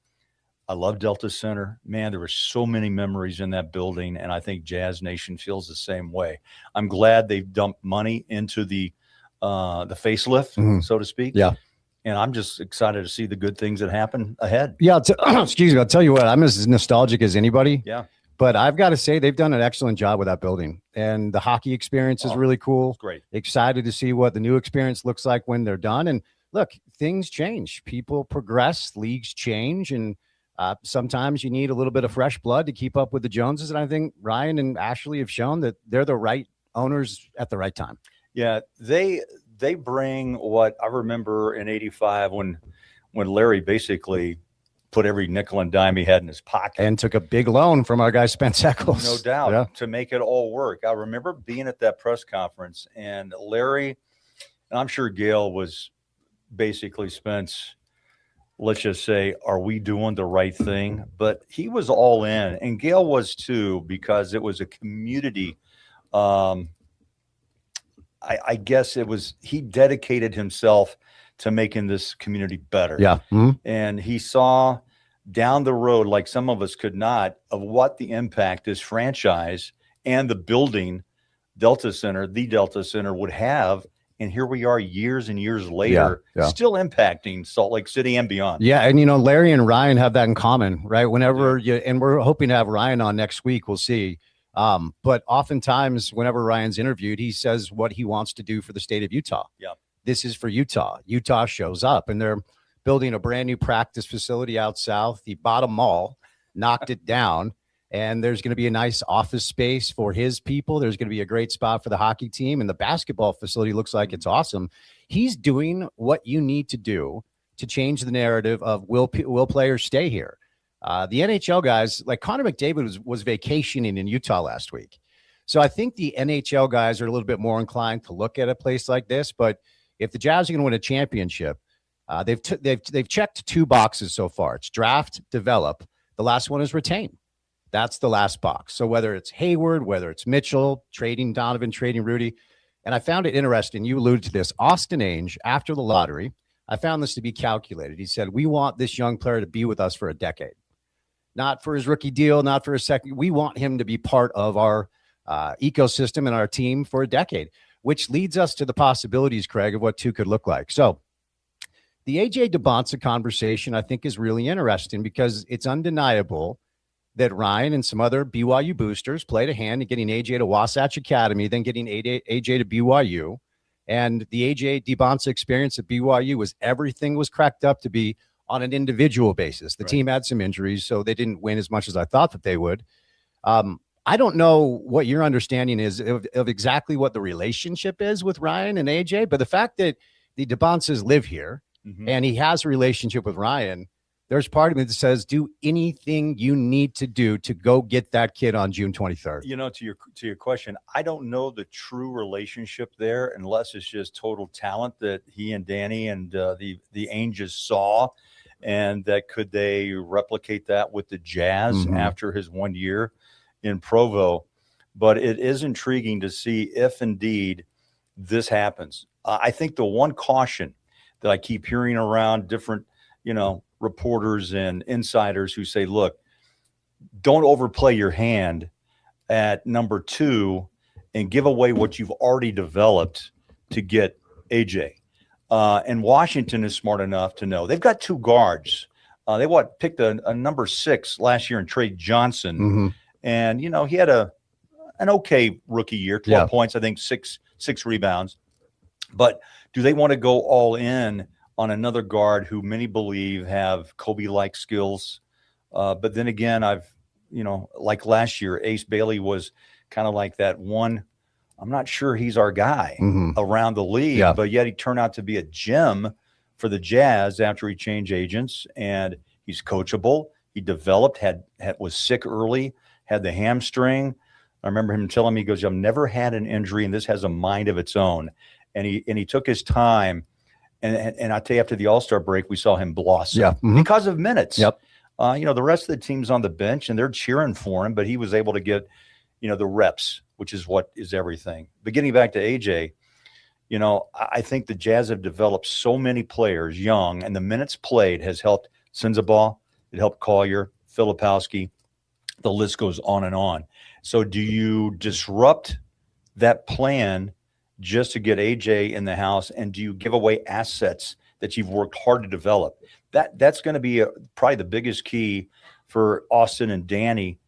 I love Delta Center. Man, there were so many memories in that building, and I think Jazz Nation feels the same way. I'm glad they've dumped money into the facelift, so to speak. Yeah. And I'm just excited to see the good things that happen ahead. Yeah. Excuse me. I'll tell you what, I'm as nostalgic as anybody. Yeah. But I've got to say, they've done an excellent job with that building. And the hockey experience is really cool. Great. Excited to see what the new experience looks like when they're done. And look, things change. People progress. Leagues change. And sometimes you need a little bit of fresh blood to keep up with the Joneses. And I think Ryan and Ashley have shown that they're the right owners at the right time. Yeah, they bring what I remember in '85 when Larry basically put every nickel and dime he had in his pocket and took a big loan from our guy Spence Checketts. No doubt, to make it all work. I remember being at that press conference, and Larry, and I'm sure Gail was basically, Spence, let's just say, are we doing the right thing? But he was all in, and Gail was too, because it was a community. I guess he dedicated himself to making this community better. Yeah. And he saw down the road, like some of us could not, of what the impact this franchise and the building, the Delta Center would have. And here we are years and years later, still impacting Salt Lake City and beyond. Yeah. And, Larry and Ryan have that in common, right? Whenever and we're hoping to have Ryan on next week, we'll see. But oftentimes whenever Ryan's interviewed, he says what he wants to do for the state of Utah. Yeah. This is for Utah. Utah shows up, and they're building a brand new practice facility out south. He bought a mall, knocked it down, and there's going to be a nice office space for his people. There's going to be a great spot for the hockey team, and the basketball facility looks like it's awesome. He's doing what you need to do to change the narrative of will players stay here. The NHL guys, like Connor McDavid was vacationing in Utah last week. So I think the NHL guys are a little bit more inclined to look at a place like this. But if the Jazz are going to win a championship, they've checked 2 boxes so far. It's draft, develop. The last one is retain. That's the last box. So whether it's Hayward, whether it's Mitchell, trading Donovan, trading Rudy. And I found it interesting. You alluded to this. Austin Ainge, after the lottery, I found this to be calculated. He said, we want this young player to be with us for a decade. Not for his rookie deal, not for a second. We want him to be part of our ecosystem and our team for a decade, which leads us to the possibilities, Craig, of what 2 could look like. So the A.J. DeBonsa conversation, I think, is really interesting because it's undeniable that Ryan and some other BYU boosters played a hand in getting A.J. to Wasatch Academy, then getting A.J. to BYU. And the A.J. DeBonsa experience at BYU was everything was cracked up to be on an individual basis. The team had some injuries, so they didn't win as much as I thought that they would. I don't know what your understanding is of exactly what the relationship is with Ryan and AJ, but the fact that the DeBonces live here and he has a relationship with Ryan, there's part of me that says, do anything you need to do to go get that kid on June 23rd. You know, to your question, I don't know the true relationship there unless it's just total talent that he and Danny and the Angels saw, and that could they replicate that with the Jazz after his 1 year in Provo. But it is intriguing to see if indeed this happens. I think the one caution that I keep hearing around different, reporters and insiders who say, look, don't overplay your hand at number 2 and give away what you've already developed to get AJ. And Washington is smart enough to know they've got 2 guards. They picked a number 6 last year in Trey Johnson. And, he had an okay rookie year, 12 points, I think 6 rebounds. But do they want to go all in on another guard who many believe have Kobe-like skills? But then again, like last year, Ace Bailey was kind of like that one. I'm not sure he's our guy around the league, but yet he turned out to be a gem for the Jazz after he changed agents, and he's coachable. He developed, was sick early, had the hamstring. I remember him telling me, he goes, I've never had an injury, and this has a mind of its own. And he took his time. And I tell you, after the All-Star break, we saw him blossom because of minutes. The rest of the team's on the bench, and they're cheering for him, but he was able to get, the reps, which is what is everything. But getting back to AJ, I think the Jazz have developed so many players young, and the minutes played has helped Sensabaugh, it helped Collier, Filipowski. The list goes on and on. So do you disrupt that plan just to get AJ in the house, and do you give away assets that you've worked hard to develop? That's going to be probably the biggest key for Austin and Danny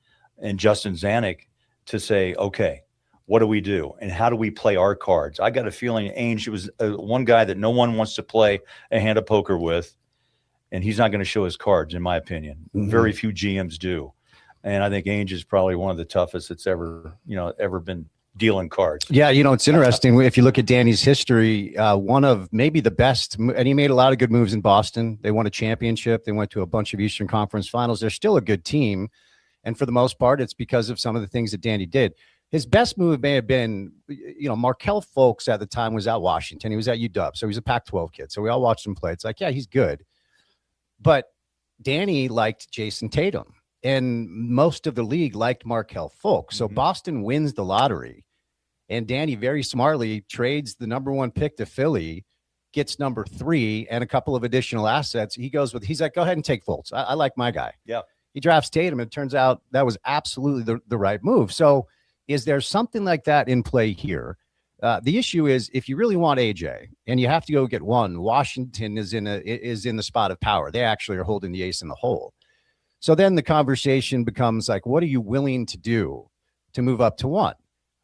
and Justin Zanuck to say, okay, what do we do, and how do we play our cards? I got a feeling Ainge was one guy that no one wants to play a hand of poker with, and he's not going to show his cards, in my opinion. Very few GMs do. And I think Ainge is probably one of the toughest that's ever been dealing cards. Yeah, it's interesting. If you look at Danny's history, one of maybe the best, and he made a lot of good moves in Boston. They won a championship. They went to a bunch of Eastern Conference finals. They're still a good team. And for the most part, it's because of some of the things that Danny did. His best move may have been, Markelle Fultz at the time was at Washington. He was at UW. So he's a Pac-12 kid. So we all watched him play. It's like, yeah, he's good. But Danny liked Jason Tatum. And most of the league liked Markelle Fultz. So Boston wins the lottery. And Danny very smartly trades the number 1 pick to Philly, gets number 3 and a couple of additional assets. He's like, go ahead and take Fultz. I like my guy. Yeah. He drafts Tatum. It turns out that was absolutely the right move. So is there something like that in play here? The issue is, if you really want AJ and you have to go get one, Washington is in the spot of power. They actually are holding the ace in the hole. So then the conversation becomes like, what are you willing to do to move up to 1?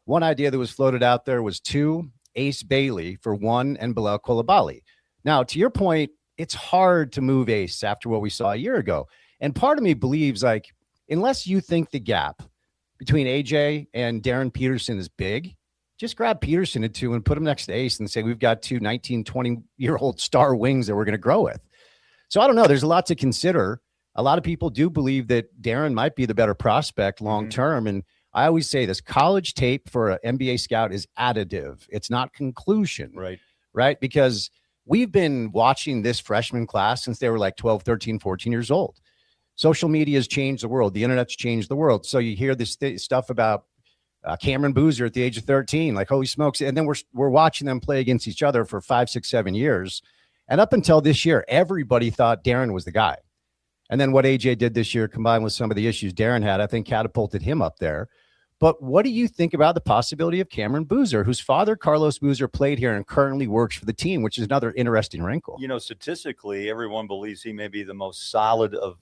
One idea that was floated out there was 2, Ace Bailey for 1, and Bilal Coulibaly. Now, to your point, it's hard to move Ace after what we saw a year ago. And part of me believes, like, unless you think the gap between AJ and Darren Peterson is big, just grab Peterson at 2 and put him next to Ace and say, we've got 2 19, 20-year-old star wings that we're going to grow with. So I don't know. There's a lot to consider. A lot of people do believe that Darren might be the better prospect long-term. And I always say this: college tape for an NBA scout is additive. It's not conclusion. Right? Because we've been watching this freshman class since they were like 12, 13, 14 years old. Social media has changed the world. The internet's changed the world. So you hear this stuff about Cameron Boozer at the age of 13, like, holy smokes. And then we're watching them play against each other for 5, 6, 7 years. And up until this year, everybody thought Darren was the guy. And then what AJ did this year, combined with some of the issues Darren had, I think catapulted him up there. But what do you think about the possibility of Cameron Boozer, whose father, Carlos Boozer, played here and currently works for the team, which is another interesting wrinkle? Statistically, everyone believes he may be the most solid of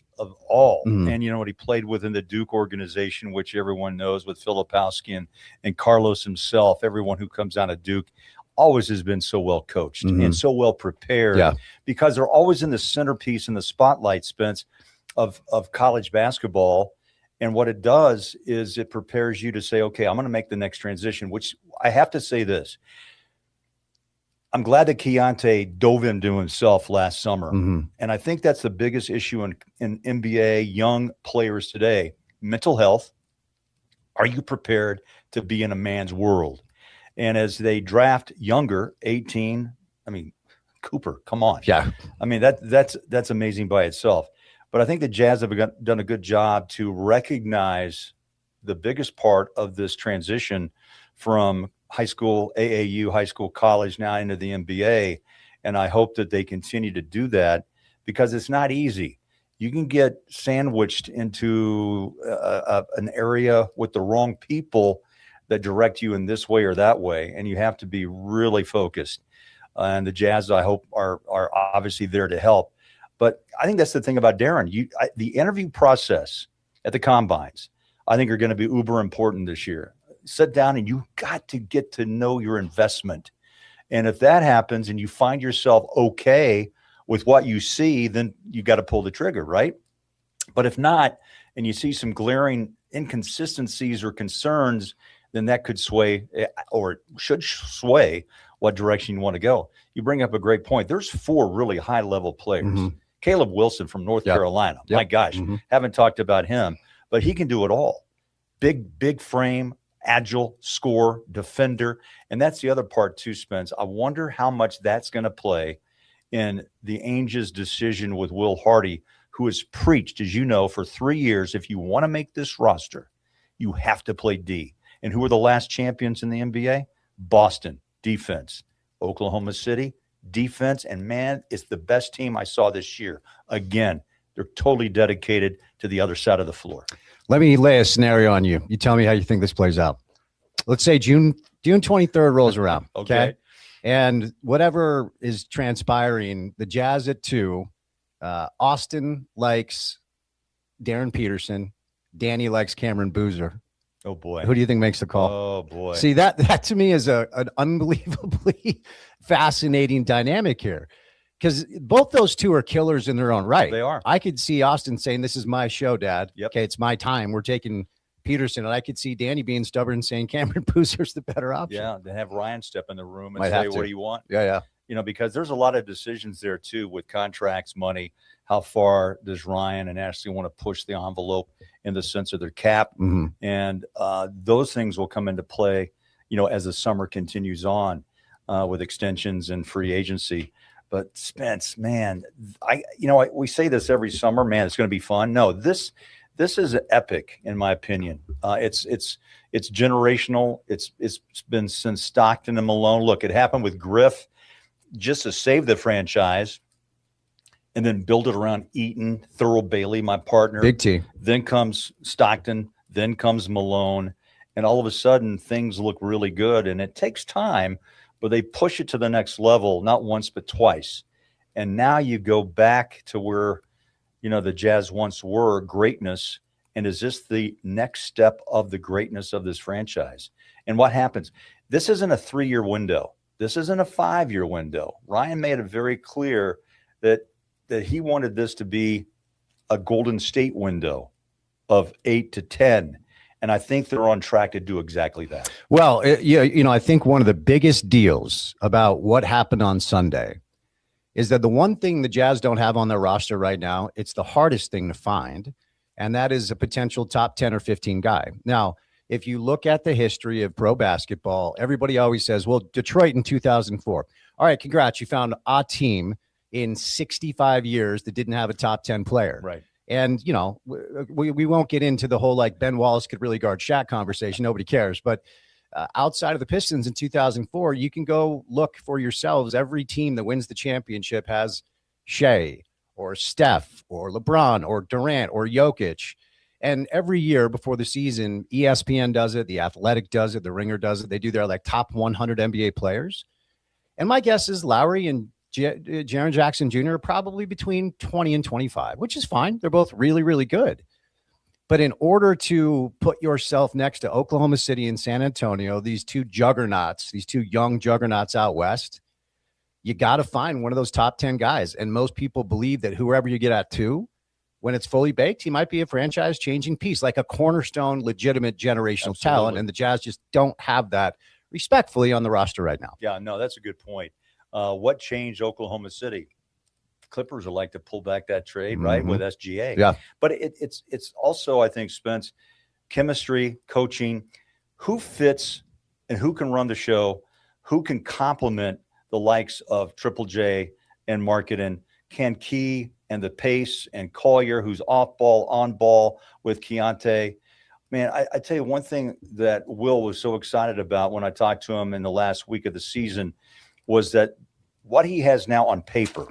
all. And what he played within the Duke organization, which everyone knows, with Filipowski and Carlos himself. Everyone who comes out of Duke always has been so well coached and so well prepared, because they're always in the centerpiece and the spotlight, Spence, of college basketball. And what it does is it prepares you to say, okay, I'm going to make the next transition, which I have to say this. I'm glad that Keontae dove into himself last summer. Mm-hmm. And I think that's the biggest issue in NBA young players today. Mental health. Are you prepared to be in a man's world? And as they draft younger, 18, I mean, Cooper, come on. Yeah. I mean, that's amazing by itself. But I think the Jazz have done a good job to recognize the biggest part of this transition from high school, AAU, high school, college, now into the NBA. And I hope that they continue to do that because it's not easy. You can get sandwiched into an area with the wrong people that direct you in this way or that way, and you have to be really focused. And the Jazz, I hope, are obviously there to help. But I think that's the thing about Darren. The interview process at the combines, I think, are going to be uber important this year. Sit down and you got to get to know your investment. And if that happens and you find yourself okay with what you see, then you got to pull the trigger, right? But if not, and you see some glaring inconsistencies or concerns, then that could sway or should sway what direction you want to go. You bring up a great point. There's 4 really high-level players. Mm-hmm. Caleb Wilson from North Carolina. My gosh, haven't talked about him, but he can do it all. Big frame, agile, score, defender. And that's the other part too, Spence. I wonder how much that's going to play in the Ainge's decision with Will Hardy, who has preached, as you know, for 3 years, if you want to make this roster, you have to play D. And who are the last champions in the NBA? Boston, defense. Oklahoma City, defense. And, man, it's the best team I saw this year. Again, they're totally dedicated to the other side of the floor. Let me lay a scenario on you. You tell me how you think this plays out. Let's say June 23rd rolls around. Okay. And whatever is transpiring, the Jazz at 2, Austin likes Darren Peterson. Danny likes Cameron Boozer. Oh, boy. Who do you think makes the call? Oh, boy. See, that to me is an unbelievably fascinating dynamic here, because both those two are killers in their own right. They are. I could see Austin saying, this is my show, Dad. Yep. Okay, it's my time. We're taking Peterson. And I could see Danny being stubborn and saying Cameron Boozer's the better option. Yeah, then have Ryan step in the room and Might say, what do you want? Yeah. You know, because there's a lot of decisions there, too, with contracts, money. How far does Ryan and Ashley want to push the envelope in the sense of their cap? Mm-hmm. And those things will come into play, you know, as the summer continues on with extensions and free agency. But Spence, man, we say this every summer, man, it's going to be fun. No, this is epic, in my opinion. It's generational. It's been since Stockton and Malone. Look, it happened with Griff just to save the franchise and then build it around Eaton, Thurl Bailey, my partner. Big T. Then comes Stockton, then comes Malone, and all of a sudden things look really good. And it takes time, but they push it to the next level, not once but twice. And now you go back to where, you know, the Jazz once were, greatness. And is this the next step of the greatness of this franchise? And what happens? This isn't a 3-year window. This isn't a 5-year window. Ryan made it very clear that he wanted this to be a Golden State window of 8 to 10. And I think they're on track to do exactly that. Well, I think one of the biggest deals about what happened on Sunday is that the one thing the Jazz don't have on their roster right now, it's the hardest thing to find, and that is a potential top 10 or 15 guy. Now, if you look at the history of pro basketball, everybody always says, well, Detroit in 2004. All right, congrats. You found a team in 65 years that didn't have a top 10 player. Right. And, you know, we won't get into the whole like Ben Wallace could really guard Shaq conversation. Nobody cares. But outside of the Pistons in 2004, you can go look for yourselves. Every team that wins the championship has Shea or Steph or LeBron or Durant or Jokic. And every year before the season, ESPN does it, The Athletic does it, The Ringer does it. They do their like top 100 NBA players. And my guess is Lowry and Jaren Jackson Jr. are probably between 20 and 25, which is fine. They're both really, really good. But in order to put yourself next to Oklahoma City and San Antonio, these two juggernauts, these two young juggernauts out west, you got to find one of those top 10 guys. And most people believe that whoever you get at 2 when it's fully baked, he might be a franchise-changing piece, like a cornerstone, legitimate generational talent, and the Jazz just don't have that respectfully on the roster right now. Yeah, no, that's a good point. What changed Oklahoma City? Clippers would like to pull back that trade, right, with SGA. Yeah. But it's also, I think, Spence, chemistry, coaching, who fits and who can run the show, who can complement the likes of Triple J and Marketing, Ken Key and the pace, and Collier, who's off ball, on ball with Keontae. Man, I tell you one thing that Will was so excited about when I talked to him in the last week of the season was that what he has now on paper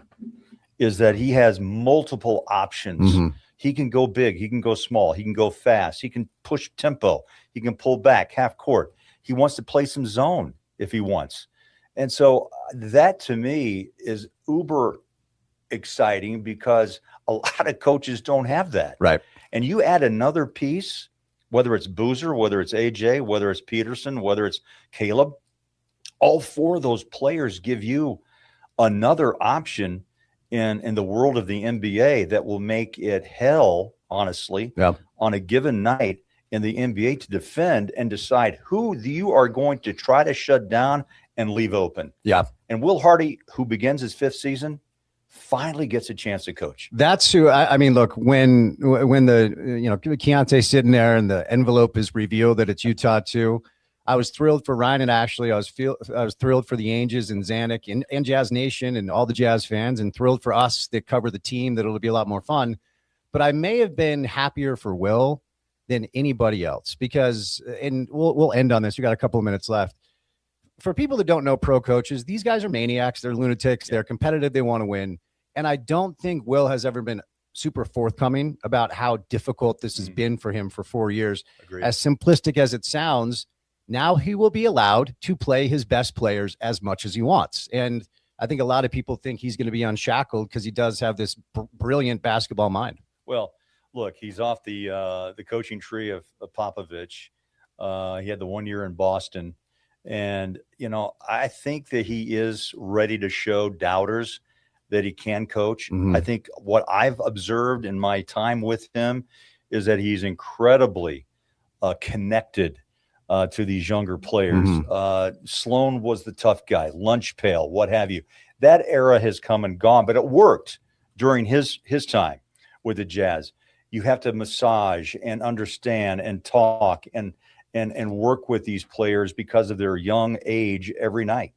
is that he has multiple options. He can go big. He can go small. He can go fast. He can push tempo. He can pull back half court. He wants to play some zone if he wants. And so that to me is uber exciting because a lot of coaches don't have that. Right. And you add another piece, whether it's Boozer, whether it's AJ, whether it's Peterson, whether it's Caleb, all four of those players give you another option in the world of the NBA that will make it hell, honestly, on a given night in the NBA to defend and decide who you are going to try to shut down and leave open. Yeah. And Will Hardy, who begins his fifth season, finally gets a chance to coach. That's who I mean, look, when the Keontae's sitting there and the envelope is revealed that it's Utah too, I was thrilled for Ryan and Ashley. I was thrilled for the Angels and Zanuck and Jazz Nation and all the Jazz fans, and thrilled for us that cover the team that it'll be a lot more fun. But I may have been happier for Will than anybody else because, and we'll end on this. We got a couple of minutes left. For people that don't know pro coaches, these guys are maniacs. They're lunatics. They're competitive. They want to win. And I don't think Will has ever been super forthcoming about how difficult this has been for him for 4 years. Agreed. As simplistic as it sounds, now he will be allowed to play his best players as much as he wants. And I think a lot of people think he's going to be unshackled because he does have this brilliant basketball mind. Well, look, he's off the coaching tree of Popovich. He had the 1 year in Boston. And, I think that he is ready to show doubters that he can coach. I think what I've observed in my time with him is that he's incredibly connected to these younger players. Sloan was the tough guy, lunch pail, what have you. That era has come and gone, but it worked during his time with the Jazz. You have to massage and understand and talk and work with these players because of their young age every night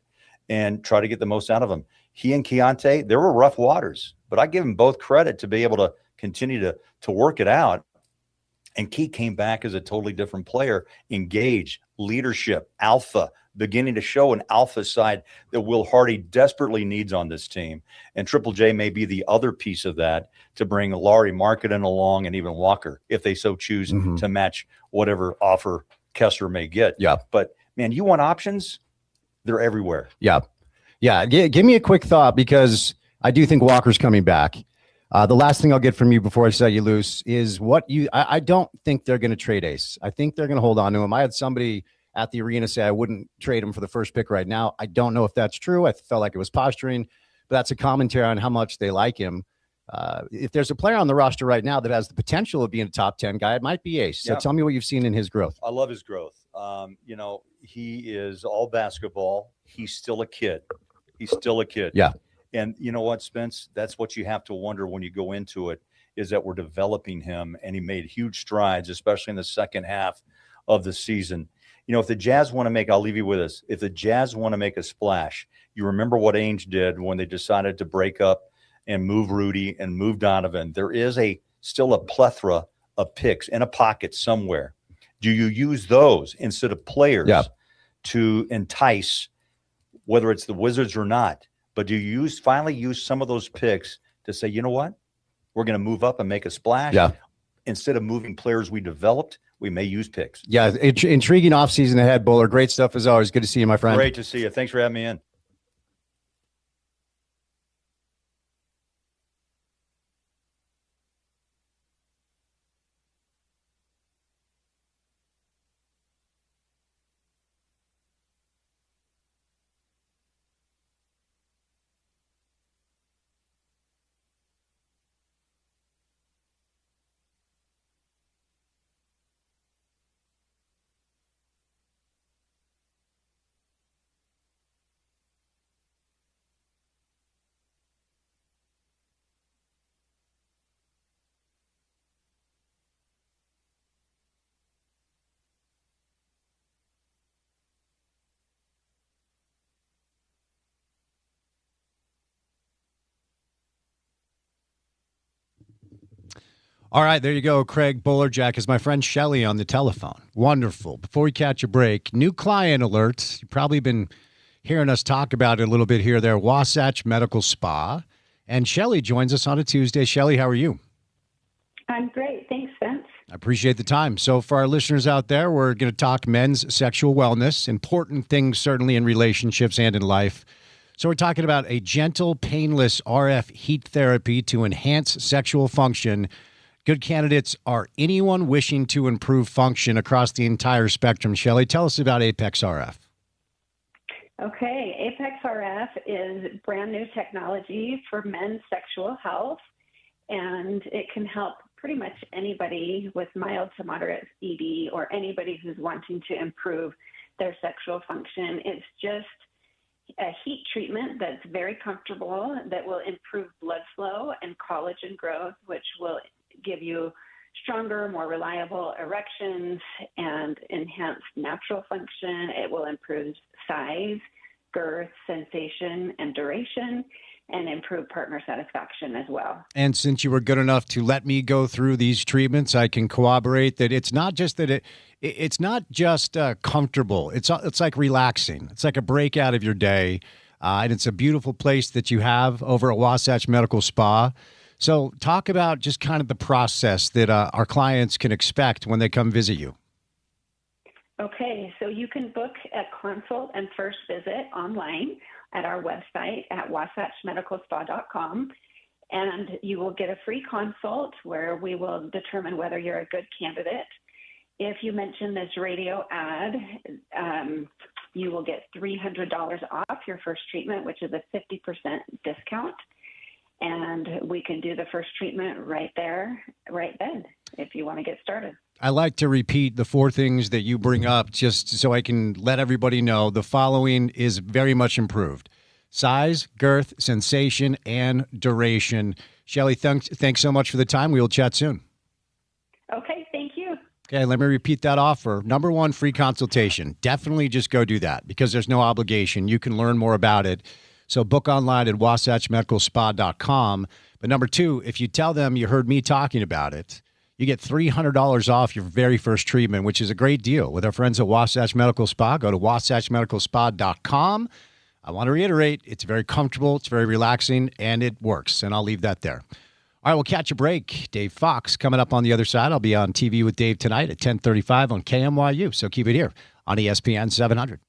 and try to get the most out of them. He and Keontae, there were rough waters, but I give them both credit to be able to continue to work it out. And Key came back as a totally different player, engaged, leadership, alpha, beginning to show an alpha side that Will Hardy desperately needs on this team. And Triple J may be the other piece of that to bring Laurie Marketing along and even Walker, if they so choose to match whatever offer Kessler may get. Yeah. But, man, you want options? They're everywhere. Yeah. Yeah. Give me a quick thought because I do think Walker's coming back. The last thing I'll get from you before I set you loose is I don't think they're going to trade Ace. I think they're going to hold on to him. I had somebody at the arena say I wouldn't trade him for the first pick right now. I don't know if that's true. I felt like it was posturing, but that's a commentary on how much they like him. If there's a player on the roster right now that has the potential of being a top 10 guy, it might be Ace. So tell me what you've seen in his growth. I love his growth. He is all basketball. He's still a kid. Yeah. And you know what, Spence? That's what you have to wonder when you go into it, is that we're developing him, and he made huge strides, especially in the second half of the season. If the Jazz want to I'll leave you with this. If the Jazz want to make a splash, you remember what Ainge did when they decided to break up and move Rudy and move Donovan. There is still a plethora of picks in a pocket somewhere. Do you use those instead of players to entice, whether it's the Wizards or not? But do you finally use some of those picks to say, you know what? We're going to move up and make a splash. Yeah. Instead of moving players we developed, we may use picks. Yeah. Intriguing offseason ahead, Bowler. Great stuff as always. Good to see you, my friend. Great to see you. Thanks for having me in. All right, there you go. Craig Bullerjack is my friend Shelly on the telephone. Wonderful. Before we catch a break, new client alerts. You've probably been hearing us talk about it a little bit here. There, Wasatch Medical Spa. And Shelly joins us on a Tuesday. Shelly, how are you? I'm great. Thanks, Spence. I appreciate the time. So for our listeners out there, we're going to talk men's sexual wellness, important things certainly in relationships and in life. So we're talking about a gentle, painless RF heat therapy to enhance sexual function. Good candidates are anyone wishing to improve function across the entire spectrum. Shelly, tell us about Apex RF. Okay, Apex RF is brand new technology for men's sexual health, and it can help pretty much anybody with mild to moderate ED or anybody who's wanting to improve their sexual function. It's just a heat treatment that's very comfortable, that will improve blood flow and collagen growth, which will give you stronger, more reliable erections and enhance natural function. It will improve size, girth, sensation, and duration, and improve partner satisfaction as well. And since you were good enough to let me go through these treatments, I can corroborate that it's not just that it's not just comfortable. It's like relaxing. It's like a break out of your day, and it's a beautiful place that you have over at Wasatch Medical Spa. So talk about just kind of the process that our clients can expect when they come visit you. Okay, so you can book a consult and first visit online at our website at wasatchmedicalspa.com, and you will get a free consult where we will determine whether you're a good candidate. If you mention this radio ad, you will get $300 off your first treatment, which is a 50% discount. And we can do the first treatment right there, right then, if you want to get started. I like to repeat the four things that you bring up just so I can let everybody know the following is very much improved: size, girth, sensation, and duration. Shelly, thanks so much for the time. We will chat soon. Okay, thank you. Okay, let me repeat that offer. Number one, free consultation. Definitely just go do that because there's no obligation. You can learn more about it. So book online at wasatchmedicalspa.com. But number two, if you tell them you heard me talking about it, you get $300 off your very first treatment, which is a great deal with our friends at Wasatch Medical Spa. Go to wasatchmedicalspa.com. I want to reiterate, it's very comfortable, it's very relaxing, and it works. And I'll leave that there. All right, we'll catch a break. Dave Fox coming up on the other side. I'll be on TV with Dave tonight at 10:35 on KMYU. So keep it here on ESPN 700.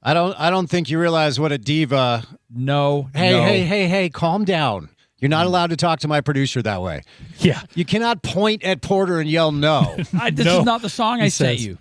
I don't think you realize what a diva. No. Hey, calm down. You're not allowed to talk to my producer that way. Yeah. You cannot point at Porter and yell no. This is not the song I sent you.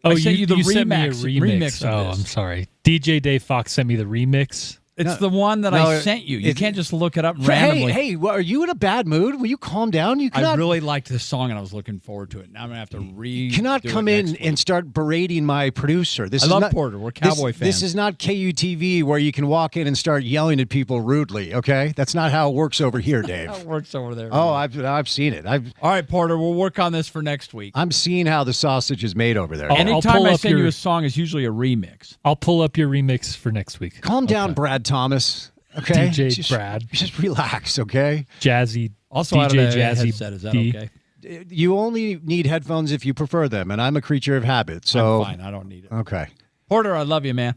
Oh, sent you the sent me a remix of Oh, this. I'm sorry. DJ Dave Fox sent me the remix. It's the one that I sent you. You can't just look it up Hey, randomly. are you in a bad mood? Will you calm down? You cannot. I really liked this song, and I was looking forward to it. Now I'm going to have to You cannot come in and start berating my producer. I love Porter. We're Cowboy fans. This is not KUTV where you can walk in and start yelling at people rudely, okay? That's not how it works over here, Dave. How it works over there. Oh, I've seen it. All right, Porter, we'll work on this for next week. I'm seeing how the sausage is made over there. Anytime pull I up send you your- a song, it's usually a remix. I'll pull up your remix for next week. Calm down, Brad Thomas. Okay, DJ Brad. Just relax, okay? Jazzy. Also, out of DJ the Jazzy headset, is that D. okay? You only need headphones if you prefer them, and I'm a creature of habit. So I'm fine. I don't need it. Okay. Porter, I love you, man.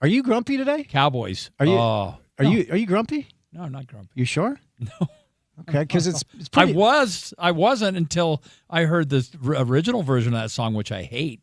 Are you grumpy today? Cowboys. Are you? Oh, Are you grumpy? no, I'm not grumpy. You sure? No. Okay, because it's I pretty. wasn't until I heard the original version of that song, which I hate.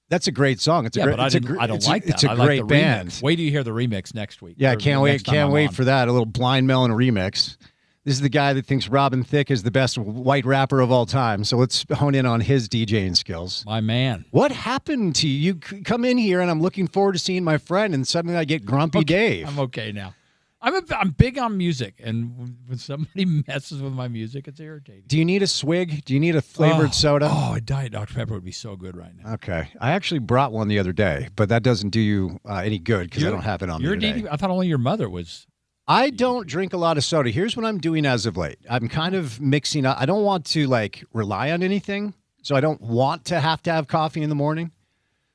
That's a great song. It's a Yeah, great. but I don't like that. It's a I like great the band. remix. Wait till you hear the remix next week. Yeah, Or can't the wait. next time Can't I'm wait on. for that. A little Blind Melon remix. This is the guy that thinks Robin Thicke is the best white rapper of all time. So let's hone in on his DJing skills. My man. What happened to you? You come in here and I'm looking forward to seeing my friend, and suddenly I get grumpy Dave. I'm okay now. I'm big on music, and when somebody messes with my music, it's irritating. Do you need a swig? Do you need a flavored soda? Oh, a Diet Dr. Pepper would be so good right now. Okay. I actually brought one the other day, but that doesn't do you any good because I don't have it on me today. I thought only your mother was. I don't drink a lot of soda. Here's what I'm doing as of late. I'm kind of mixing up. I don't want to rely on anything, so I don't want to have coffee in the morning.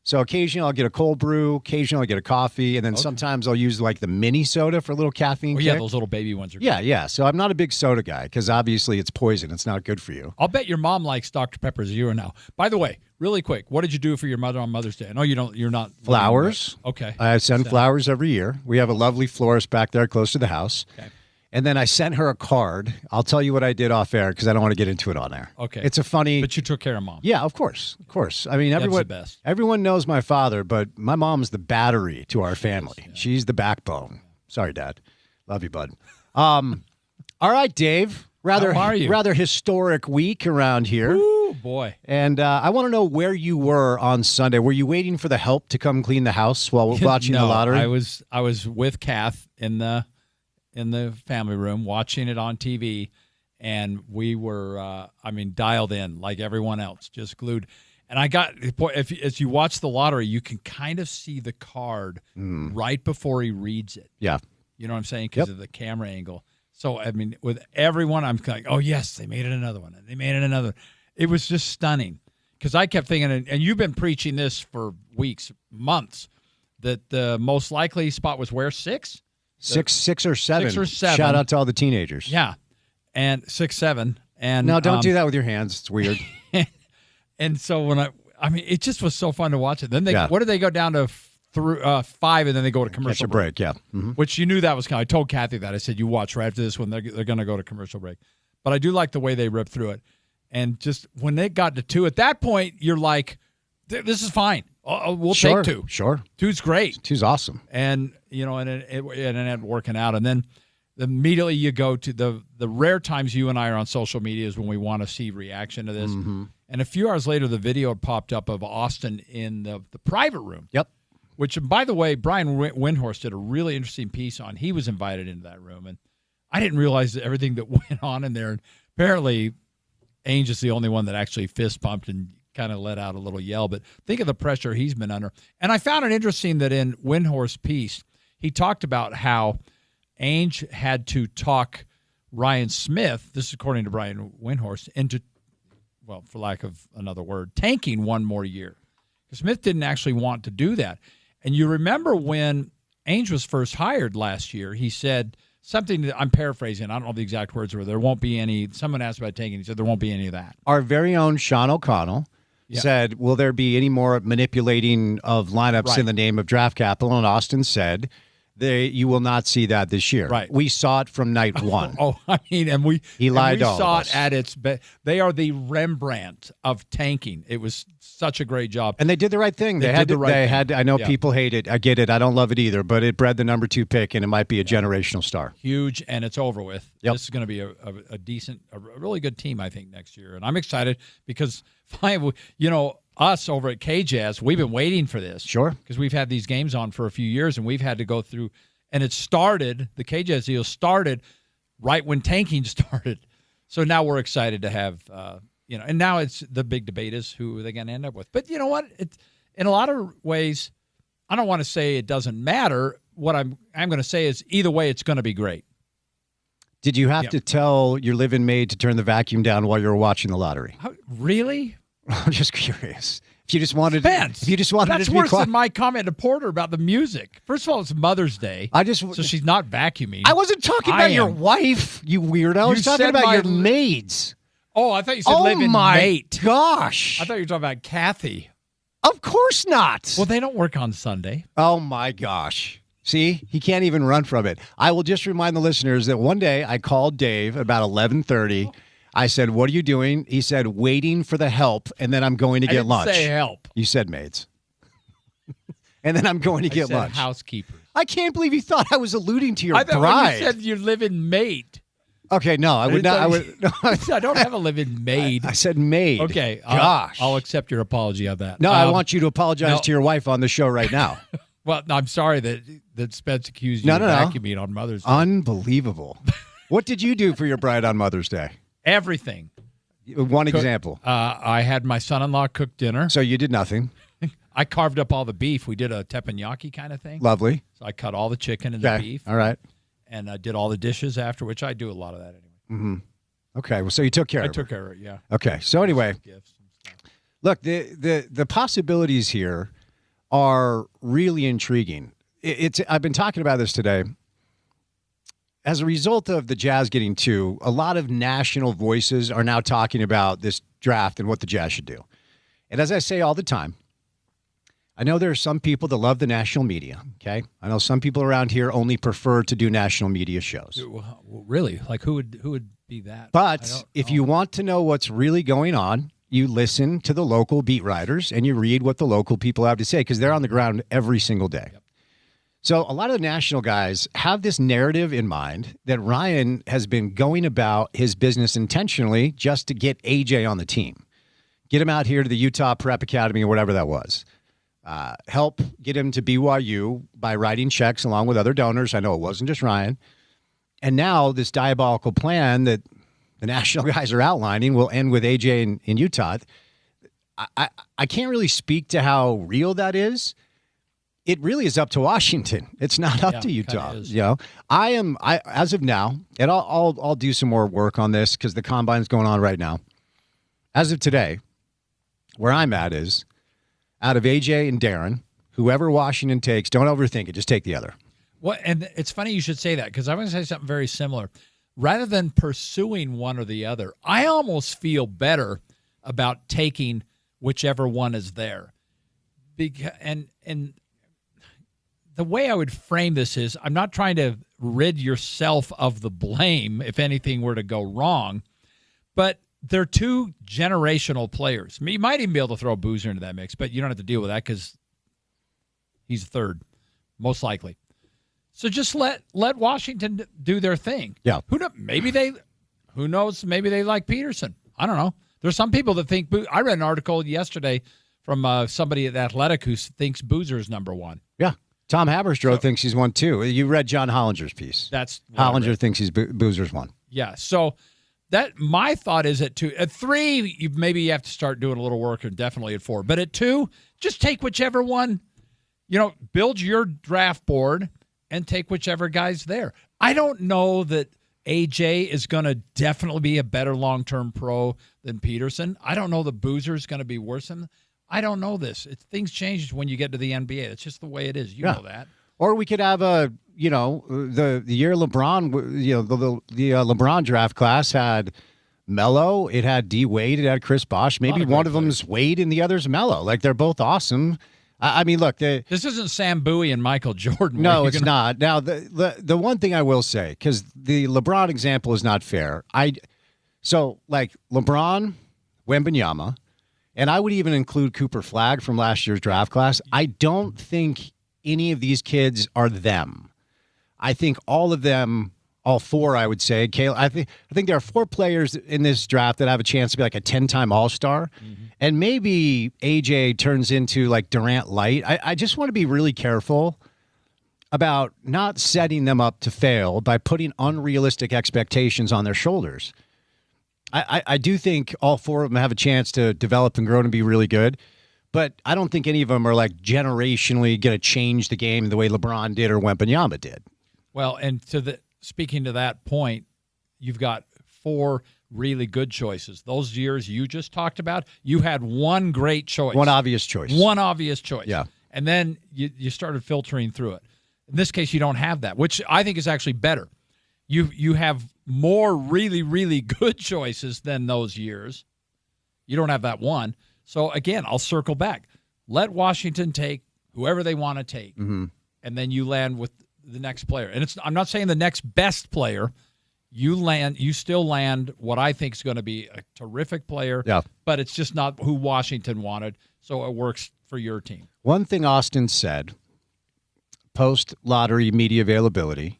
So occasionally I'll get a cold brew, occasionally I'll get a coffee, and then sometimes I'll use the mini soda for a little caffeine kick. Yeah, those little baby ones are good. Yeah. So I'm not a big soda guy because obviously it's poison. It's not good for you. I'll bet your mom likes Dr. Pepper as you now. By the way, really quick, what did you do for your mother on Mother's Day? I know you're not. Flowers. Okay. I send flowers every year. We have a lovely florist back there close to the house. Okay. And then I sent her a card. I'll tell you what I did off air because I don't want to get into it on air. Okay. It's a funny. But you took care of mom. Yeah, of course. I mean, That's the best. Everyone knows my father, but my mom's the battery to our family. Yeah. She's the backbone. Sorry, Dad. Love you, bud. All right, Dave. How are you? Rather historic week around here. Ooh, boy. And I want to know where you were on Sunday. Were you waiting for the help to come clean the house while watching the lottery? I was with Kath in the family room watching it on TV, and we were dialed in like everyone else, just glued. And I got, as you watch the lottery, you can kind of see the card right before he reads it. Yeah. You know what I'm saying? Because of the camera angle. So, I mean, with everyone, I'm like, oh, yes, they made it another one. And they made it another. It was just stunning. Because I kept thinking, and you've been preaching this for weeks, months, that the most likely spot was where? Six or seven. Shout out to all the teenagers. Yeah. And 6, 7. And no, don't do that with your hands. It's weird. And so when it just was so fun to watch it. Then what did they go down to 5, and then they go to commercial break? Yeah. Mm-hmm. Which you knew that was coming. I told Kathy that. I said, you watch right after this one, they're going to go to commercial break. But I do like the way they ripped through it. And just when they got to 2, at that point, you're like, this is fine. We'll take 2. Sure. 2's great. 2's awesome. And, and it ended up working out. And then immediately you go to the rare times you and I are on social media is when we want to see reaction to this. Mm-hmm. And a few hours later, the video popped up of Austin in the private room. Yep. Which, by the way, Brian Windhorst did a really interesting piece on. He was invited into that room, and I didn't realize everything that went on in there. And apparently, Ainge is the only one that actually fist pumped and kind of let out a little yell. But think of the pressure he's been under. And I found it interesting that in Windhorst's piece, he talked about how Ainge had to talk Ryan Smith, this is according to Brian Windhorst, into, well, for lack of another word, tanking one more year. Smith didn't actually want to do that. And you remember when Ainge was first hired last year, he said something that I'm paraphrasing. I don't know the exact words, where there won't be any. Someone asked about tanking. He said there won't be any of that. Our very own Sean O'Connell said, will there be any more manipulating of lineups in the name of draft capital? And Austin said You will not see that this year. Right. We saw it from night one. He lied to all saw of it us. at its best. They are the Rembrandt of tanking. It was such a great job. And they did the right thing. They did the right thing. I know Yeah. people hate it. I get it. I don't love it either, but it bred the number 2 pick, and it might be a generational star. Huge, and it's over with. Yep. This is going to be a decent, a really good team, I think, next year. And I'm excited because, us over at KJazz, we've been waiting for this. Sure. Because we've had these games on for a few years, and we've had to go through. And it started, the KJazz deal started right when tanking started. So now we're excited to have, and now it's the big debate is who they're going to end up with. But you know what? In a lot of ways, I don't want to say it doesn't matter. What I'm going to say is either way, it's going to be great. Did you have to tell your live-in maid to turn the vacuum down while you were watching the lottery? Really? I'm just curious. If you just wanted, Spence, if you just wanted that's it to be worse quiet. than my comment to Porter about the music. First of all, it's Mother's Day. So she's not vacuuming. I wasn't talking about your wife, you weirdo. I was talking about your maids. Oh, I thought you said live-in mate. Gosh. I thought you were talking about Kathy. Of course not. Well, they don't work on Sunday. Oh, my gosh. See, he can't even run from it. I will just remind the listeners that one day I called Dave about 11:30. I said, "What are you doing?" He said, "Waiting for the help, and then I'm going to get lunch." I didn't say help. You said maids. And then I'm going to get said lunch. Housekeepers. I can't believe you thought I was alluding to your I thought bride. when you said you live in mate. Okay, no, I would not. I would. No, I don't have a live-in maid. I said maid. Okay, gosh. I'll accept your apology on that. No, I want you to apologize to your wife on the show right now. Well, I'm sorry that Spence accused you of vacuuming on Mother's Day. Unbelievable. What did you do for your bride on Mother's Day? Everything. One example. I had my son-in-law cook dinner. So you did nothing. I carved up all the beef. We did a teppanyaki kind of thing. Lovely. So I cut all the chicken and the beef. All right. And I did all the dishes after, which I do a lot of that anyway. Mm-hmm. Okay. Well, so you took care of it. I took care of it, yeah. Okay. So anyway, Gifts and stuff. look, the possibilities here are really intriguing. I've been talking about this today. As a result of the Jazz getting 2, a lot of national voices are now talking about this draft and what the Jazz should do. And as I say all the time, I know there are some people that love the national media, okay? I know some people around here only prefer to do national media shows. Well, really? Like who would be that? But if you want to know what's really going on, you listen to the local beat writers and you read what the local people have to say because they're on the ground every single day. Yep. So a lot of the national guys have this narrative in mind that Ryan has been going about his business intentionally just to get AJ on the team. Get him out here to the Utah Prep Academy or whatever that was. Help get him to BYU by writing checks along with other donors. I know it wasn't just Ryan. And now this diabolical plan that the national guys are outlining will end with AJ in Utah. I can't really speak to how real that is. It really is up to Washington. It's not up to Utah. You know, I as of now, and I'll do some more work on this because the combine's going on right now. As of today, where I'm at is out of AJ and Darren, whoever Washington takes, don't overthink it. Just take the other. Well, and it's funny you should say that because I want to say something very similar. Rather than pursuing one or the other, I almost feel better about taking whichever one is there. And the way I would frame this is I'm not trying to rid yourself of the blame if anything were to go wrong, but they're 2 generational players. You might even be able to throw Boozer into that mix, but you don't have to deal with that because he's 3rd, most likely. So just let Washington do their thing. Yeah. Who knows? Maybe they like Peterson. I don't know. There's some people that think I read an article yesterday from somebody at Athletic who thinks Boozer is number 1. Yeah. Tom Haberstroh thinks he's 1 too. You read John Hollinger's piece. That's Hollinger thinks he's Boozer's 1. Yeah. So that my thought is at 2. At 3, maybe you have to start doing a little work, and definitely at 4. But at 2, just take whichever one. Build your draft board and take whichever guy's there. I don't know that AJ is going to definitely be a better long-term pro than Peterson. I don't know that Boozer is going to be worse than. I don't know this. Things change when you get to the NBA. It's just the way it is. You know that. Or we could have the year LeBron, the LeBron draft class had Melo, it had D Wade, it had Chris Bosh. Maybe one of them's Wade and the other's Melo. Like they're both awesome. I mean, look, This isn't Sam Bowie and Michael Jordan. no, it's not. Now, the one thing I will say, because the LeBron example is not fair. So like LeBron, Wembanyama, and I would even include Cooper Flagg from last year's draft class. I don't think any of these kids are them. I think all of them, all four, I would say. I think there are four players in this draft that have a chance to be like a 10-time All-Star. Mm-hmm. And maybe AJ turns into like Durant light. I just want to be really careful about not setting them up to fail by putting unrealistic expectations on their shoulders. I do think all four of them have a chance to develop and grow and be really good. But I don't think any of them are like generationally going to change the game the way LeBron did or Wembanyama did. Well, and speaking to that point, you've got four really good choices. Those years you just talked about, you had one great choice. One obvious choice. Yeah. And then you started filtering through it. In this case, you don't have that, which I think is actually better. You have more really, really good choices than those years. You don't have that one. So, again, I'll circle back. Let Washington take whoever they want to take, and then you land with the next player. And I'm not saying the next best player. You still land what I think is going to be a terrific player, but it's just not who Washington wanted, so it works for your team. One thing Austin said post-lottery media availability,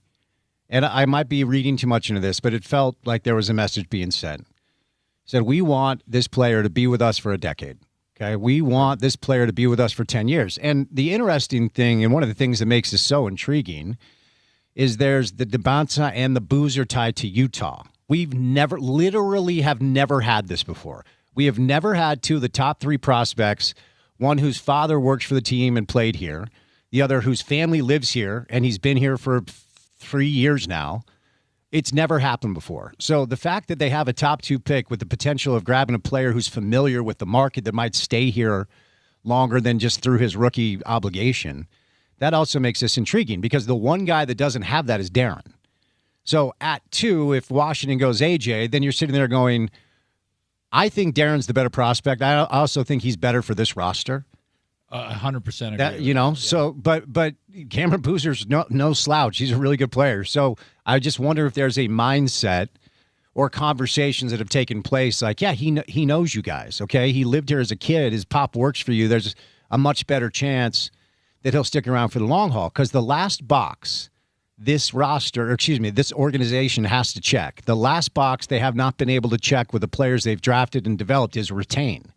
and I might be reading too much into this, but it felt like there was a message being sent. Said, we want this player to be with us for a decade. Okay, we want this player to be with us for 10 years. And the interesting thing, and one of the things that makes this so intriguing, is there's the Debanza and the Boozer tied to Utah. We've literally have never had this before. We have never had two of the top three prospects, one whose father works for the team and played here, the other whose family lives here, and he's been here for 3 years now. It's never happened before. So the fact that they have a top two pick with the potential of grabbing a player who's familiar with the market that might stay here longer than just through his rookie obligation, that also makes this intriguing because the one guy that doesn't have that is Darren. So at 2, if Washington goes AJ, then you're sitting there going, I think Darren's the better prospect. I also think he's better for this roster. 100% agree. So, but Cameron Boozer's no slouch. He's a really good player. So I just wonder if there's a mindset or conversations that have taken place. Like, yeah, he knows you guys. Okay, he lived here as a kid. His pop works for you. There's a much better chance that he'll stick around for the long haul because the last box this organization has to check. The last box they have not been able to check with the players they've drafted and developed is retain.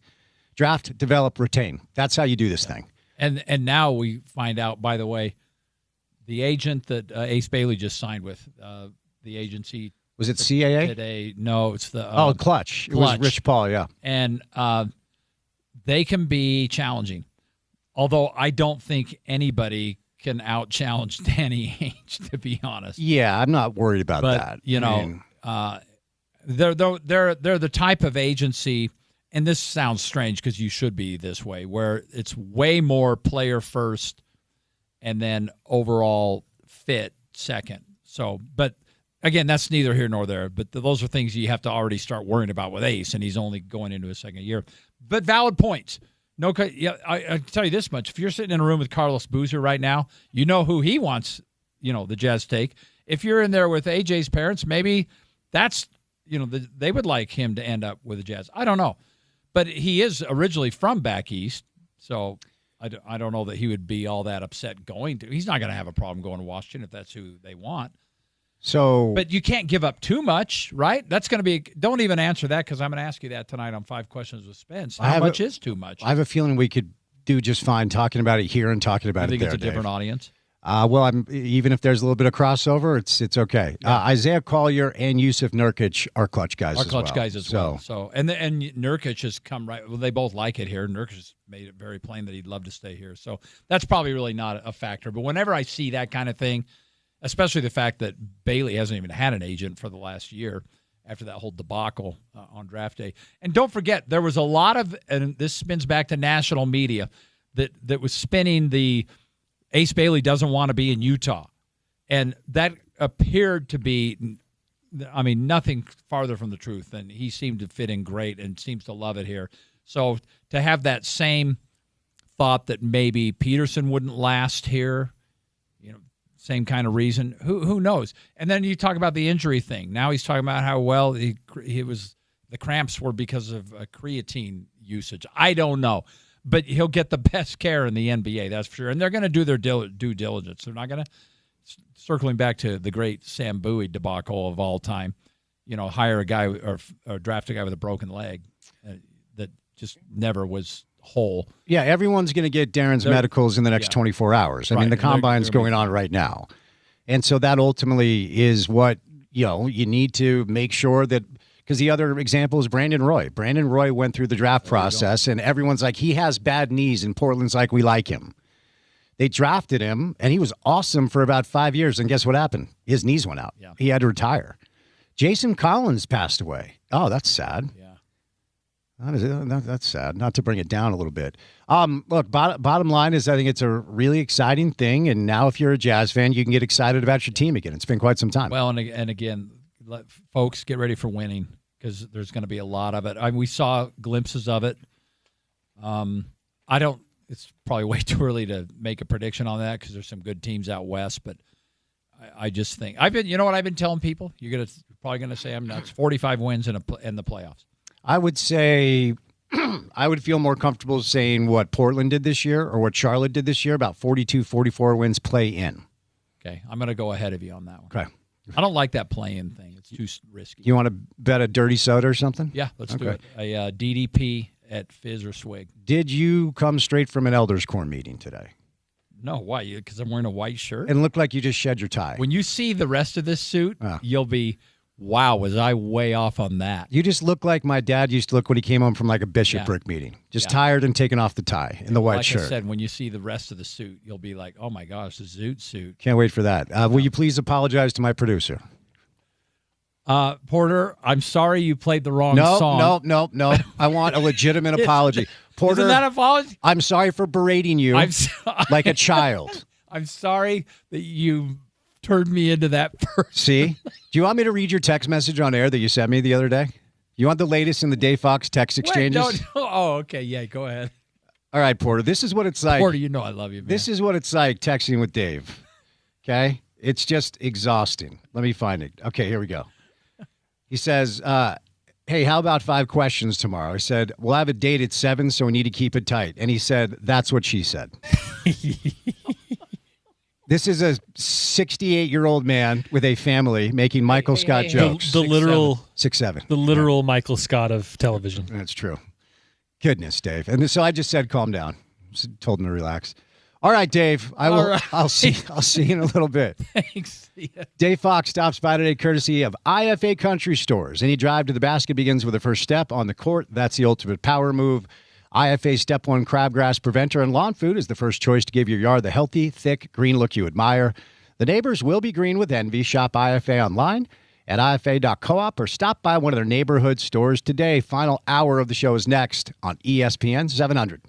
Draft, develop, retain. That's how you do this thing. And now we find out, by the way, the agent that Ace Bailey just signed with, the agency. Was it CAA? Today. No, it's the Clutch. It was Rich Paul, yeah. And they can be challenging. Although I don't think anybody can out-challenge Danny Ainge, to be honest. Yeah, I'm not worried about that. They're the type of agency. And this sounds strange because you should be this way, where it's way more player first and then overall fit second. So, but again, that's neither here nor there. But those are things you have to already start worrying about with Ace, and he's only going into his second year. But valid points. I can tell you this much. If you're sitting in a room with Carlos Boozer right now, you know who he wants, the Jazz take. If you're in there with AJ's parents, maybe that's, they would like him to end up with the Jazz. I don't know. But he is originally from back east, so I don't know that he would be all that upset going to. He's not going to have a problem going to Washington if that's who they want. So, but you can't give up too much, right? That's going to be. Don't even answer that because I'm going to ask you that tonight on 5 Questions with Spence. How much is too much? I have a feeling we could do just fine talking about it here and talking about it there. I think it's a different audience. Well, even if there's a little bit of crossover, it's okay. Yeah. Isaiah Collier and Yusuf Nurkic are clutch guys. Guys as well. So and Nurkic has come right. Well, they both like it here. Nurkic has made it very plain that he'd love to stay here. So that's probably really not a factor. But whenever I see that kind of thing, especially the fact that Bailey hasn't even had an agent for the last year after that whole debacle on draft day, and don't forget there was a lot of, and this spins back to national media that was spinning the. Ace Bailey doesn't want to be in Utah. And that appeared to be, nothing farther from the truth. And he seemed to fit in great and seems to love it here. So to have that same thought that maybe Peterson wouldn't last here. Same kind of reason. Who knows? And then you talk about the injury thing. Now he's talking about how well the cramps were because of creatine usage. I don't know, but he'll get the best care in the NBA. That's for sure. And they're going to do their due diligence. They're not going to. Circling back to the great Sam Bowie debacle of all time, hire a guy or draft a guy with a broken leg that just never was whole. Yeah, everyone's going to get Darren's medicals in the next 24 hours. I mean, the combine's going on right now. And so that ultimately is what, you need to make sure that, because the other example is Brandon Roy. Brandon Roy went through the draft process, and everyone's like, he has bad knees, and Portland's like, we like him. They drafted him, and he was awesome for about 5 years. And guess what happened? His knees went out. Yeah. He had to retire. Jason Collins passed away. Oh, that's sad. Yeah. That's sad. Not to bring it down a little bit. Look, bottom line is I think it's a really exciting thing. And now if you're a Jazz fan, you can get excited about your team again. It's been quite some time. Well, and again, folks, get ready for winning because there's going to be a lot of it. We saw glimpses of it. It's probably way too early to make a prediction on that because there's some good teams out west. But I just think I've been telling people. You're probably gonna say I'm nuts. 45 wins in the playoffs. I would say I would feel more comfortable saying what Portland did this year or what Charlotte did this year, about 42, 44 wins play in. Okay, I'm gonna go ahead of you on that one. Okay. I don't like that play-in thing. It's too risky. You want to bet a dirty soda or something? Yeah, let's do it. A DDP at Fizz or Swig. Did you come straight from an Elders Corps meeting today? No, why? Because I'm wearing a white shirt? And looked like you just shed your tie. When you see the rest of this suit, you'll be, wow, was I way off on that? You just look like my dad used to look when he came home from like a bishopric meeting. Just tired and taking off the tie in the white shirt. Like I said, when you see the rest of the suit, you'll be like, oh my gosh, the Zoot suit. Can't wait for that. Will you please apologize to my producer? Porter, I'm sorry you played the wrong song. No. I want a legitimate apology. Porter, isn't that an apology? I'm sorry for berating you like a child. I'm sorry that you turned me into that person. See? Do you want me to read your text message on air that you sent me the other day? You want the latest in the Dave Fox text exchanges? Wait, no. Oh, okay. Yeah, go ahead. All right, Porter, this is what it's like. Porter, you know I love you, man. This is what it's like texting with Dave. Okay? It's just exhausting. Let me find it. Okay, here we go. He says, hey, how about 5 questions tomorrow? I said, we'll have a date at 7, so we need to keep it tight. And he said, that's what she said. This is a 68-year-old man with a family making Michael Scott jokes. The literal 6'7". The literal Michael Scott of television. That's true. Goodness, Dave. And so I just said, calm down. Just told him to relax. All right, Dave. I'll see you in a little bit. Thanks. Yeah. Dave Fox stops by today courtesy of IFA Country Stores. Any drive to the basket begins with the first step on the court. That's the ultimate power move. IFA Step 1 Crabgrass Preventer and Lawn Food is the first choice to give your yard the healthy, thick, green look you admire. The neighbors will be green with envy. Shop IFA online at ifa.coop or stop by one of their neighborhood stores today. Final hour of the show is next on ESPN 700.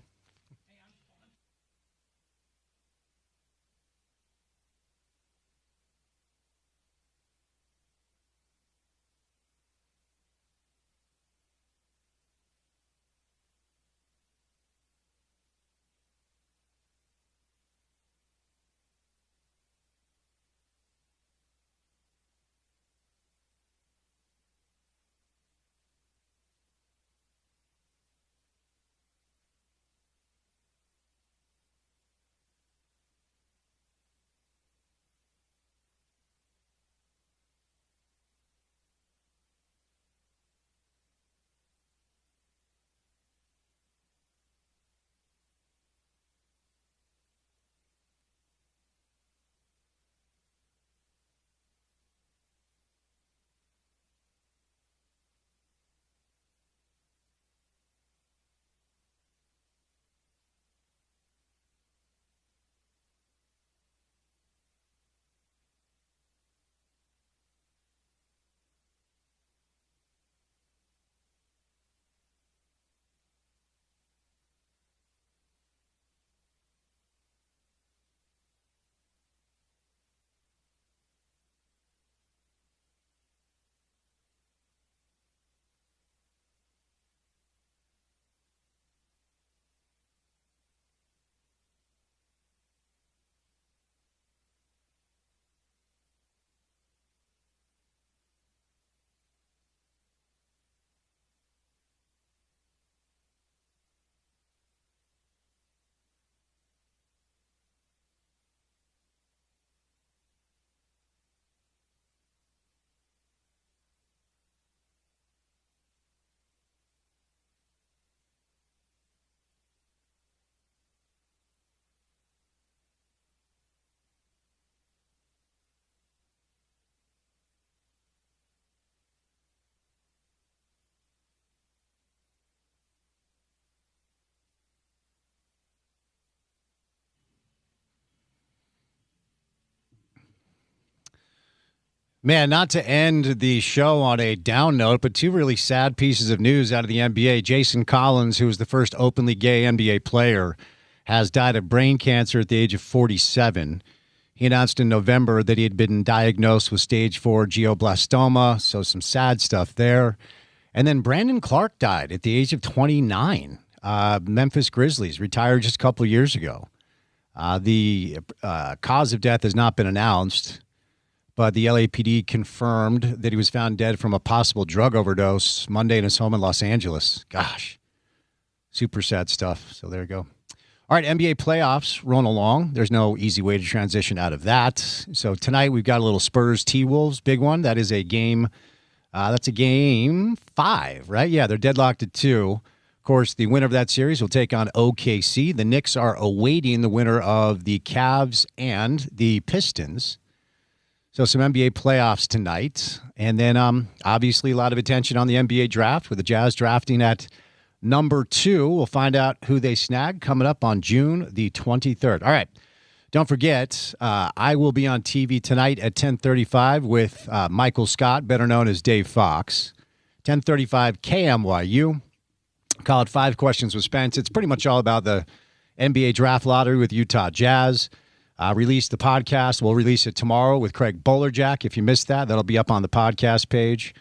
Man, not to end the show on a down note, but two really sad pieces of news out of the NBA. Jason Collins, who was the first openly gay NBA player, has died of brain cancer at the age of 47. He announced in November that he had been diagnosed with stage 4 glioblastoma, so some sad stuff there. And then Brandon Clark died at the age of 29. Memphis Grizzlies, retired just a couple years ago. The cause of death has not been announced, but the LAPD confirmed that he was found dead from a possible drug overdose Monday in his home in Los Angeles. Gosh, super sad stuff. So there you go. All right, NBA playoffs rolling along. There's no easy way to transition out of that. So tonight we've got a little Spurs T-Wolves, big one. That is a game. That's a game 5, right? Yeah, they're deadlocked at 2. Of course, the winner of that series will take on OKC. The Knicks are awaiting the winner of the Cavs and the Pistons. So some NBA playoffs tonight. And then obviously a lot of attention on the NBA draft with the Jazz drafting at number 2. We'll find out who they snag coming up on June the 23rd. All right. Don't forget, I will be on TV tonight at 10:35 with Michael Scott, better known as Dave Fox. 10:35 KMYU. Call it 5 Questions with Spence. It's pretty much all about the NBA draft lottery with Utah Jazz. Release the podcast. We'll release it tomorrow with Craig Bolerjack. If you missed that, that'll be up on the podcast page.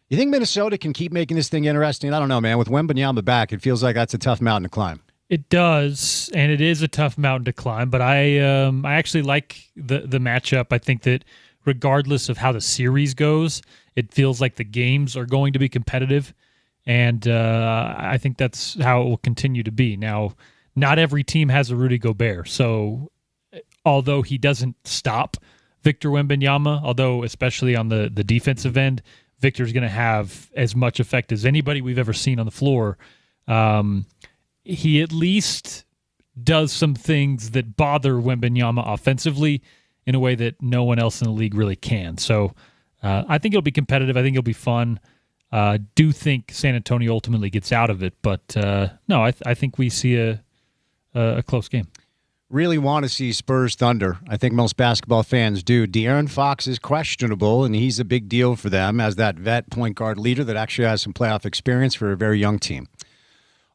You think Minnesota can keep making this thing interesting? I don't know, man. With Wembanyama back, it feels like that's a tough mountain to climb. It does, and it is a tough mountain to climb, but I actually like the matchup. I think that regardless of how the series goes, it feels like the games are going to be competitive, and I think that's how it will continue to be. Now, not every team has a Rudy Gobert, so although he doesn't stop Victor Wembanyama, although especially on the defensive end, Victor's going to have as much effect as anybody we've ever seen on the floor. He at least does some things that bother Wembanyama offensively in a way that no one else in the league really can. So I think it'll be competitive. I think it'll be fun. Do think San Antonio ultimately gets out of it, but no, I think we see a close game. Really want to see Spurs Thunder. I think most basketball fans do. De'Aaron Fox is questionable, and he's a big deal for them as that vet point guard leader that actually has some playoff experience for a very young team.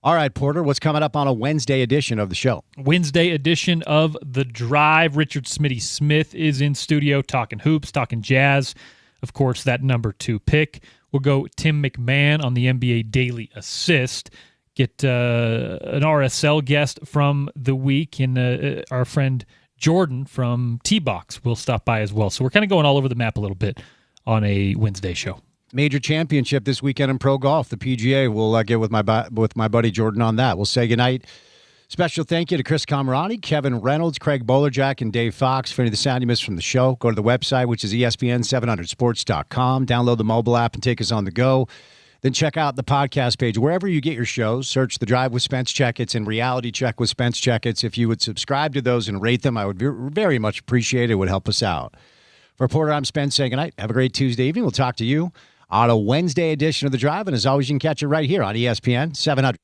All right, Porter, what's coming up on a Wednesday edition of the show? Wednesday edition of The Drive. Richard Smitty Smith is in studio talking hoops, talking Jazz. Of course, that number 2 pick. We'll go Tim McMahon on the NBA Daily Assist. Get an RSL guest from the week, and our friend Jordan from T-Box will stop by as well. So we're kind of going all over the map a little bit on a Wednesday show. Major championship this weekend in pro golf, the PGA. We'll get with my buddy Jordan on that. We'll say goodnight. Special thank you to Chris Camerani, Kevin Reynolds, Craig Bolerjack, and Dave Fox for any of the sound you missed from the show. Go to the website, which is ESPN700sports.com. Download the mobile app and take us on the go. Then check out the podcast page. Wherever you get your shows, search The Drive with Spence Checketts and Reality Check with Spence Checketts. If you would subscribe to those and rate them, I would very much appreciate it. It would help us out. For Reporter, I'm Spence saying goodnight. Have a great Tuesday evening. We'll talk to you on a Wednesday edition of The Drive. And as always, you can catch it right here on ESPN 700.